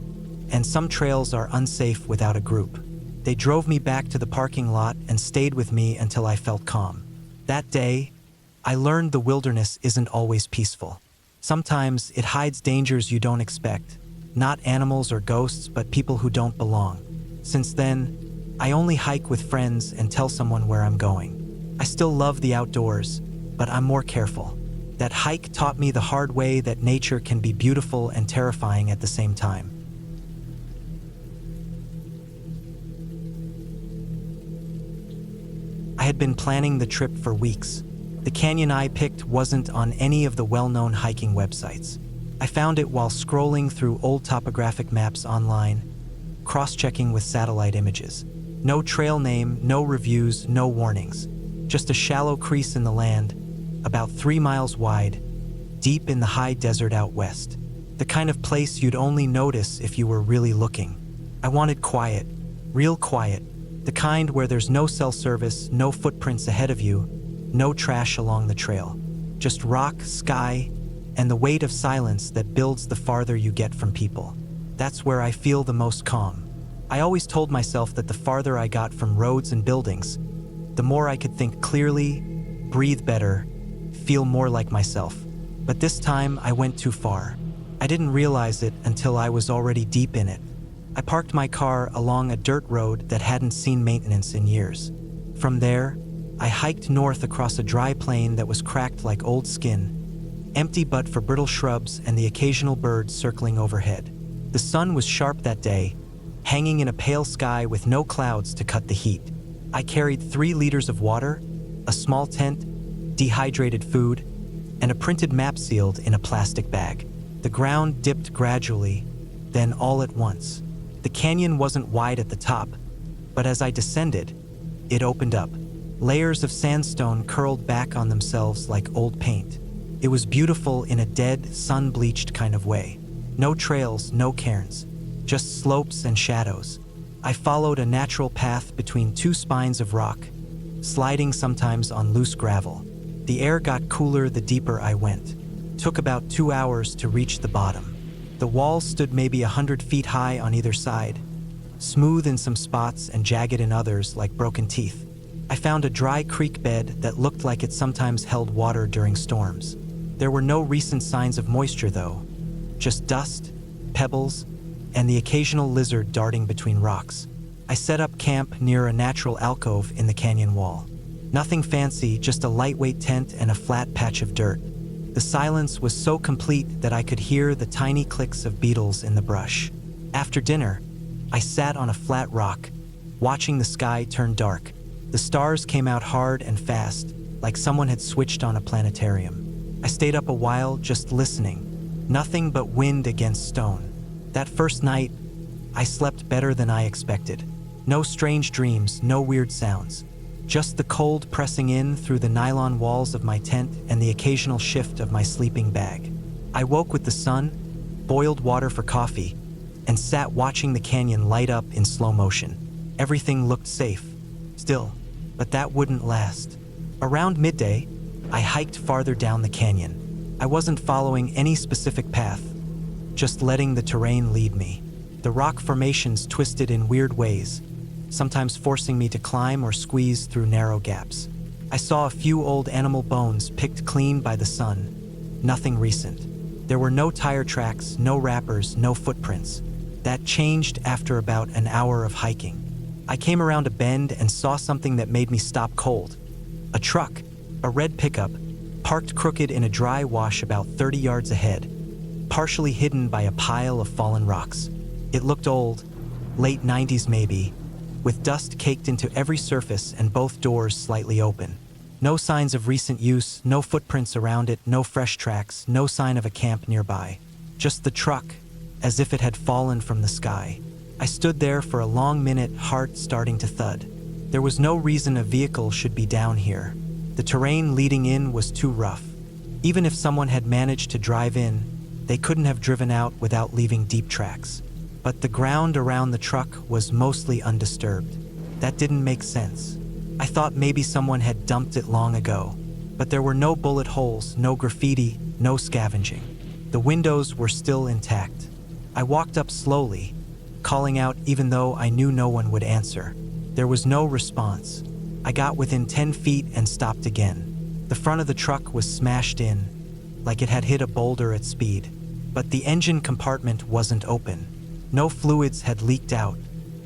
and some trails are unsafe without a group. They drove me back to the parking lot and stayed with me until I felt calm. That day, I learned the wilderness isn't always peaceful. Sometimes it hides dangers you don't expect. Not animals or ghosts, but people who don't belong. Since then, I only hike with friends and tell someone where I'm going. I still love the outdoors, but I'm more careful. That hike taught me the hard way that nature can be beautiful and terrifying at the same time. I had been planning the trip for weeks. The canyon I picked wasn't on any of the well-known hiking websites. I found it while scrolling through old topographic maps online, cross-checking with satellite images. No trail name, no reviews, no warnings. Just a shallow crease in the land, about 3 miles wide, deep in the high desert out west. The kind of place you'd only notice if you were really looking. I wanted quiet, real quiet, the kind where there's no cell service, no footprints ahead of you, no trash along the trail. Just rock, sky, and the weight of silence that builds the farther you get from people. That's where I feel the most calm. I always told myself that the farther I got from roads and buildings, the more I could think clearly, breathe better, feel more like myself. But this time I went too far. I didn't realize it until I was already deep in it. I parked my car along a dirt road that hadn't seen maintenance in years. From there, I hiked north across a dry plain that was cracked like old skin, empty but for brittle shrubs and the occasional birds circling overhead. The sun was sharp that day, hanging in a pale sky with no clouds to cut the heat. I carried 3 liters of water, a small tent, dehydrated food, and a printed map sealed in a plastic bag. The ground dipped gradually, then all at once. The canyon wasn't wide at the top, but as I descended, it opened up. Layers of sandstone curled back on themselves like old paint. It was beautiful in a dead, sun-bleached kind of way. No trails, no cairns, just slopes and shadows. I followed a natural path between 2 spines of rock, sliding sometimes on loose gravel. The air got cooler the deeper I went. Took about 2 hours to reach the bottom. The walls stood maybe 100 feet high on either side, smooth in some spots and jagged in others like broken teeth. I found a dry creek bed that looked like it sometimes held water during storms. There were no recent signs of moisture though, just dust, pebbles, and the occasional lizard darting between rocks. I set up camp near a natural alcove in the canyon wall. Nothing fancy, just a lightweight tent and a flat patch of dirt. The silence was so complete that I could hear the tiny clicks of beetles in the brush. After dinner, I sat on a flat rock, watching the sky turn dark. The stars came out hard and fast, like someone had switched on a planetarium. I stayed up a while just listening. Nothing but wind against stone. That first night, I slept better than I expected. No strange dreams, no weird sounds. Just the cold pressing in through the nylon walls of my tent and the occasional shift of my sleeping bag. I woke with the sun, boiled water for coffee, and sat watching the canyon light up in slow motion. Everything looked safe, still, but that wouldn't last. Around midday, I hiked farther down the canyon. I wasn't following any specific path, just letting the terrain lead me. The rock formations twisted in weird ways, sometimes forcing me to climb or squeeze through narrow gaps. I saw a few old animal bones picked clean by the sun, nothing recent. There were no tire tracks, no wrappers, no footprints. That changed after about an hour of hiking. I came around a bend and saw something that made me stop cold. A truck, a red pickup, parked crooked in a dry wash about 30 yards ahead, partially hidden by a pile of fallen rocks. It looked old, late 90s maybe, with dust caked into every surface and both doors slightly open. No signs of recent use, no footprints around it, no fresh tracks, no sign of a camp nearby. Just the truck, as if it had fallen from the sky. I stood there for a long minute, heart starting to thud. There was no reason a vehicle should be down here. The terrain leading in was too rough. Even if someone had managed to drive in, they couldn't have driven out without leaving deep tracks. But the ground around the truck was mostly undisturbed. That didn't make sense. I thought maybe someone had dumped it long ago. But there were no bullet holes, no graffiti, no scavenging. The windows were still intact. I walked up slowly, calling out even though I knew no one would answer. There was no response. I got within 10 feet and stopped again. The front of the truck was smashed in, like it had hit a boulder at speed. But the engine compartment wasn't open. No fluids had leaked out.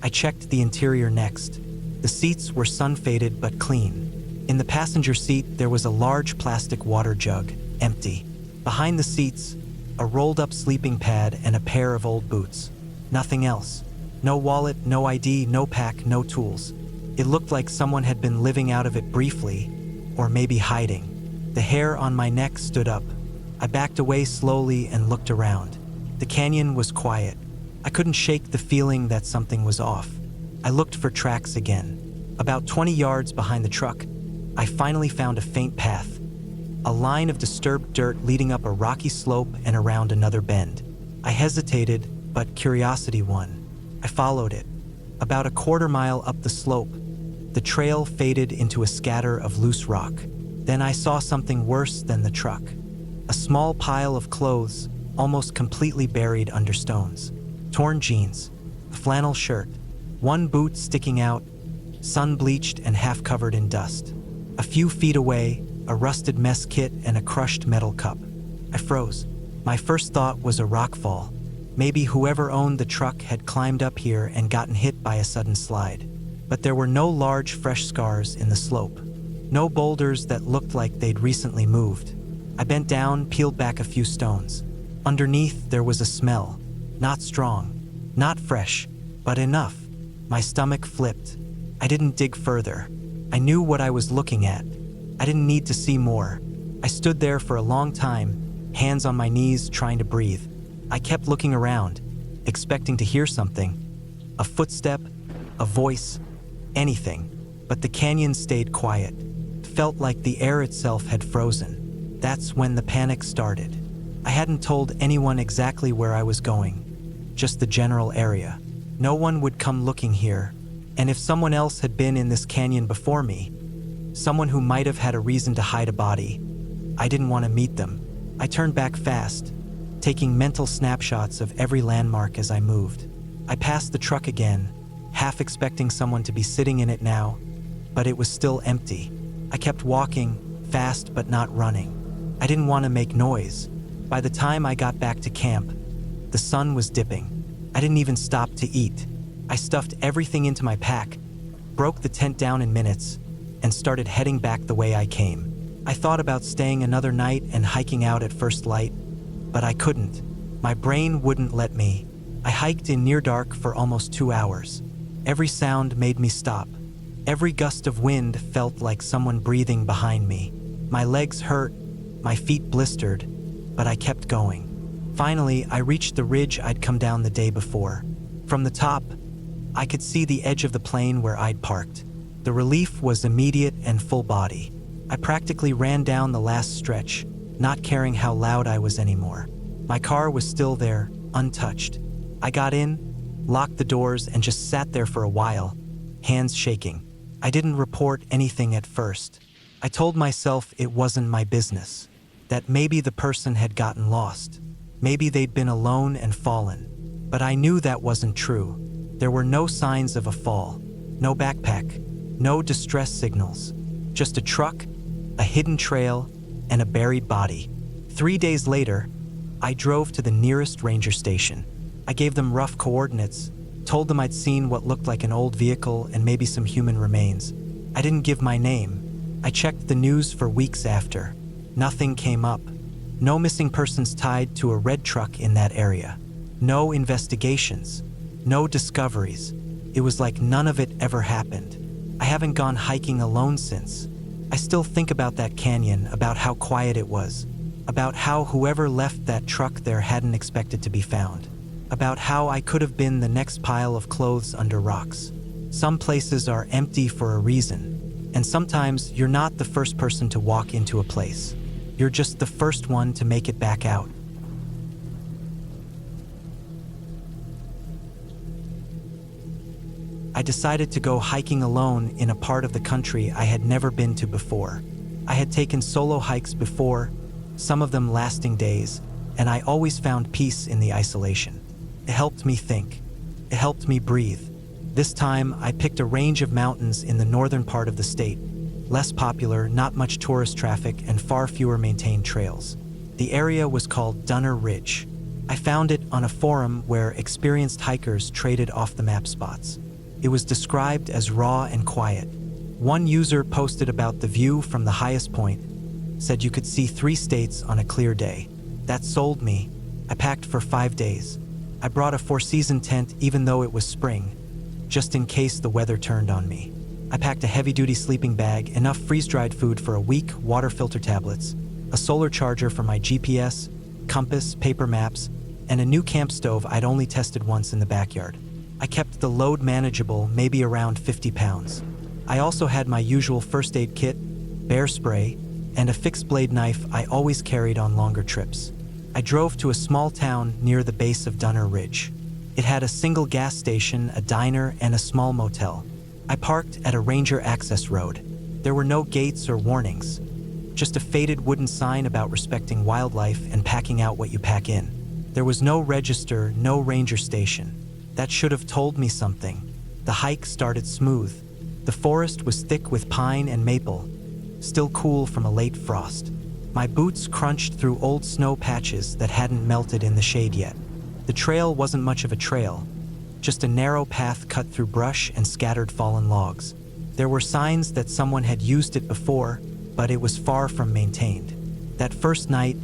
I checked the interior next. The seats were sun-faded but clean. In the passenger seat, there was a large plastic water jug, empty. Behind the seats, a rolled-up sleeping pad and a pair of old boots. Nothing else. No wallet, no ID, no pack, no tools. It looked like someone had been living out of it briefly, or maybe hiding. The hair on my neck stood up. I backed away slowly and looked around. The canyon was quiet. I couldn't shake the feeling that something was off. I looked for tracks again. About 20 yards behind the truck, I finally found a faint path. A line of disturbed dirt leading up a rocky slope and around another bend. I hesitated, but curiosity won. I followed it. About a quarter mile up the slope, the trail faded into a scatter of loose rock. Then I saw something worse than the truck. A small pile of clothes, almost completely buried under stones. Torn jeans, a flannel shirt, one boot sticking out, sun-bleached and half-covered in dust. A few feet away, a rusted mess kit and a crushed metal cup. I froze. My first thought was a rockfall. Maybe whoever owned the truck had climbed up here and gotten hit by a sudden slide. But there were no large, fresh scars in the slope. No boulders that looked like they'd recently moved. I bent down, peeled back a few stones. Underneath, there was a smell. Not strong, not fresh, but enough. My stomach flipped. I didn't dig further. I knew what I was looking at. I didn't need to see more. I stood there for a long time, hands on my knees, trying to breathe. I kept looking around, expecting to hear something. A footstep, a voice, anything. But the canyon stayed quiet. It felt like the air itself had frozen. That's when the panic started. I hadn't told anyone exactly where I was going, just the general area. No one would come looking here, and if someone else had been in this canyon before me, someone who might have had a reason to hide a body, I didn't want to meet them. I turned back fast, taking mental snapshots of every landmark as I moved. I passed the truck again, half expecting someone to be sitting in it now, but it was still empty. I kept walking, fast but not running. I didn't want to make noise. By the time I got back to camp, the sun was dipping. I didn't even stop to eat. I stuffed everything into my pack, broke the tent down in minutes, and started heading back the way I came. I thought about staying another night and hiking out at first light, but I couldn't. My brain wouldn't let me. I hiked in near dark for almost 2 hours. Every sound made me stop. Every gust of wind felt like someone breathing behind me. My legs hurt, my feet blistered, but I kept going. Finally, I reached the ridge I'd come down the day before. From the top, I could see the edge of the plain where I'd parked. The relief was immediate and full body. I practically ran down the last stretch, not caring how loud I was anymore. My car was still there, untouched. I got in, locked the doors, and just sat there for a while, hands shaking. I didn't report anything at first. I told myself it wasn't my business, that maybe the person had gotten lost. Maybe they'd been alone and fallen. But I knew that wasn't true. There were no signs of a fall, no backpack, no distress signals. Just a truck, a hidden trail, and a buried body. 3 days later, I drove to the nearest ranger station. I gave them rough coordinates, told them I'd seen what looked like an old vehicle and maybe some human remains. I didn't give my name. I checked the news for weeks after. Nothing came up. No missing persons tied to a red truck in that area. No investigations. No discoveries. It was like none of it ever happened. I haven't gone hiking alone since. I still think about that canyon, about how quiet it was, about how whoever left that truck there hadn't expected to be found, about how I could have been the next pile of clothes under rocks. Some places are empty for a reason, and sometimes you're not the first person to walk into a place. You're just the first one to make it back out. I decided to go hiking alone in a part of the country I had never been to before. I had taken solo hikes before, some of them lasting days, and I always found peace in the isolation. It helped me think. It helped me breathe. This time, I picked a range of mountains in the northern part of the state. Less popular, not much tourist traffic, and far fewer maintained trails. The area was called Dunner Ridge. I found it on a forum where experienced hikers traded off the map spots. It was described as raw and quiet. One user posted about the view from the highest point, said you could see 3 states on a clear day. That sold me. I packed for 5 days. I brought a 4-season tent even though it was spring, just in case the weather turned on me. I packed a heavy-duty sleeping bag, enough freeze-dried food for a week, water filter tablets, a solar charger for my GPS, compass, paper maps, and a new camp stove I'd only tested once in the backyard. I kept the load manageable, maybe around 50 pounds. I also had my usual first aid kit, bear spray, and a fixed blade knife I always carried on longer trips. I drove to a small town near the base of Dunner Ridge. It had a single gas station, a diner, and a small motel. I parked at a ranger access road. There were no gates or warnings, just a faded wooden sign about respecting wildlife and packing out what you pack in. There was no register, no ranger station. That should have told me something. The hike started smooth. The forest was thick with pine and maple, still cool from a late frost. My boots crunched through old snow patches that hadn't melted in the shade yet. The trail wasn't much of a trail, just a narrow path cut through brush and scattered fallen logs. There were signs that someone had used it before, but it was far from maintained. That first night,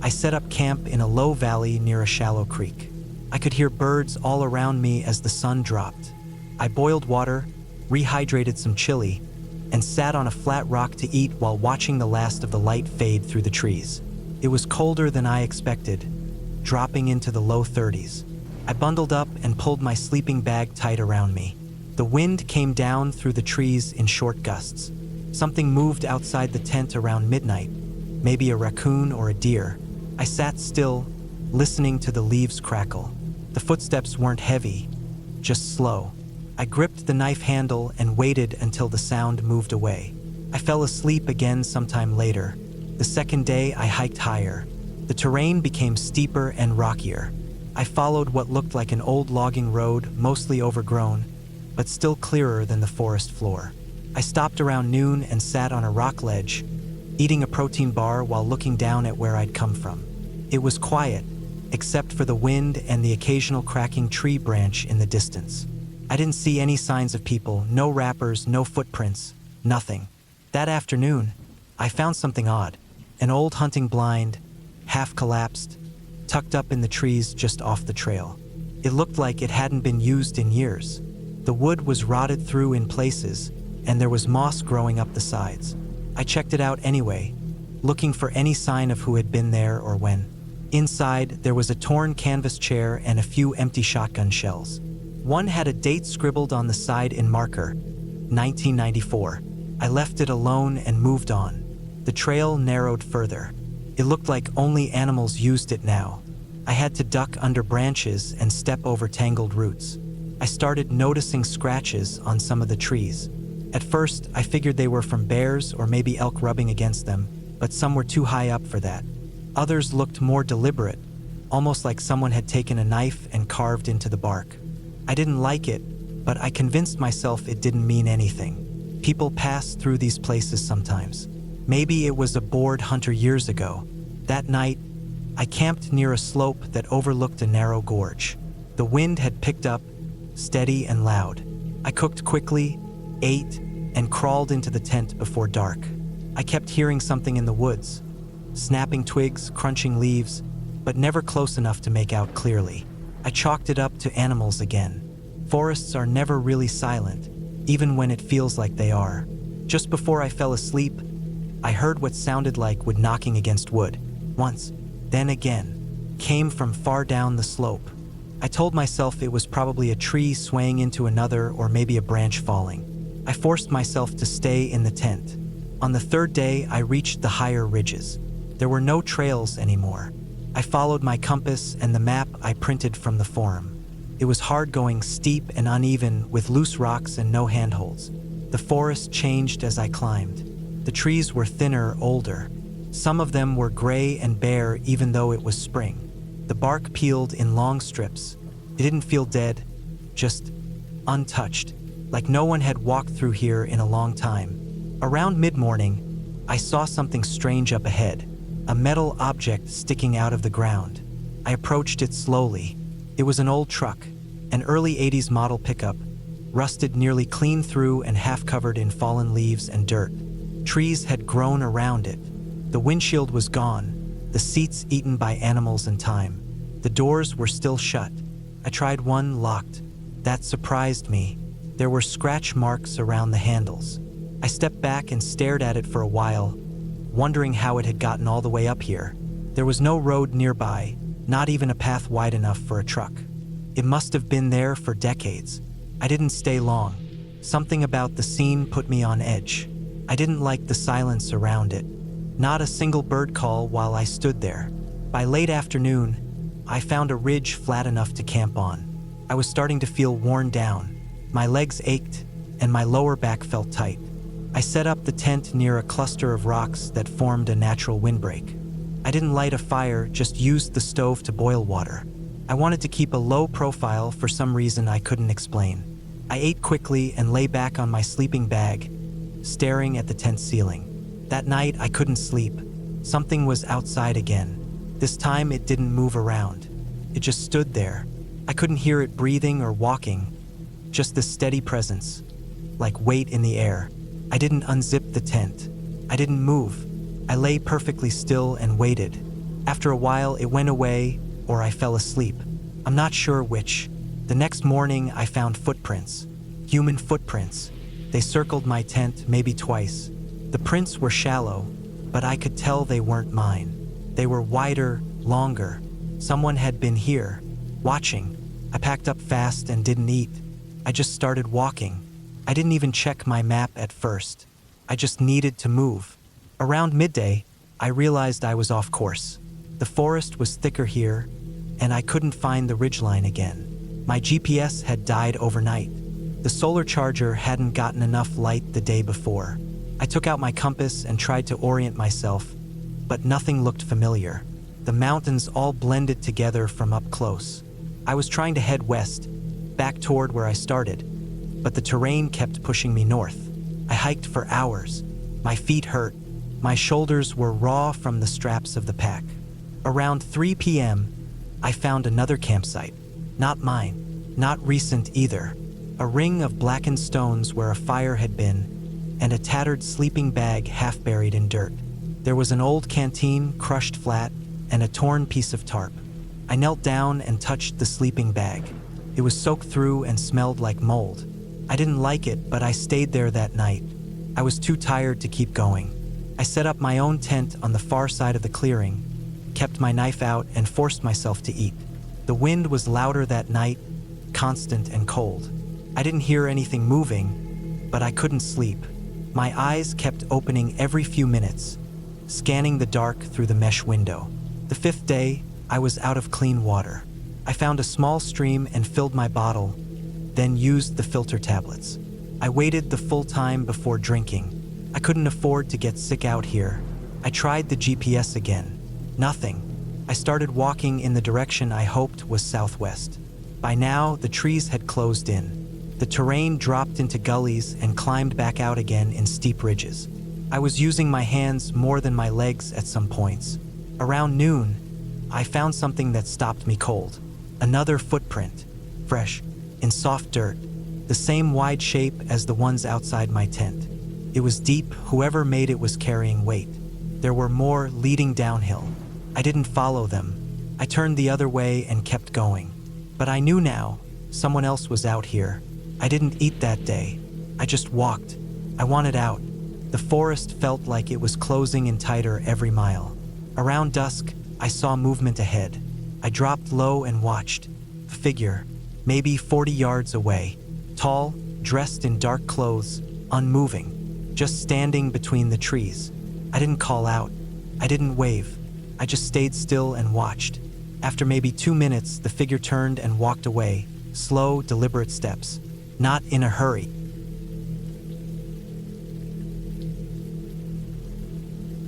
I set up camp in a low valley near a shallow creek. I could hear birds all around me as the sun dropped. I boiled water, rehydrated some chili, and sat on a flat rock to eat while watching the last of the light fade through the trees. It was colder than I expected, dropping into the low 30s. I bundled up and pulled my sleeping bag tight around me. The wind came down through the trees in short gusts. Something moved outside the tent around midnight, maybe a raccoon or a deer. I sat still, listening to the leaves crackle. The footsteps weren't heavy, just slow. I gripped the knife handle and waited until the sound moved away. I fell asleep again sometime later. The second day, I hiked higher. The terrain became steeper and rockier. I followed what looked like an old logging road, mostly overgrown, but still clearer than the forest floor. I stopped around noon and sat on a rock ledge, eating a protein bar while looking down at where I'd come from. It was quiet, except for the wind and the occasional cracking tree branch in the distance. I didn't see any signs of people, no rappers, no footprints, nothing. That afternoon, I found something odd. An old hunting blind, half collapsed, tucked up in the trees just off the trail. It looked like it hadn't been used in years. The wood was rotted through in places, and there was moss growing up the sides. I checked it out anyway, looking for any sign of who had been there or when. Inside, there was a torn canvas chair and a few empty shotgun shells. One had a date scribbled on the side in marker, 1994. I left it alone and moved on. The trail narrowed further. It looked like only animals used it now. I had to duck under branches and step over tangled roots. I started noticing scratches on some of the trees. At first, I figured they were from bears or maybe elk rubbing against them, but some were too high up for that. Others looked more deliberate, almost like someone had taken a knife and carved into the bark. I didn't like it, but I convinced myself it didn't mean anything. People pass through these places sometimes. Maybe it was a bored hunter years ago. That night, I camped near a slope that overlooked a narrow gorge. The wind had picked up, steady and loud. I cooked quickly, ate, and crawled into the tent before dark. I kept hearing something in the woods, snapping twigs, crunching leaves, but never close enough to make out clearly. I chalked it up to animals again. Forests are never really silent, even when it feels like they are. Just before I fell asleep, I heard what sounded like wood knocking against wood. Once, then again, came from far down the slope. I told myself it was probably a tree swaying into another or maybe a branch falling. I forced myself to stay in the tent. On the third day, I reached the higher ridges. There were no trails anymore. I followed my compass and the map I printed from the forum. It was hard going, steep and uneven, with loose rocks and no handholds. The forest changed as I climbed. The trees were thinner, older. Some of them were gray and bare even though it was spring. The bark peeled in long strips. It didn't feel dead, just untouched, like no one had walked through here in a long time. Around mid-morning, I saw something strange up ahead. A metal object sticking out of the ground. I approached it slowly. It was an old truck, an early 80s model pickup, rusted nearly clean through and half covered in fallen leaves and dirt. Trees had grown around it. The windshield was gone, the seats eaten by animals and time. The doors were still shut. I tried one, locked. That surprised me. There were scratch marks around the handles. I stepped back and stared at it for a while, wondering how it had gotten all the way up here. There was no road nearby, not even a path wide enough for a truck. It must have been there for decades. I didn't stay long. Something about the scene put me on edge. I didn't like the silence around it. Not a single bird call while I stood there. By late afternoon, I found a ridge flat enough to camp on. I was starting to feel worn down. My legs ached, and my lower back felt tight. I set up the tent near a cluster of rocks that formed a natural windbreak. I didn't light a fire, just used the stove to boil water. I wanted to keep a low profile for some reason I couldn't explain. I ate quickly and lay back on my sleeping bag, staring at the tent ceiling. That night, I couldn't sleep. Something was outside again. This time, it didn't move around. It just stood there. I couldn't hear it breathing or walking, just this steady presence, like weight in the air. I didn't unzip the tent. I didn't move. I lay perfectly still and waited. After a while, it went away, or I fell asleep. I'm not sure which. The next morning, I found footprints. Human footprints. They circled my tent maybe twice. The prints were shallow, but I could tell they weren't mine. They were wider, longer. Someone had been here, watching. I packed up fast and didn't eat. I just started walking. I didn't even check my map at first. I just needed to move. Around midday, I realized I was off course. The forest was thicker here, and I couldn't find the ridgeline again. My GPS had died overnight. The solar charger hadn't gotten enough light the day before. I took out my compass and tried to orient myself, but nothing looked familiar. The mountains all blended together from up close. I was trying to head west, back toward where I started, but the terrain kept pushing me north. I hiked for hours. My feet hurt. My shoulders were raw from the straps of the pack. Around 3 p.m., I found another campsite. Not mine, not recent either. A ring of blackened stones where a fire had been, and a tattered sleeping bag half buried in dirt. There was an old canteen crushed flat and a torn piece of tarp. I knelt down and touched the sleeping bag. It was soaked through and smelled like mold. I didn't like it, but I stayed there that night. I was too tired to keep going. I set up my own tent on the far side of the clearing, kept my knife out, and forced myself to eat. The wind was louder that night, constant and cold. I didn't hear anything moving, but I couldn't sleep. My eyes kept opening every few minutes, scanning the dark through the mesh window. The 5th day, I was out of clean water. I found a small stream and filled my bottle, then used the filter tablets. I waited the full time before drinking. I couldn't afford to get sick out here. I tried the GPS again. Nothing. I started walking in the direction I hoped was southwest. By now, the trees had closed in. The terrain dropped into gullies and climbed back out again in steep ridges. I was using my hands more than my legs at some points. Around noon, I found something that stopped me cold. Another footprint, fresh, in soft dirt, the same wide shape as the ones outside my tent. It was deep. Whoever made it was carrying weight. There were more leading downhill. I didn't follow them. I turned the other way and kept going. But I knew now, someone else was out here. I didn't eat that day. I just walked. I wanted out. The forest felt like it was closing in tighter every mile. Around dusk, I saw movement ahead. I dropped low and watched. A figure, maybe 40 yards away. Tall, dressed in dark clothes, unmoving, just standing between the trees. I didn't call out. I didn't wave. I just stayed still and watched. After maybe 2 minutes, the figure turned and walked away, slow, deliberate steps, not in a hurry.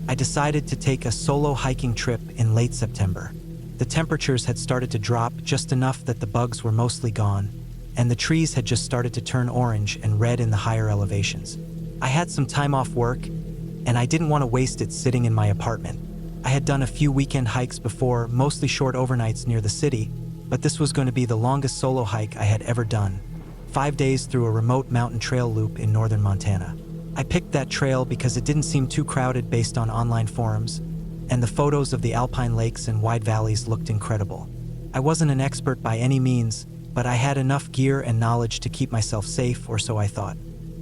I decided to take a solo hiking trip in late September. The temperatures had started to drop just enough that the bugs were mostly gone, and the trees had just started to turn orange and red in the higher elevations. I had some time off work, and I didn't want to waste it sitting in my apartment. I had done a few weekend hikes before, mostly short overnights near the city, but this was going to be the longest solo hike I had ever done. 5 days through a remote mountain trail loop in northern Montana. I picked that trail because it didn't seem too crowded based on online forums, and the photos of the alpine lakes and wide valleys looked incredible. I wasn't an expert by any means, but I had enough gear and knowledge to keep myself safe, or so I thought.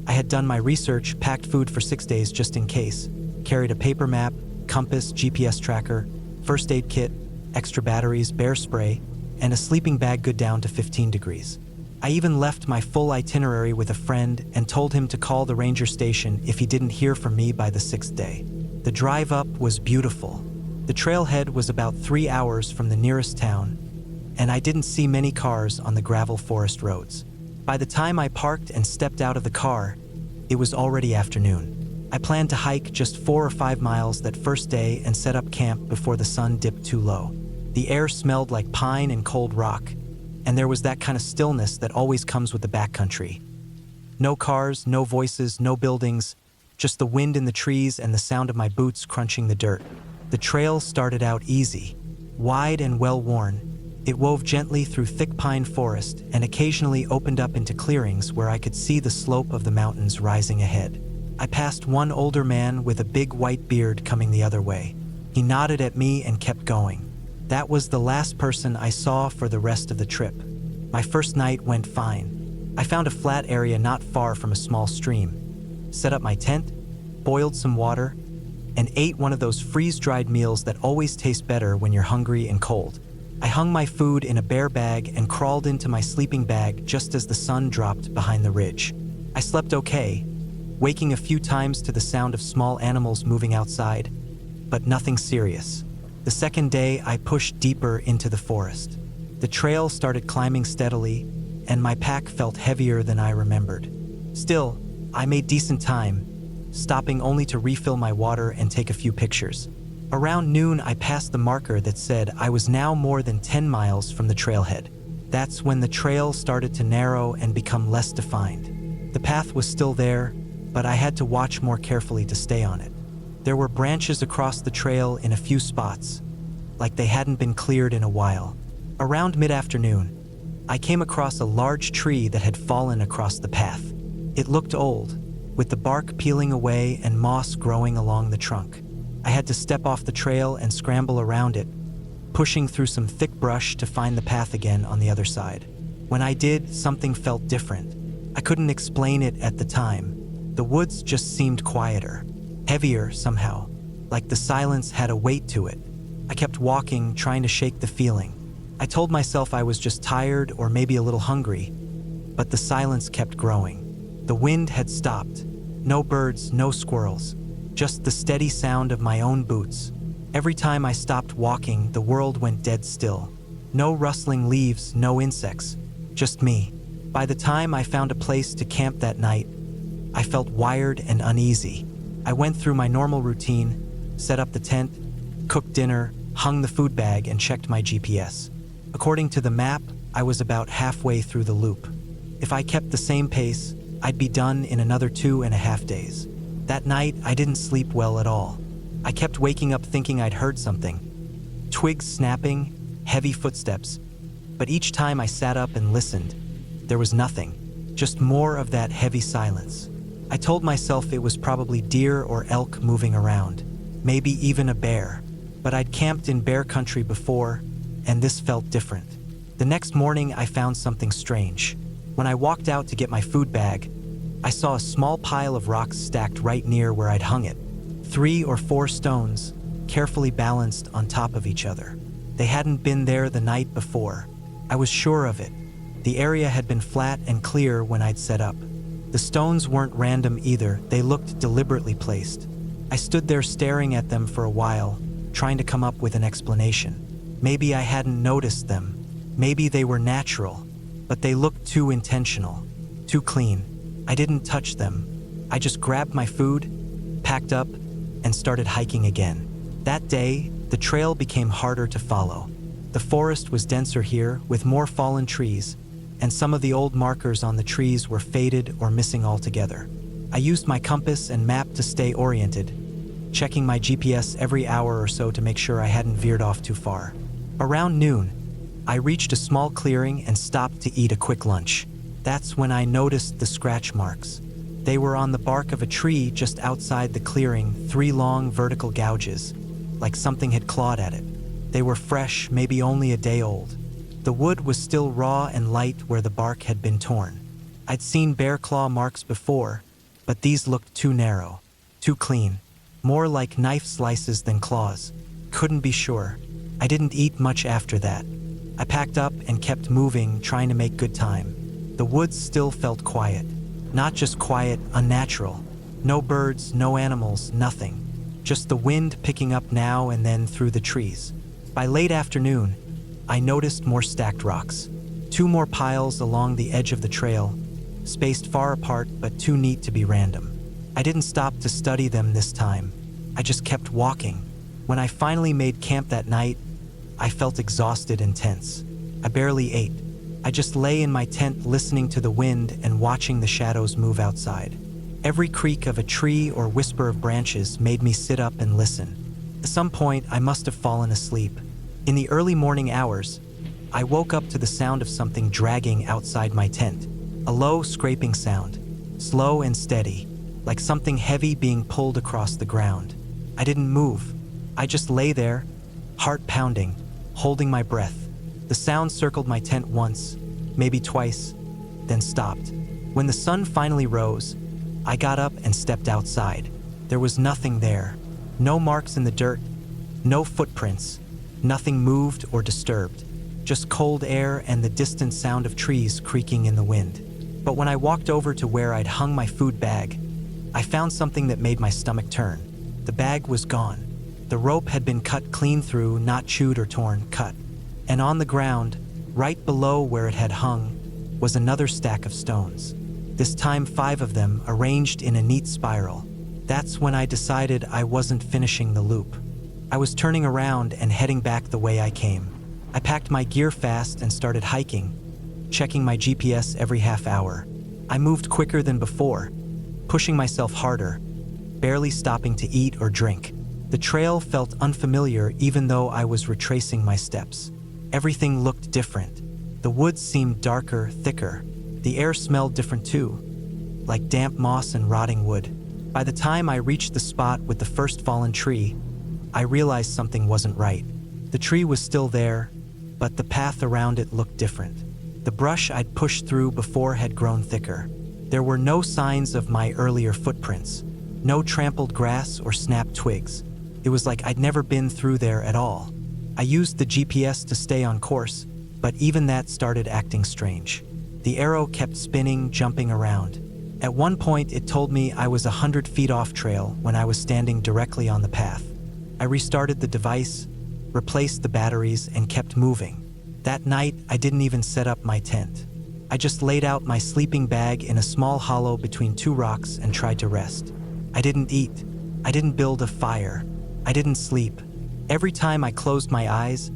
I had done my research, packed food for 6 days just in case, carried a paper map, compass, GPS tracker, first aid kit, extra batteries, bear spray, and a sleeping bag good down to 15 degrees. I even left my full itinerary with a friend and told him to call the ranger station if he didn't hear from me by the 6th day. The drive up was beautiful. The trailhead was about 3 hours from the nearest town, and I didn't see many cars on the gravel forest roads. By the time I parked and stepped out of the car, it was already afternoon. I planned to hike just 4 or 5 miles that first day and set up camp before the sun dipped too low. The air smelled like pine and cold rock, and there was that kind of stillness that always comes with the backcountry. No cars, no voices, no buildings, just the wind in the trees and the sound of my boots crunching the dirt. The trail started out easy, wide and well-worn. It wove gently through thick pine forest and occasionally opened up into clearings where I could see the slope of the mountains rising ahead. I passed one older man with a big white beard coming the other way. He nodded at me and kept going. That was the last person I saw for the rest of the trip. My first night went fine. I found a flat area not far from a small stream, set up my tent, boiled some water, and ate one of those freeze-dried meals that always taste better when you're hungry and cold. I hung my food in a bear bag and crawled into my sleeping bag just as the sun dropped behind the ridge. I slept okay, waking a few times to the sound of small animals moving outside, but nothing serious. The second day, I pushed deeper into the forest. The trail started climbing steadily, and my pack felt heavier than I remembered. Still, I made decent time, stopping only to refill my water and take a few pictures. Around noon, I passed the marker that said I was now more than 10 miles from the trailhead. That's when the trail started to narrow and become less defined. The path was still there, but I had to watch more carefully to stay on it. There were branches across the trail in a few spots, like they hadn't been cleared in a while. Around mid-afternoon, I came across a large tree that had fallen across the path. It looked old, with the bark peeling away and moss growing along the trunk. I had to step off the trail and scramble around it, pushing through some thick brush to find the path again on the other side. When I did, something felt different. I couldn't explain it at the time. The woods just seemed quieter, heavier somehow, like the silence had a weight to it. I kept walking, trying to shake the feeling. I told myself I was just tired or maybe a little hungry, but the silence kept growing. The wind had stopped. No birds, no squirrels. Just the steady sound of my own boots. Every time I stopped walking, the world went dead still. No rustling leaves, no insects, just me. By the time I found a place to camp that night, I felt wired and uneasy. I went through my normal routine, set up the tent, cooked dinner, hung the food bag, and checked my GPS. According to the map, I was about halfway through the loop. If I kept the same pace, I'd be done in another 2.5 days. That night, I didn't sleep well at all. I kept waking up thinking I'd heard something. Twigs snapping, heavy footsteps. But each time I sat up and listened, there was nothing, just more of that heavy silence. I told myself it was probably deer or elk moving around, maybe even a bear. But I'd camped in bear country before, and this felt different. The next morning, I found something strange. When I walked out to get my food bag, I saw a small pile of rocks stacked right near where I'd hung it. 3 or 4 stones, carefully balanced on top of each other. They hadn't been there the night before. I was sure of it. The area had been flat and clear when I'd set up. The stones weren't random either, they looked deliberately placed. I stood there staring at them for a while, trying to come up with an explanation. Maybe I hadn't noticed them. Maybe they were natural, but they looked too intentional, too clean. I didn't touch them. I just grabbed my food, packed up, and started hiking again. That day, the trail became harder to follow. The forest was denser here, with more fallen trees, and some of the old markers on the trees were faded or missing altogether. I used my compass and map to stay oriented, checking my GPS every hour or so to make sure I hadn't veered off too far. Around noon, I reached a small clearing and stopped to eat a quick lunch. That's when I noticed the scratch marks. They were on the bark of a tree just outside the clearing, 3 long vertical gouges, like something had clawed at it. They were fresh, maybe only a day old. The wood was still raw and light where the bark had been torn. I'd seen bear claw marks before, but these looked too narrow, too clean, more like knife slices than claws. Couldn't be sure. I didn't eat much after that. I packed up and kept moving, trying to make good time. The woods still felt quiet. Not just quiet, unnatural. No birds, no animals, nothing. Just the wind picking up now and then through the trees. By late afternoon, I noticed more stacked rocks. 2 more piles along the edge of the trail, spaced far apart but too neat to be random. I didn't stop to study them this time. I just kept walking. When I finally made camp that night, I felt exhausted and tense. I barely ate. I just lay in my tent listening to the wind and watching the shadows move outside. Every creak of a tree or whisper of branches made me sit up and listen. At some point, I must have fallen asleep. In the early morning hours, I woke up to the sound of something dragging outside my tent. A low, scraping sound, slow and steady, like something heavy being pulled across the ground. I didn't move. I just lay there, heart pounding, holding my breath. The sound circled my tent once, maybe twice, then stopped. When the sun finally rose, I got up and stepped outside. There was nothing there. No marks in the dirt, no footprints. Nothing moved or disturbed. Just cold air and the distant sound of trees creaking in the wind. But when I walked over to where I'd hung my food bag, I found something that made my stomach turn. The bag was gone. The rope had been cut clean through, not chewed or torn, cut. And on the ground, right below where it had hung, was another stack of stones. This time 5 of them, arranged in a neat spiral. That's when I decided I wasn't finishing the loop. I was turning around and heading back the way I came. I packed my gear fast and started hiking, checking my GPS every half hour. I moved quicker than before, pushing myself harder, barely stopping to eat or drink. The trail felt unfamiliar even though I was retracing my steps. Everything looked different. The woods seemed darker, thicker. The air smelled different too, like damp moss and rotting wood. By the time I reached the spot with the first fallen tree, I realized something wasn't right. The tree was still there, but the path around it looked different. The brush I'd pushed through before had grown thicker. There were no signs of my earlier footprints, no trampled grass or snapped twigs. It was like I'd never been through there at all. I used the GPS to stay on course, but even that started acting strange. The arrow kept spinning, jumping around. At one point, it told me I was 100 feet off trail when I was standing directly on the path. I restarted the device, replaced the batteries, and kept moving. That night, I didn't even set up my tent. I just laid out my sleeping bag in a small hollow between 2 rocks and tried to rest. I didn't eat. I didn't build a fire. I didn't sleep. Every time I closed my eyes,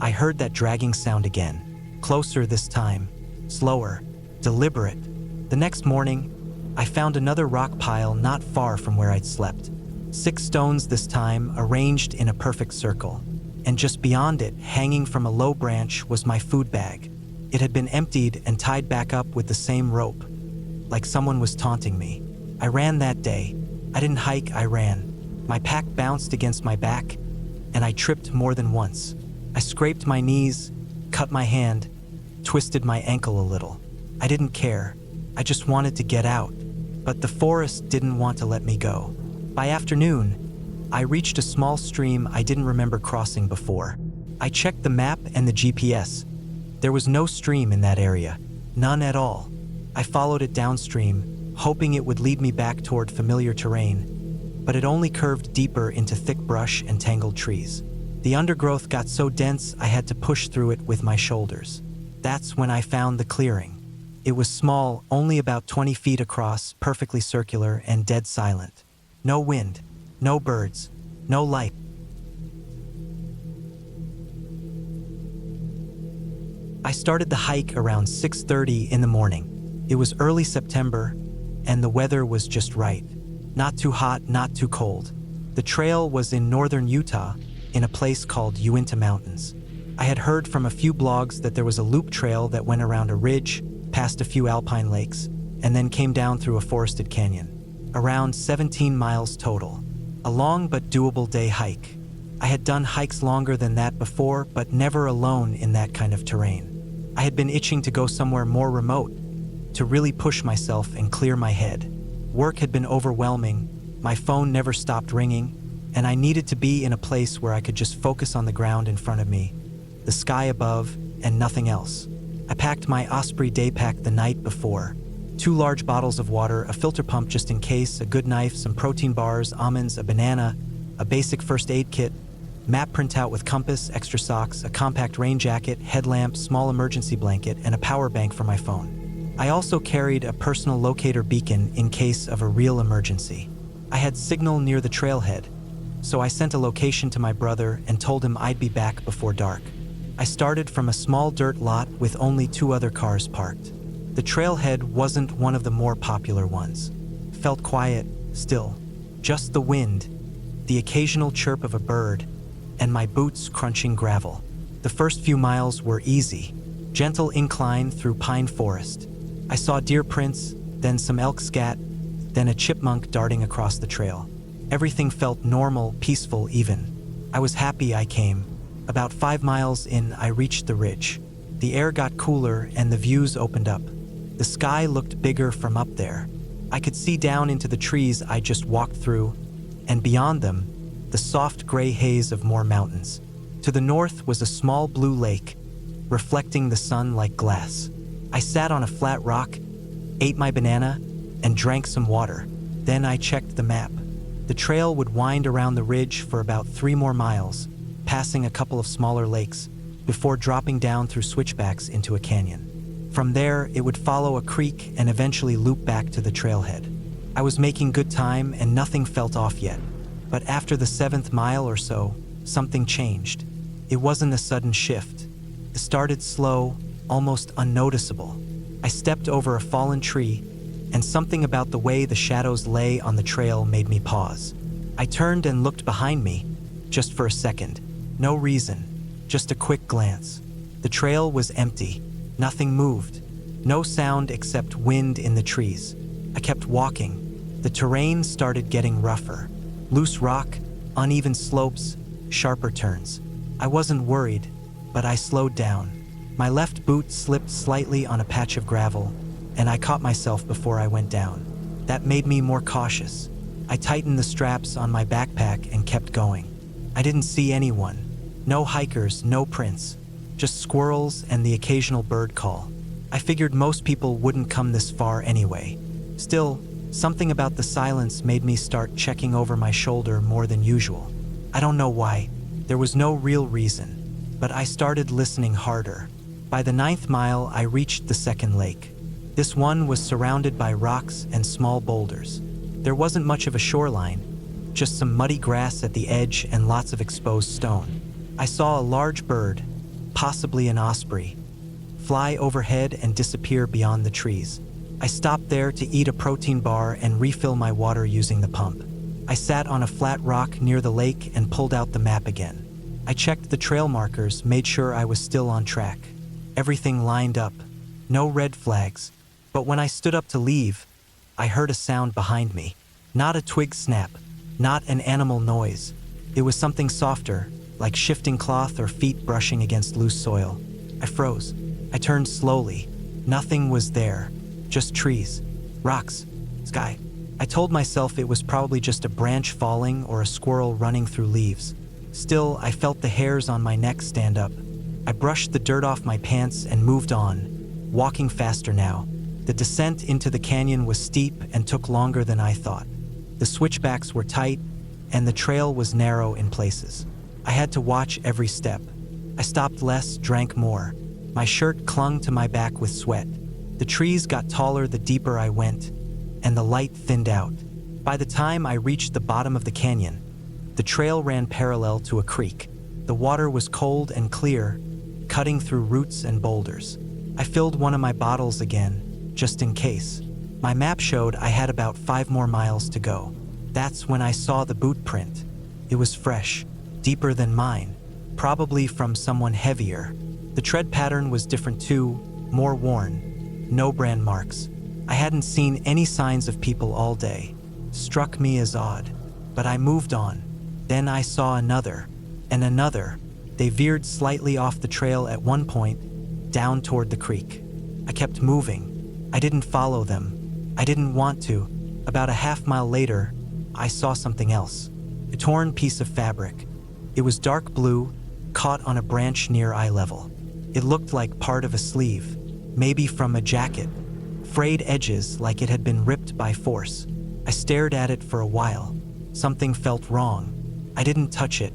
I heard that dragging sound again. Closer this time, slower, deliberate. The next morning, I found another rock pile not far from where I'd slept. 6 stones this time, arranged in a perfect circle. And just beyond it, hanging from a low branch, was my food bag. It had been emptied and tied back up with the same rope, like someone was taunting me. I ran that day. I didn't hike, I ran. My pack bounced against my back, and I tripped more than once. I scraped my knees, cut my hand, twisted my ankle a little. I didn't care. I just wanted to get out. But the forest didn't want to let me go. By afternoon, I reached a small stream I didn't remember crossing before. I checked the map and the GPS. There was no stream in that area. None at all. I followed it downstream, hoping it would lead me back toward familiar terrain, but it only curved deeper into thick brush and tangled trees. The undergrowth got so dense I had to push through it with my shoulders. That's when I found the clearing. It was small, only about 20 feet across, perfectly circular and dead silent. No wind, no birds, no light. I started the hike around 6:30 in the morning. It was early September, and the weather was just right. Not too hot, not too cold. The trail was in northern Utah, in a place called Uinta Mountains. I had heard from a few blogs that there was a loop trail that went around a ridge, past a few alpine lakes, and then came down through a forested canyon. Around 17 miles total. A long but doable day hike. I had done hikes longer than that before, but never alone in that kind of terrain. I had been itching to go somewhere more remote, to really push myself and clear my head. Work had been overwhelming, my phone never stopped ringing, and I needed to be in a place where I could just focus on the ground in front of me, the sky above, and nothing else. I packed my Osprey day pack the night before. 2 large bottles of water, a filter pump just in case, a good knife, some protein bars, almonds, a banana, a basic first aid kit, map printout with compass, extra socks, a compact rain jacket, headlamp, small emergency blanket, and a power bank for my phone. I also carried a personal locator beacon in case of a real emergency. I had signal near the trailhead, so I sent a location to my brother and told him I'd be back before dark. I started from a small dirt lot with only 2 other cars parked. The trailhead wasn't one of the more popular ones. Felt quiet, still. Just the wind, the occasional chirp of a bird, and my boots crunching gravel. The first few miles were easy. Gentle incline through pine forest. I saw deer prints, then some elk scat, then a chipmunk darting across the trail. Everything felt normal, peaceful even. I was happy I came. About 5 miles in, I reached the ridge. The air got cooler and the views opened up. The sky looked bigger from up there. I could see down into the trees I just walked through, and beyond them, the soft gray haze of more mountains. To the north was a small blue lake, reflecting the sun like glass. I sat on a flat rock, ate my banana, and drank some water. Then I checked the map. The trail would wind around the ridge for about 3 more miles, passing a couple of smaller lakes, before dropping down through switchbacks into a canyon. From there, it would follow a creek and eventually loop back to the trailhead. I was making good time and nothing felt off yet. But after the 7th mile or so, something changed. It wasn't a sudden shift. It started slow, almost unnoticeable. I stepped over a fallen tree, and something about the way the shadows lay on the trail made me pause. I turned and looked behind me, just for a second. No reason, just a quick glance. The trail was empty. Nothing moved. No sound except wind in the trees. I kept walking. The terrain started getting rougher. Loose rock, uneven slopes, sharper turns. I wasn't worried, but I slowed down. My left boot slipped slightly on a patch of gravel, and I caught myself before I went down. That made me more cautious. I tightened the straps on my backpack and kept going. I didn't see anyone. No hikers, no prints. Just squirrels and the occasional bird call. I figured most people wouldn't come this far anyway. Still, something about the silence made me start checking over my shoulder more than usual. I don't know why. There was no real reason. But I started listening harder. By the 9th mile, I reached the second lake. This one was surrounded by rocks and small boulders. There wasn't much of a shoreline, just some muddy grass at the edge and lots of exposed stone. I saw a large bird, possibly an osprey, fly overhead and disappear beyond the trees. I stopped there to eat a protein bar and refill my water using the pump. I sat on a flat rock near the lake and pulled out the map again. I checked the trail markers, made sure I was still on track. Everything lined up. No red flags. But when I stood up to leave, I heard a sound behind me. Not a twig snap, not an animal noise. It was something softer, like shifting cloth or feet brushing against loose soil. I froze. I turned slowly. Nothing was there. Just trees, rocks, sky. I told myself it was probably just a branch falling or a squirrel running through leaves. Still, I felt the hairs on my neck stand up. I brushed the dirt off my pants and moved on, walking faster now. The descent into the canyon was steep and took longer than I thought. The switchbacks were tight, and the trail was narrow in places. I had to watch every step. I stopped less, drank more. My shirt clung to my back with sweat. The trees got taller the deeper I went, and the light thinned out. By the time I reached the bottom of the canyon, the trail ran parallel to a creek. The water was cold and clear, cutting through roots and boulders. I filled one of my bottles again, just in case. My map showed I had about 5 more miles to go. That's when I saw the boot print. It was fresh, deeper than mine, probably from someone heavier. The tread pattern was different too, more worn. No brand marks. I hadn't seen any signs of people all day. Struck me as odd. But I moved on. Then I saw another, and another. They veered slightly off the trail at one point, down toward the creek. I kept moving. I didn't follow them. I didn't want to. About a half-mile later, I saw something else. A torn piece of fabric. It was dark blue, caught on a branch near eye level. It looked like part of a sleeve, maybe from a jacket. Frayed edges like it had been ripped by force. I stared at it for a while. Something felt wrong. I didn't touch it.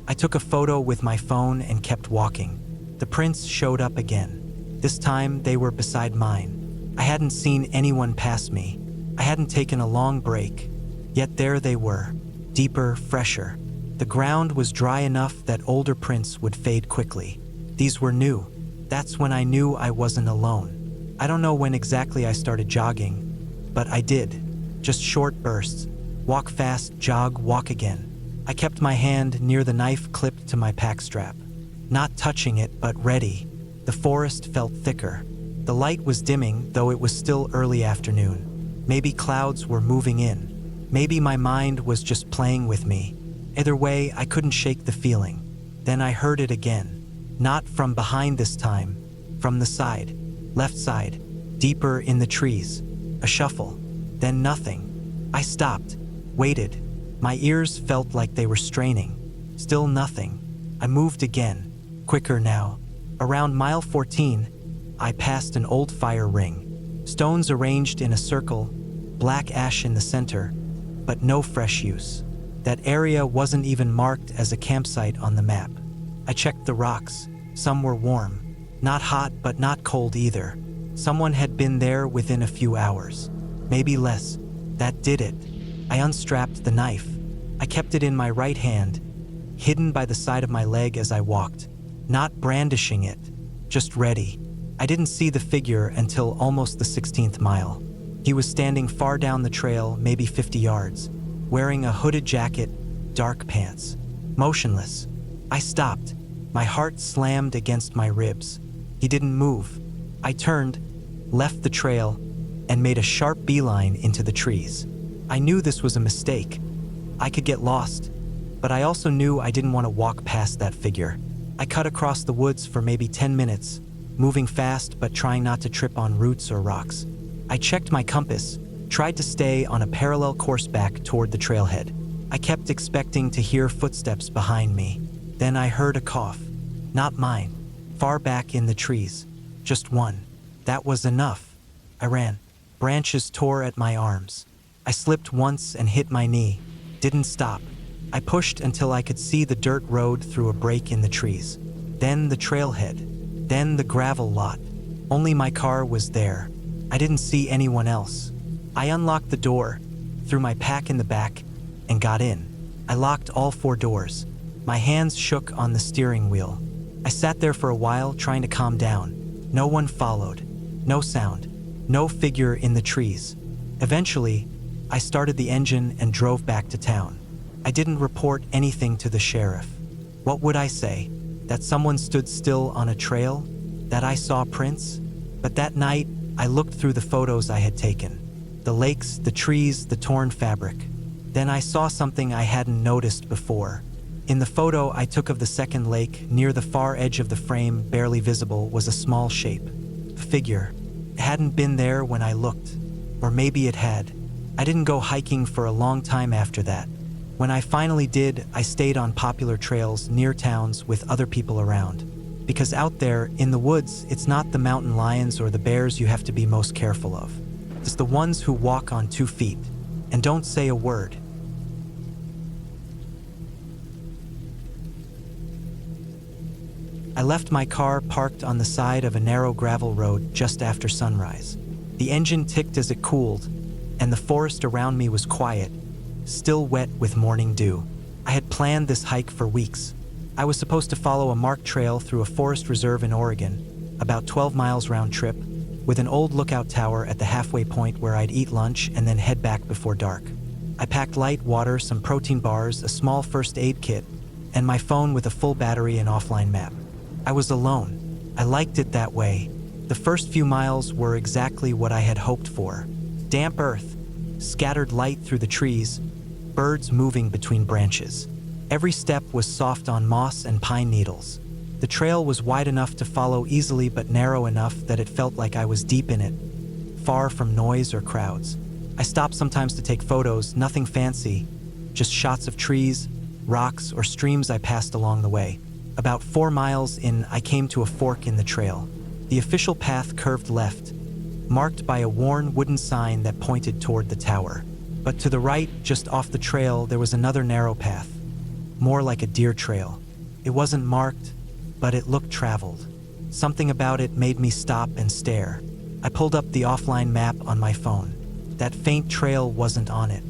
I took a photo with my phone and kept walking. The prints showed up again. This time they were beside mine. I hadn't seen anyone pass me. I hadn't taken a long break. Yet there they were, deeper, fresher. The ground was dry enough that older prints would fade quickly. These were new. That's when I knew I wasn't alone. I don't know when exactly I started jogging, but I did. Just short bursts. Walk fast, jog, walk again. I kept my hand near the knife clipped to my pack strap. Not touching it, but ready. The forest felt thicker. The light was dimming, though it was still early afternoon. Maybe clouds were moving in. Maybe my mind was just playing with me. Either way, I couldn't shake the feeling. Then I heard it again. Not from behind this time. From the side. Left side. Deeper in the trees. A shuffle. Then nothing. I stopped. Waited. My ears felt like they were straining. Still nothing. I moved again. Quicker now. Around mile 14, I passed an old fire ring. Stones arranged in a circle, black ash in the center, but no fresh use. That area wasn't even marked as a campsite on the map. I checked the rocks. Some were warm. Not hot, but not cold either. Someone had been there within a few hours. Maybe less. That did it. I unstrapped the knife. I kept it in my right hand, hidden by the side of my leg as I walked. Not brandishing it, just ready. I didn't see the figure until almost the 16th mile. He was standing far down the trail, maybe 50 yards, wearing a hooded jacket, dark pants. Motionless. I stopped. My heart slammed against my ribs. He didn't move. I turned, left the trail, and made a sharp beeline into the trees. I knew this was a mistake. I could get lost, but I also knew I didn't want to walk past that figure. I cut across the woods for maybe 10 minutes, moving fast but trying not to trip on roots or rocks. I checked my compass, tried to stay on a parallel course back toward the trailhead. I kept expecting to hear footsteps behind me. Then I heard a cough. Not mine. Far back in the trees. Just one. That was enough. I ran. Branches tore at my arms. I slipped once and hit my knee. Didn't stop. I pushed until I could see the dirt road through a break in the trees. Then the trailhead. Then the gravel lot. Only my car was there. I didn't see anyone else. I unlocked the door, threw my pack in the back, and got in. I locked all 4 doors. My hands shook on the steering wheel. I sat there for a while trying to calm down. No one followed. No sound. No figure in the trees. Eventually, I started the engine and drove back to town. I didn't report anything to the sheriff. What would I say? That someone stood still on a trail? That I saw prints? But that night, I looked through the photos I had taken. The lakes, the trees, the torn fabric. Then I saw something I hadn't noticed before. In the photo I took of the second lake, near the far edge of the frame, barely visible, was a small shape. A figure. It hadn't been there when I looked. Or maybe it had. I didn't go hiking for a long time after that. When I finally did, I stayed on popular trails near towns with other people around. Because out there, in the woods, it's not the mountain lions or the bears you have to be most careful of. It's the ones who walk on 2 feet and don't say a word. I left my car parked on the side of a narrow gravel road just after sunrise. The engine ticked as it cooled, and the forest around me was quiet, still wet with morning dew. I had planned this hike for weeks. I was supposed to follow a marked trail through a forest reserve in Oregon, about 12 miles round trip, with an old lookout tower at the halfway point where I'd eat lunch and then head back before dark. I packed light water, some protein bars, a small first aid kit, and my phone with a full battery and offline map. I was alone. I liked it that way. The first few miles were exactly what I had hoped for. Damp earth, scattered light through the trees, birds moving between branches. Every step was soft on moss and pine needles. The trail was wide enough to follow easily but narrow enough that it felt like I was deep in it, far from noise or crowds. I stopped sometimes to take photos, nothing fancy, just shots of trees, rocks, or streams I passed along the way. About 4 miles in, I came to a fork in the trail. The official path curved left, marked by a worn wooden sign that pointed toward the tower. But to the right, just off the trail, there was another narrow path, more like a deer trail. It wasn't marked, but it looked traveled. Something about it made me stop and stare. I pulled up the offline map on my phone. That faint trail wasn't on it,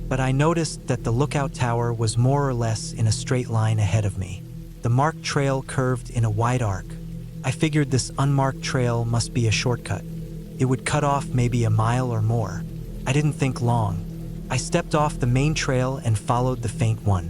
but I noticed that the lookout tower was more or less in a straight line ahead of me. The marked trail curved in a wide arc. I figured this unmarked trail must be a shortcut. It would cut off maybe a mile or more. I didn't think long. I stepped off the main trail and followed the faint one.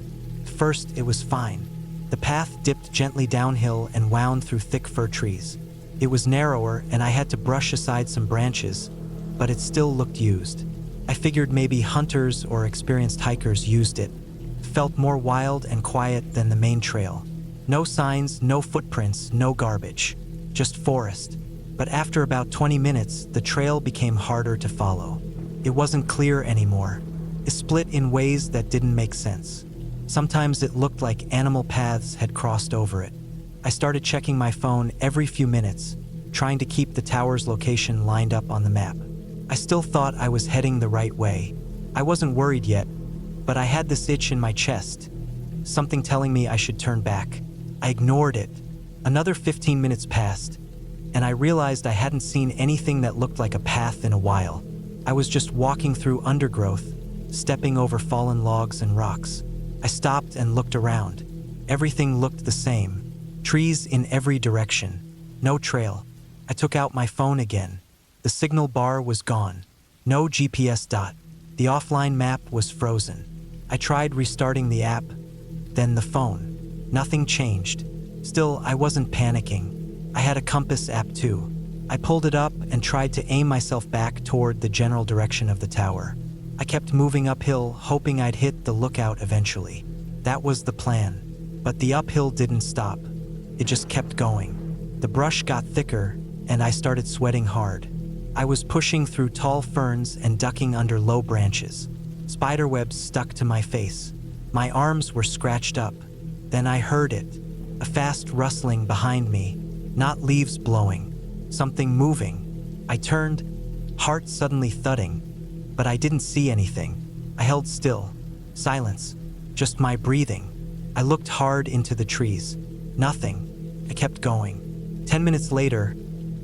First, it was fine. The path dipped gently downhill and wound through thick fir trees. It was narrower and I had to brush aside some branches, but it still looked used. I figured maybe hunters or experienced hikers used it. It felt more wild and quiet than the main trail. No signs, no footprints, no garbage. Just forest. But after about 20 minutes, the trail became harder to follow. It wasn't clear anymore. It split in ways that didn't make sense. Sometimes it looked like animal paths had crossed over it. I started checking my phone every few minutes, trying to keep the tower's location lined up on the map. I still thought I was heading the right way. I wasn't worried yet, but I had this itch in my chest, something telling me I should turn back. I ignored it. Another 15 minutes passed, and I realized I hadn't seen anything that looked like a path in a while. I was just walking through undergrowth, stepping over fallen logs and rocks. I stopped and looked around. Everything looked the same. Trees in every direction. No trail. I took out my phone again. The signal bar was gone. No GPS dot. The offline map was frozen. I tried restarting the app, then the phone. Nothing changed. Still, I wasn't panicking. I had a compass app too. I pulled it up and tried to aim myself back toward the general direction of the tower. I kept moving uphill, hoping I'd hit the lookout eventually. That was the plan. But the uphill didn't stop. It just kept going. The brush got thicker, and I started sweating hard. I was pushing through tall ferns and ducking under low branches. Spiderwebs stuck to my face. My arms were scratched up. Then I heard it. A fast rustling behind me. Not leaves blowing. Something moving. I turned, heart suddenly thudding, but I didn't see anything. I held still. Silence. Just my breathing. I looked hard into the trees. Nothing. I kept going. 10 minutes later,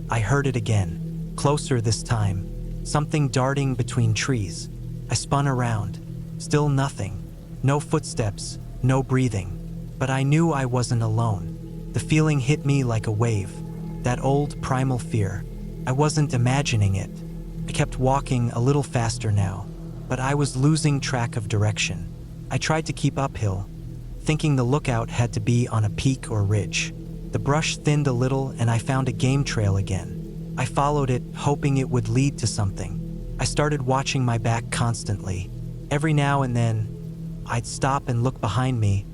I heard it again. Closer this time. Something darting between trees. I spun around. Still nothing. No footsteps. No breathing. But I knew I wasn't alone. The feeling hit me like a wave. That old primal fear. I wasn't imagining it. I kept walking a little faster now, but I was losing track of direction. I tried to keep uphill, thinking the lookout had to be on a peak or ridge. The brush thinned a little and I found a game trail again. I followed it, hoping it would lead to something. I started watching my back constantly. Every now and then, I'd stop and look behind me,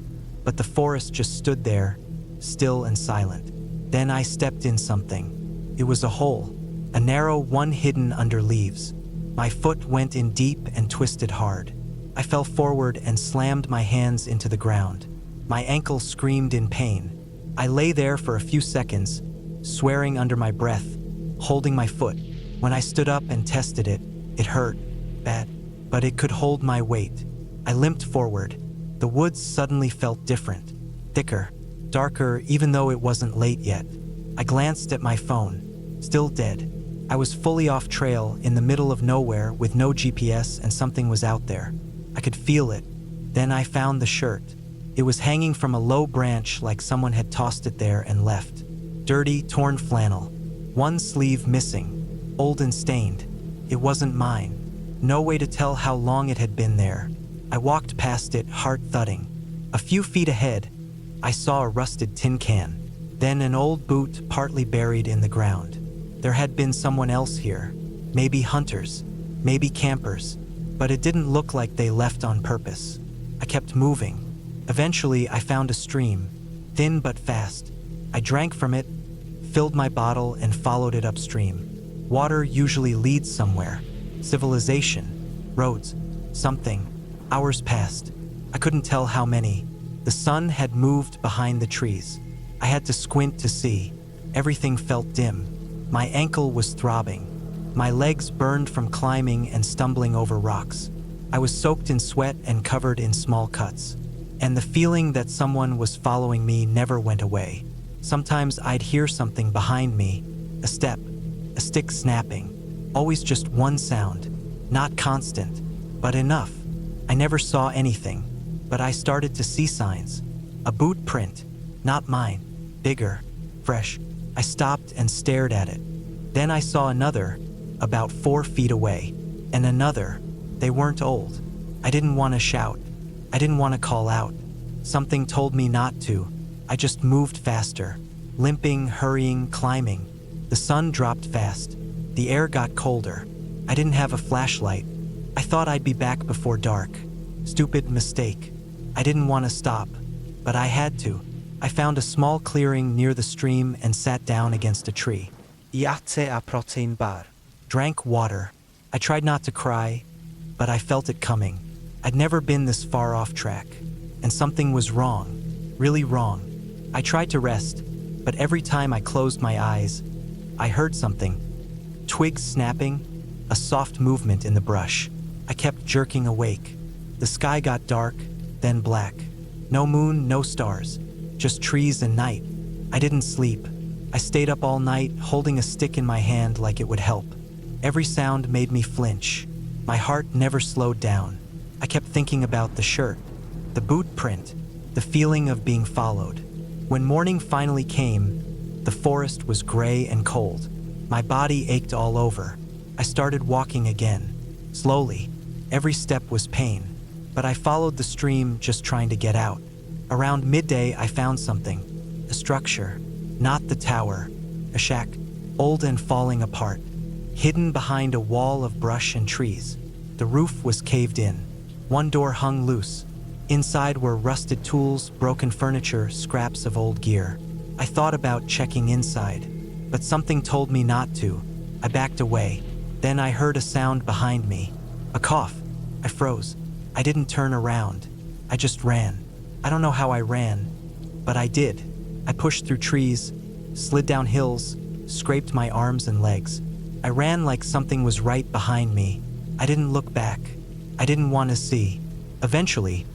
but the forest just stood there, still and silent. Then I stepped in something. It was a hole, a narrow one hidden under leaves. My foot went in deep and twisted hard. I fell forward and slammed my hands into the ground. My ankle screamed in pain. I lay there for a few seconds, swearing under my breath, holding my foot. When I stood up and tested it, it hurt, bad, but it could hold my weight. I limped forward. The woods suddenly felt different, thicker, darker, even though it wasn't late yet. I glanced at my phone, still dead. I was fully off trail in the middle of nowhere with no GPS, and something was out there. I could feel it. Then I found the shirt. It was hanging from a low branch like someone had tossed it there and left. Dirty, torn flannel. One sleeve missing, old and stained. It wasn't mine. No way to tell how long it had been there. I walked past it, heart thudding. A few feet ahead, I saw a rusted tin can, then an old boot partly buried in the ground. There had been someone else here, maybe hunters, maybe campers, but it didn't look like they left on purpose. I kept moving. Eventually, I found a stream, thin but fast. I drank from it, filled my bottle, and followed it upstream. Water usually leads somewhere. Civilization, roads, something. Hours passed. I couldn't tell how many. The sun had moved behind the trees. I had to squint to see. Everything felt dim. My ankle was throbbing. My legs burned from climbing and stumbling over rocks. I was soaked in sweat and covered in small cuts. And the feeling that someone was following me never went away. Sometimes I'd hear something behind me, a step, a stick snapping. Always just one sound, not constant, but enough. I never saw anything, but I started to see signs. A boot print, not mine, bigger, fresh. I stopped and stared at it. Then I saw another, about 4 feet away, and another. They weren't old. I didn't want to shout. I didn't want to call out. Something told me not to. I just moved faster, limping, hurrying, climbing. The sun dropped fast. The air got colder. I didn't have a flashlight. I thought I'd be back before dark. Stupid mistake. I didn't want to stop, but I had to. I found a small clearing near the stream and sat down against a tree. Iate a protein bar. Drank water. I tried not to cry, but I felt it coming. I'd never been this far off track, and something was wrong, really wrong. I tried to rest, but every time I closed my eyes, I heard something. Twigs snapping, a soft movement in the brush. I kept jerking awake. The sky got dark, then black. No moon, no stars, just trees and night. I didn't sleep. I stayed up all night, holding a stick in my hand like it would help. Every sound made me flinch. My heart never slowed down. I kept thinking about the shirt, the boot print, the feeling of being followed. When morning finally came, the forest was gray and cold. My body ached all over. I started walking again, slowly. Every step was pain, but I followed the stream, just trying to get out. Around midday, I found something, a structure, not the tower, a shack, old and falling apart, hidden behind a wall of brush and trees. The roof was caved in. One door hung loose. Inside were rusted tools, broken furniture, scraps of old gear. I thought about checking inside, but something told me not to. I backed away. Then I heard a sound behind me. A cough. I froze. I didn't turn around. I just ran. I don't know how I ran, but I did. I pushed through trees, slid down hills, scraped my arms and legs. I ran like something was right behind me. I didn't look back. I didn't want to see. Eventually,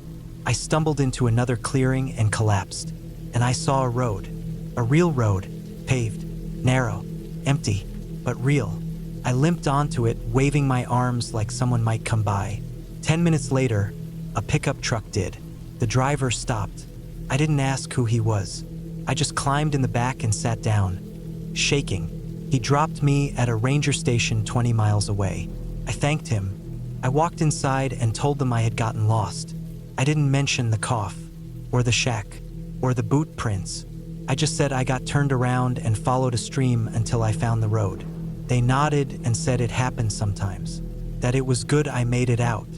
I stumbled into another clearing and collapsed. And I saw a road. A real road, paved, narrow, empty, but real. I limped onto it, waving my arms like someone might come by. 10 minutes later, a pickup truck did. The driver stopped. I didn't ask who he was. I just climbed in the back and sat down, shaking. He dropped me at a ranger station 20 miles away. I thanked him. I walked inside and told them I had gotten lost. I didn't mention the cough, or the shack, or the boot prints. I just said I got turned around and followed a stream until I found the road. They nodded and said it happened sometimes, that it was good I made it out.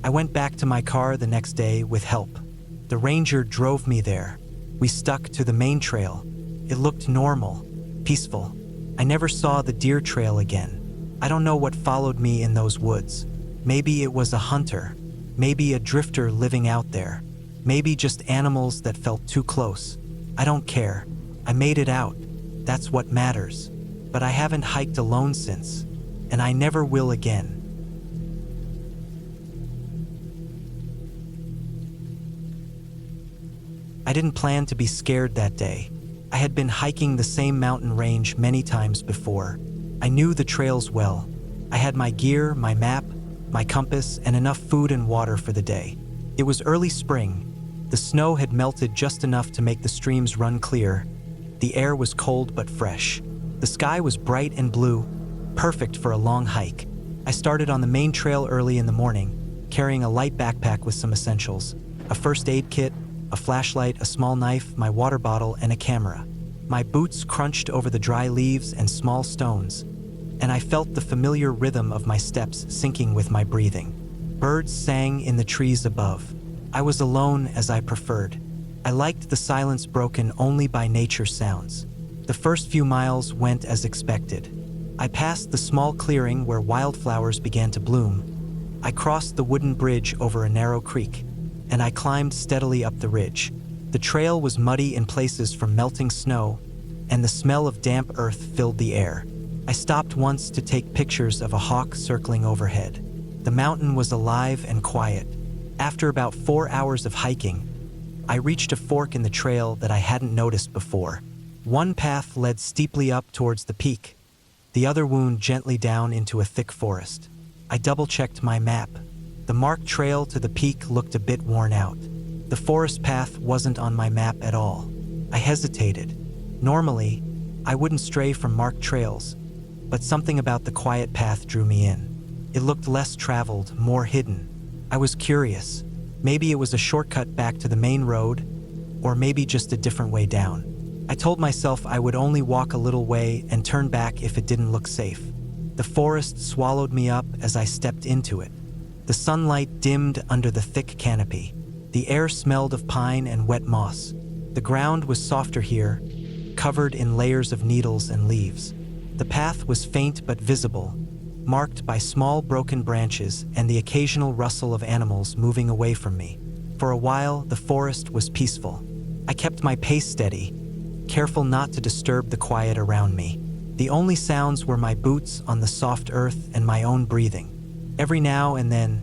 I went back to my car the next day with help. The ranger drove me there. We stuck to the main trail. It looked normal, peaceful. I never saw the deer trail again. I don't know what followed me in those woods. Maybe it was a hunter. Maybe a drifter living out there. Maybe just animals that felt too close. I don't care. I made it out. That's what matters. But I haven't hiked alone since, and I never will again. I didn't plan to be scared that day. I had been hiking the same mountain range many times before. I knew the trails well. I had my gear, my map, my compass, and enough food and water for the day. It was early spring. The snow had melted just enough to make the streams run clear. The air was cold but fresh. The sky was bright and blue, perfect for a long hike. I started on the main trail early in the morning, carrying a light backpack with some essentials, a first aid kit, a flashlight, a small knife, my water bottle, and a camera. My boots crunched over the dry leaves and small stones, and I felt the familiar rhythm of my steps syncing with my breathing. Birds sang in the trees above. I was alone as I preferred. I liked the silence broken only by nature's sounds. The first few miles went as expected. I passed the small clearing where wildflowers began to bloom. I crossed the wooden bridge over a narrow creek, and I climbed steadily up the ridge. The trail was muddy in places from melting snow, and the smell of damp earth filled the air. I stopped once to take pictures of a hawk circling overhead. The mountain was alive and quiet. After about 4 hours of hiking, I reached a fork in the trail that I hadn't noticed before. One path led steeply up towards the peak. The other wound gently down into a thick forest. I double-checked my map. The marked trail to the peak looked a bit worn out. The forest path wasn't on my map at all. I hesitated. Normally, I wouldn't stray from marked trails, but something about the quiet path drew me in. It looked less traveled, more hidden. I was curious. Maybe it was a shortcut back to the main road, or maybe just a different way down. I told myself I would only walk a little way and turn back if it didn't look safe. The forest swallowed me up as I stepped into it. The sunlight dimmed under the thick canopy. The air smelled of pine and wet moss. The ground was softer here, covered in layers of needles and leaves. The path was faint but visible, marked by small broken branches and the occasional rustle of animals moving away from me. For a while, the forest was peaceful. I kept my pace steady, careful not to disturb the quiet around me. The only sounds were my boots on the soft earth and my own breathing. Every now and then,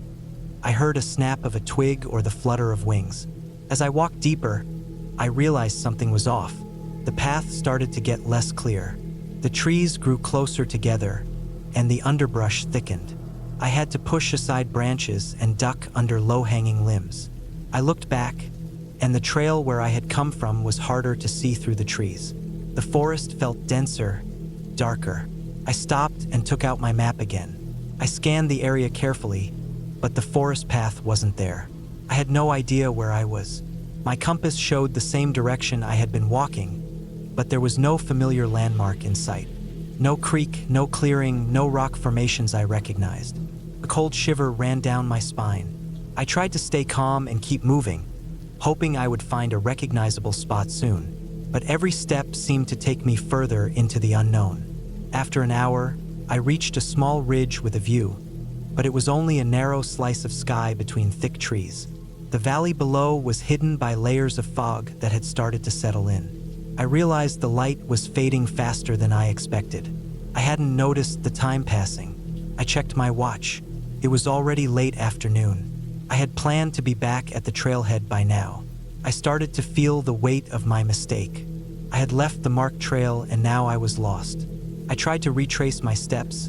I heard a snap of a twig or the flutter of wings. As I walked deeper, I realized something was off. The path started to get less clear. The trees grew closer together, and the underbrush thickened. I had to push aside branches and duck under low-hanging limbs. I looked back, and the trail where I had come from was harder to see through the trees. The forest felt denser, darker. I stopped and took out my map again. I scanned the area carefully, but the forest path wasn't there. I had no idea where I was. My compass showed the same direction I had been walking, but there was no familiar landmark in sight. No creek, no clearing, no rock formations I recognized. A cold shiver ran down my spine. I tried to stay calm and keep moving, hoping I would find a recognizable spot soon. But every step seemed to take me further into the unknown. After an hour, I reached a small ridge with a view, but it was only a narrow slice of sky between thick trees. The valley below was hidden by layers of fog that had started to settle in. I realized the light was fading faster than I expected. I hadn't noticed the time passing. I checked my watch. It was already late afternoon. I had planned to be back at the trailhead by now. I started to feel the weight of my mistake. I had left the marked trail and now I was lost. I tried to retrace my steps,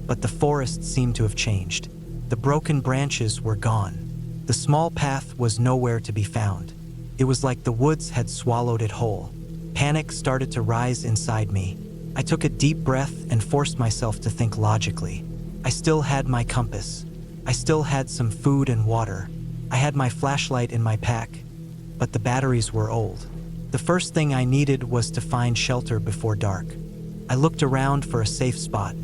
but the forest seemed to have changed. The broken branches were gone. The small path was nowhere to be found. It was like the woods had swallowed it whole. Panic started to rise inside me. I took a deep breath and forced myself to think logically. I still had my compass. I still had some food and water. I had my flashlight in my pack, but the batteries were old. The first thing I needed was to find shelter before dark. I looked around for a safe spot.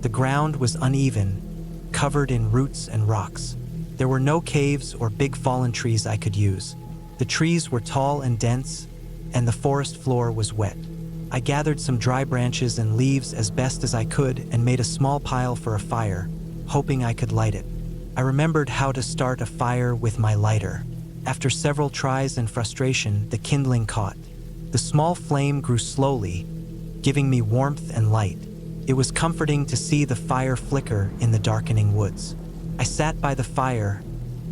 The ground was uneven, covered in roots and rocks. There were no caves or big fallen trees I could use. The trees were tall and dense, and the forest floor was wet. I gathered some dry branches and leaves as best as I could and made a small pile for a fire, hoping I could light it. I remembered how to start a fire with my lighter. After several tries and frustration, the kindling caught. The small flame grew slowly, giving me warmth and light. It was comforting to see the fire flicker in the darkening woods. I sat by the fire,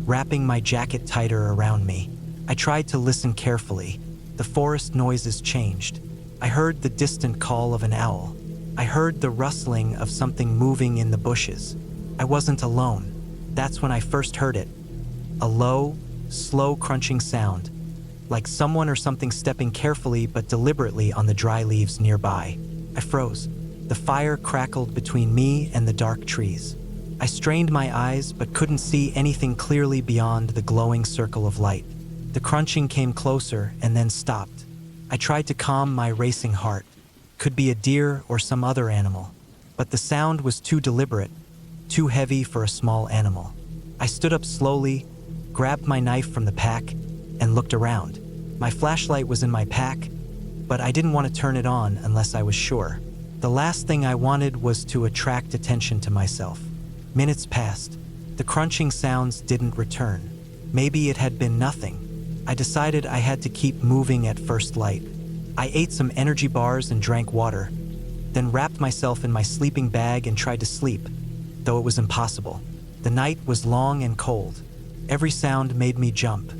wrapping my jacket tighter around me. I tried to listen carefully. The forest noises changed. I heard the distant call of an owl. I heard the rustling of something moving in the bushes. I wasn't alone. That's when I first heard it. A low, slow crunching sound, like someone or something stepping carefully but deliberately on the dry leaves nearby. I froze. The fire crackled between me and the dark trees. I strained my eyes but couldn't see anything clearly beyond the glowing circle of light. The crunching came closer and then stopped. I tried to calm my racing heart. Could be a deer or some other animal. But the sound was too deliberate, too heavy for a small animal. I stood up slowly, grabbed my knife from the pack, and looked around. My flashlight was in my pack, but I didn't want to turn it on unless I was sure. The last thing I wanted was to attract attention to myself. Minutes passed. The crunching sounds didn't return. Maybe it had been nothing. I decided I had to keep moving at first light. I ate some energy bars and drank water, then wrapped myself in my sleeping bag and tried to sleep, though it was impossible. The night was long and cold. Every sound made me jump.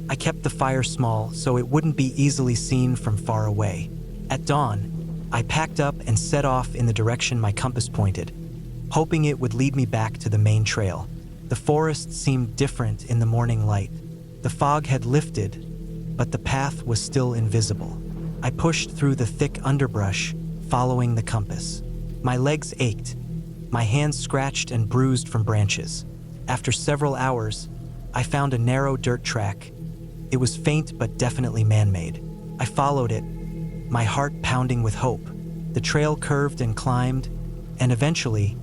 I kept the fire small so it wouldn't be easily seen from far away. At dawn, I packed up and set off in the direction my compass pointed, hoping it would lead me back to the main trail. The forest seemed different in the morning light. The fog had lifted, but the path was still invisible. I pushed through the thick underbrush, following the compass. My legs ached, my hands scratched and bruised from branches. After several hours, I found a narrow dirt track. It was faint but definitely man-made. I followed it, my heart pounding with hope. The trail curved and climbed, and eventually,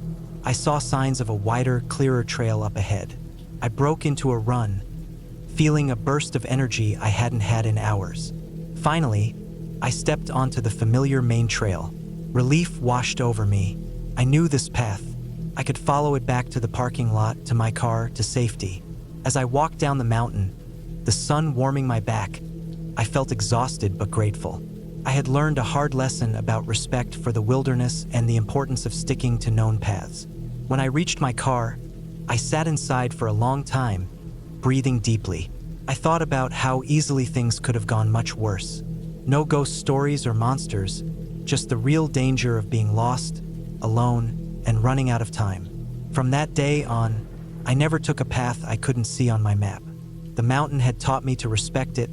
I saw signs of a wider, clearer trail up ahead. I broke into a run, feeling a burst of energy I hadn't had in hours. Finally, I stepped onto the familiar main trail. Relief washed over me. I knew this path. I could follow it back to the parking lot, to my car, to safety. As I walked down the mountain, the sun warming my back, I felt exhausted but grateful. I had learned a hard lesson about respect for the wilderness and the importance of sticking to known paths. When I reached my car, I sat inside for a long time, breathing deeply. I thought about how easily things could have gone much worse. No ghost stories or monsters, just the real danger of being lost, alone, and running out of time. From that day on, I never took a path I couldn't see on my map. The mountain had taught me to respect it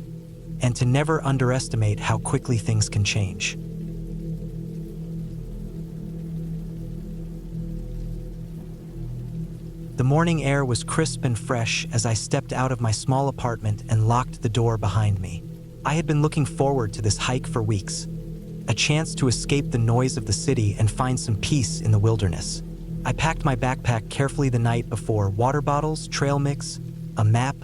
and to never underestimate how quickly things can change. The morning air was crisp and fresh as I stepped out of my small apartment and locked the door behind me. I had been looking forward to this hike for weeks, a chance to escape the noise of the city and find some peace in the wilderness. I packed my backpack carefully the night before: water bottles, trail mix, a map,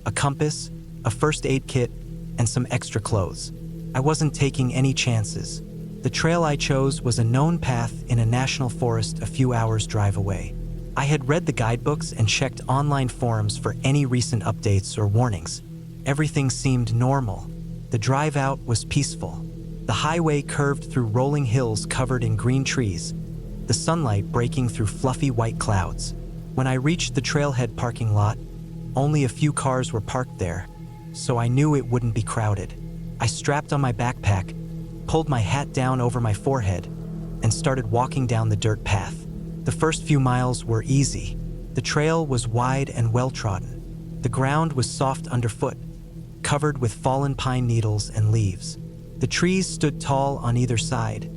a compass, a first aid kit, and some extra clothes. I wasn't taking any chances. The trail I chose was a known path in a national forest a few hours' drive away. I had read the guidebooks and checked online forums for any recent updates or warnings. Everything seemed normal. The drive out was peaceful. The highway curved through rolling hills covered in green trees, the sunlight breaking through fluffy white clouds. When I reached the trailhead parking lot, only a few cars were parked there, so I knew it wouldn't be crowded. I strapped on my backpack, pulled my hat down over my forehead, and started walking down the dirt path. The first few miles were easy. The trail was wide and well-trodden. The ground was soft underfoot, covered with fallen pine needles and leaves. The trees stood tall on either side,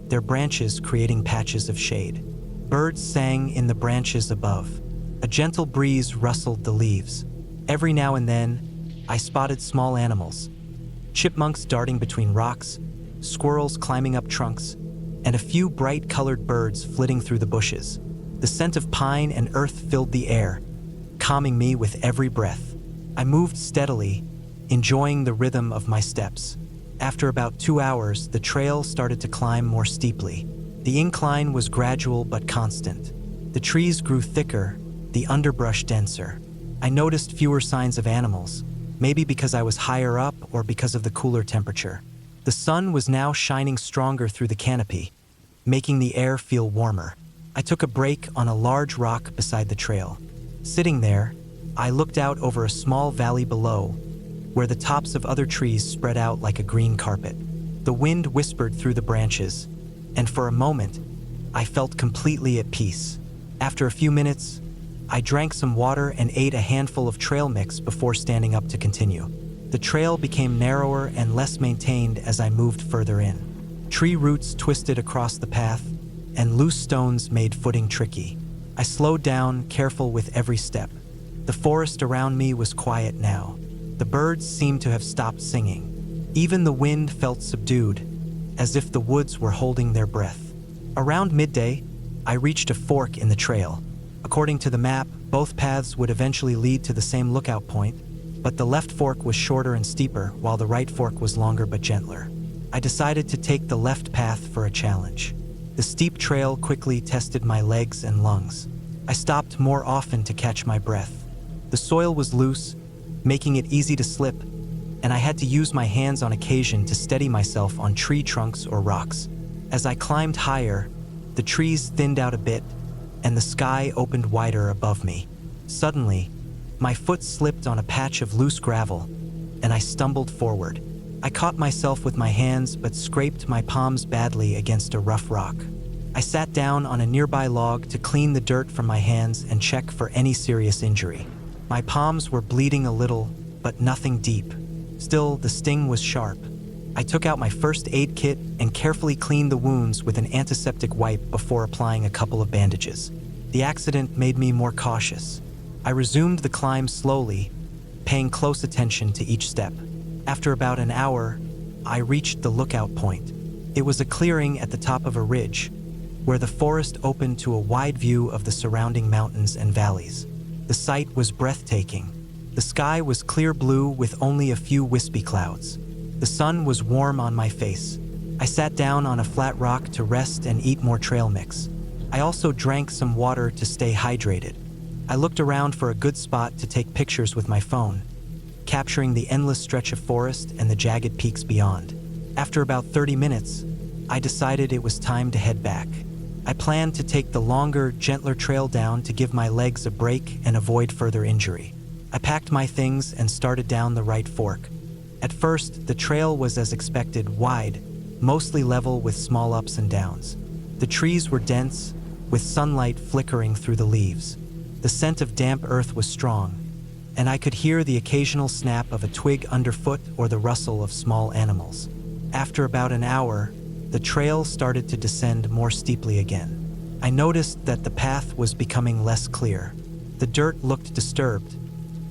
their branches creating patches of shade. Birds sang in the branches above. A gentle breeze rustled the leaves. Every now and then, I spotted small animals: chipmunks darting between rocks, squirrels climbing up trunks, and a few bright-colored birds flitting through the bushes. The scent of pine and earth filled the air, calming me with every breath. I moved steadily, enjoying the rhythm of my steps. After about 2 hours, the trail started to climb more steeply. The incline was gradual but constant. The trees grew thicker, the underbrush denser. I noticed fewer signs of animals, maybe because I was higher up or because of the cooler temperature. The sun was now shining stronger through the canopy, making the air feel warmer. I took a break on a large rock beside the trail. Sitting there, I looked out over a small valley below, where the tops of other trees spread out like a green carpet. The wind whispered through the branches, and for a moment, I felt completely at peace. After a few minutes, I drank some water and ate a handful of trail mix before standing up to continue. The trail became narrower and less maintained as I moved further in. Tree roots twisted across the path, and loose stones made footing tricky. I slowed down, careful with every step. The forest around me was quiet now. The birds seemed to have stopped singing. Even the wind felt subdued, as if the woods were holding their breath. Around midday, I reached a fork in the trail. According to the map, both paths would eventually lead to the same lookout point, but the left fork was shorter and steeper, while the right fork was longer but gentler. I decided to take the left path for a challenge. The steep trail quickly tested my legs and lungs. I stopped more often to catch my breath. The soil was loose, making it easy to slip, and I had to use my hands on occasion to steady myself on tree trunks or rocks. As I climbed higher, the trees thinned out a bit, and the sky opened wider above me. Suddenly, my foot slipped on a patch of loose gravel, and I stumbled forward. I caught myself with my hands but scraped my palms badly against a rough rock. I sat down on a nearby log to clean the dirt from my hands and check for any serious injury. My palms were bleeding a little, but nothing deep. Still, the sting was sharp. I took out my first aid kit and carefully cleaned the wounds with an antiseptic wipe before applying a couple of bandages. The accident made me more cautious. I resumed the climb slowly, paying close attention to each step. After about an hour, I reached the lookout point. It was a clearing at the top of a ridge, where the forest opened to a wide view of the surrounding mountains and valleys. The sight was breathtaking. The sky was clear blue with only a few wispy clouds. The sun was warm on my face. I sat down on a flat rock to rest and eat more trail mix. I also drank some water to stay hydrated. I looked around for a good spot to take pictures with my phone, capturing the endless stretch of forest and the jagged peaks beyond. After about 30 minutes, I decided it was time to head back. I planned to take the longer, gentler trail down to give my legs a break and avoid further injury. I packed my things and started down the right fork. At first, the trail was as expected, wide, mostly level with small ups and downs. The trees were dense, with sunlight flickering through the leaves. The scent of damp earth was strong, and I could hear the occasional snap of a twig underfoot or the rustle of small animals. After about an hour, the trail started to descend more steeply again. I noticed that the path was becoming less clear. The dirt looked disturbed,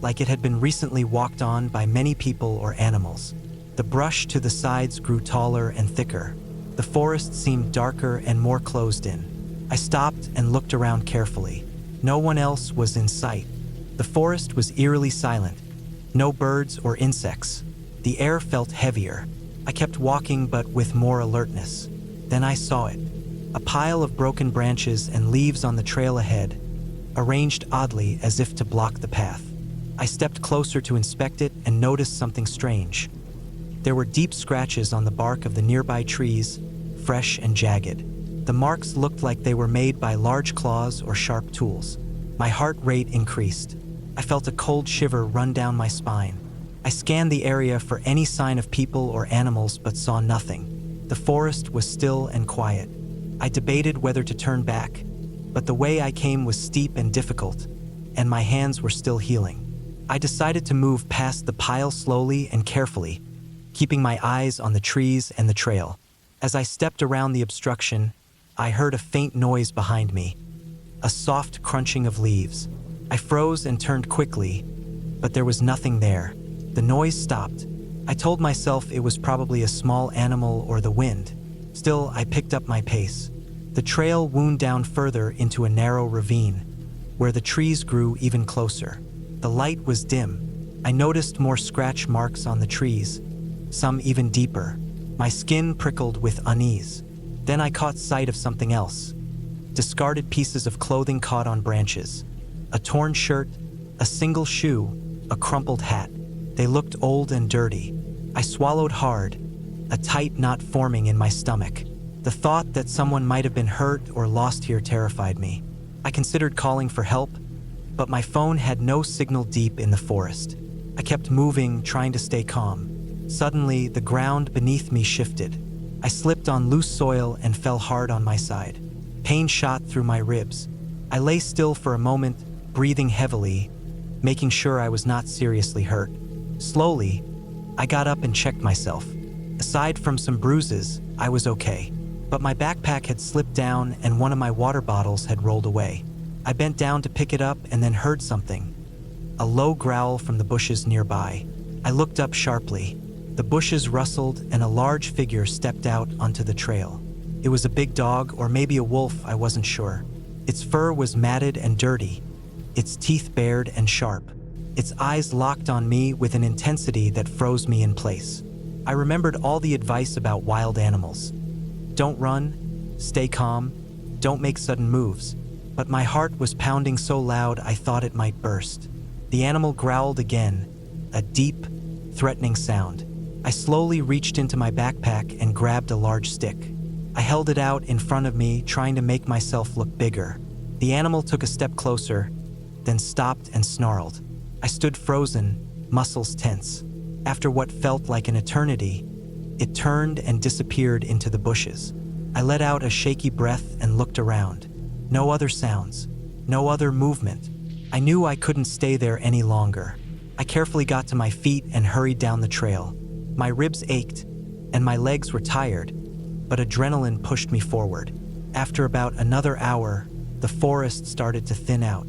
like it had been recently walked on by many people or animals. The brush to the sides grew taller and thicker. The forest seemed darker and more closed in. I stopped and looked around carefully. No one else was in sight. The forest was eerily silent. No birds or insects. The air felt heavier. I kept walking, but with more alertness. Then I saw it. A pile of broken branches and leaves on the trail ahead, arranged oddly as if to block the path. I stepped closer to inspect it and noticed something strange. There were deep scratches on the bark of the nearby trees, fresh and jagged. The marks looked like they were made by large claws or sharp tools. My heart rate increased. I felt a cold shiver run down my spine. I scanned the area for any sign of people or animals but saw nothing. The forest was still and quiet. I debated whether to turn back, but the way I came was steep and difficult, and my hands were still healing. I decided to move past the pile slowly and carefully, keeping my eyes on the trees and the trail. As I stepped around the obstruction, I heard a faint noise behind me, a soft crunching of leaves. I froze and turned quickly, but there was nothing there. The noise stopped. I told myself it was probably a small animal or the wind. Still, I picked up my pace. The trail wound down further into a narrow ravine, where the trees grew even closer. The light was dim. I noticed more scratch marks on the trees, some even deeper. My skin prickled with unease. Then I caught sight of something else. Discarded pieces of clothing caught on branches. A torn shirt, a single shoe, a crumpled hat. They looked old and dirty. I swallowed hard, a tight knot forming in my stomach. The thought that someone might have been hurt or lost here terrified me. I considered calling for help, but my phone had no signal deep in the forest. I kept moving, trying to stay calm. Suddenly, the ground beneath me shifted. I slipped on loose soil and fell hard on my side. Pain shot through my ribs. I lay still for a moment, breathing heavily, making sure I was not seriously hurt. Slowly, I got up and checked myself. Aside from some bruises, I was okay. But my backpack had slipped down and one of my water bottles had rolled away. I bent down to pick it up and then heard something. A low growl from the bushes nearby. I looked up sharply. The bushes rustled and a large figure stepped out onto the trail. It was a big dog or maybe a wolf, I wasn't sure. Its fur was matted and dirty, its teeth bared and sharp. Its eyes locked on me with an intensity that froze me in place. I remembered all the advice about wild animals. Don't run, stay calm, don't make sudden moves. But my heart was pounding so loud I thought it might burst. The animal growled again, a deep, threatening sound. I slowly reached into my backpack and grabbed a large stick. I held it out in front of me, trying to make myself look bigger. The animal took a step closer, then stopped and snarled. I stood frozen, muscles tense. After what felt like an eternity, it turned and disappeared into the bushes. I let out a shaky breath and looked around. No other sounds, no other movement. I knew I couldn't stay there any longer. I carefully got to my feet and hurried down the trail. My ribs ached, and my legs were tired, but adrenaline pushed me forward. After about another hour, the forest started to thin out.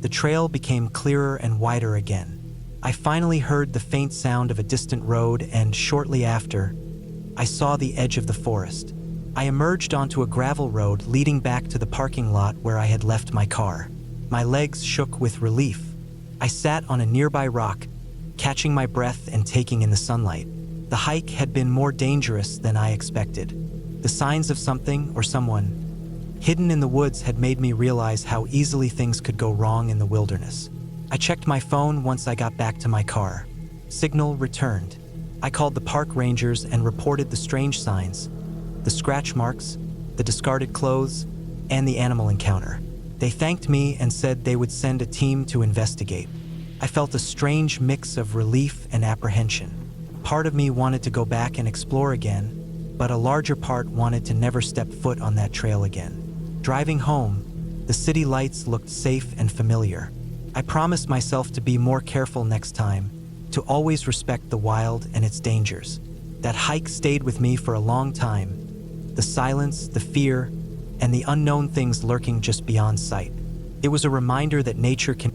The trail became clearer and wider again. I finally heard the faint sound of a distant road, and shortly after, I saw the edge of the forest. I emerged onto a gravel road leading back to the parking lot where I had left my car. My legs shook with relief. I sat on a nearby rock, catching my breath and taking in the sunlight. The hike had been more dangerous than I expected. The signs of something or someone hidden in the woods had made me realize how easily things could go wrong in the wilderness. I checked my phone once I got back to my car. Signal returned. I called the park rangers and reported the strange signs, the scratch marks, the discarded clothes, and the animal encounter. They thanked me and said they would send a team to investigate. I felt a strange mix of relief and apprehension. Part of me wanted to go back and explore again, but a larger part wanted to never step foot on that trail again. Driving home, the city lights looked safe and familiar. I promised myself to be more careful next time, to always respect the wild and its dangers. That hike stayed with me for a long time. The silence, the fear, and the unknown things lurking just beyond sight. It was a reminder that nature can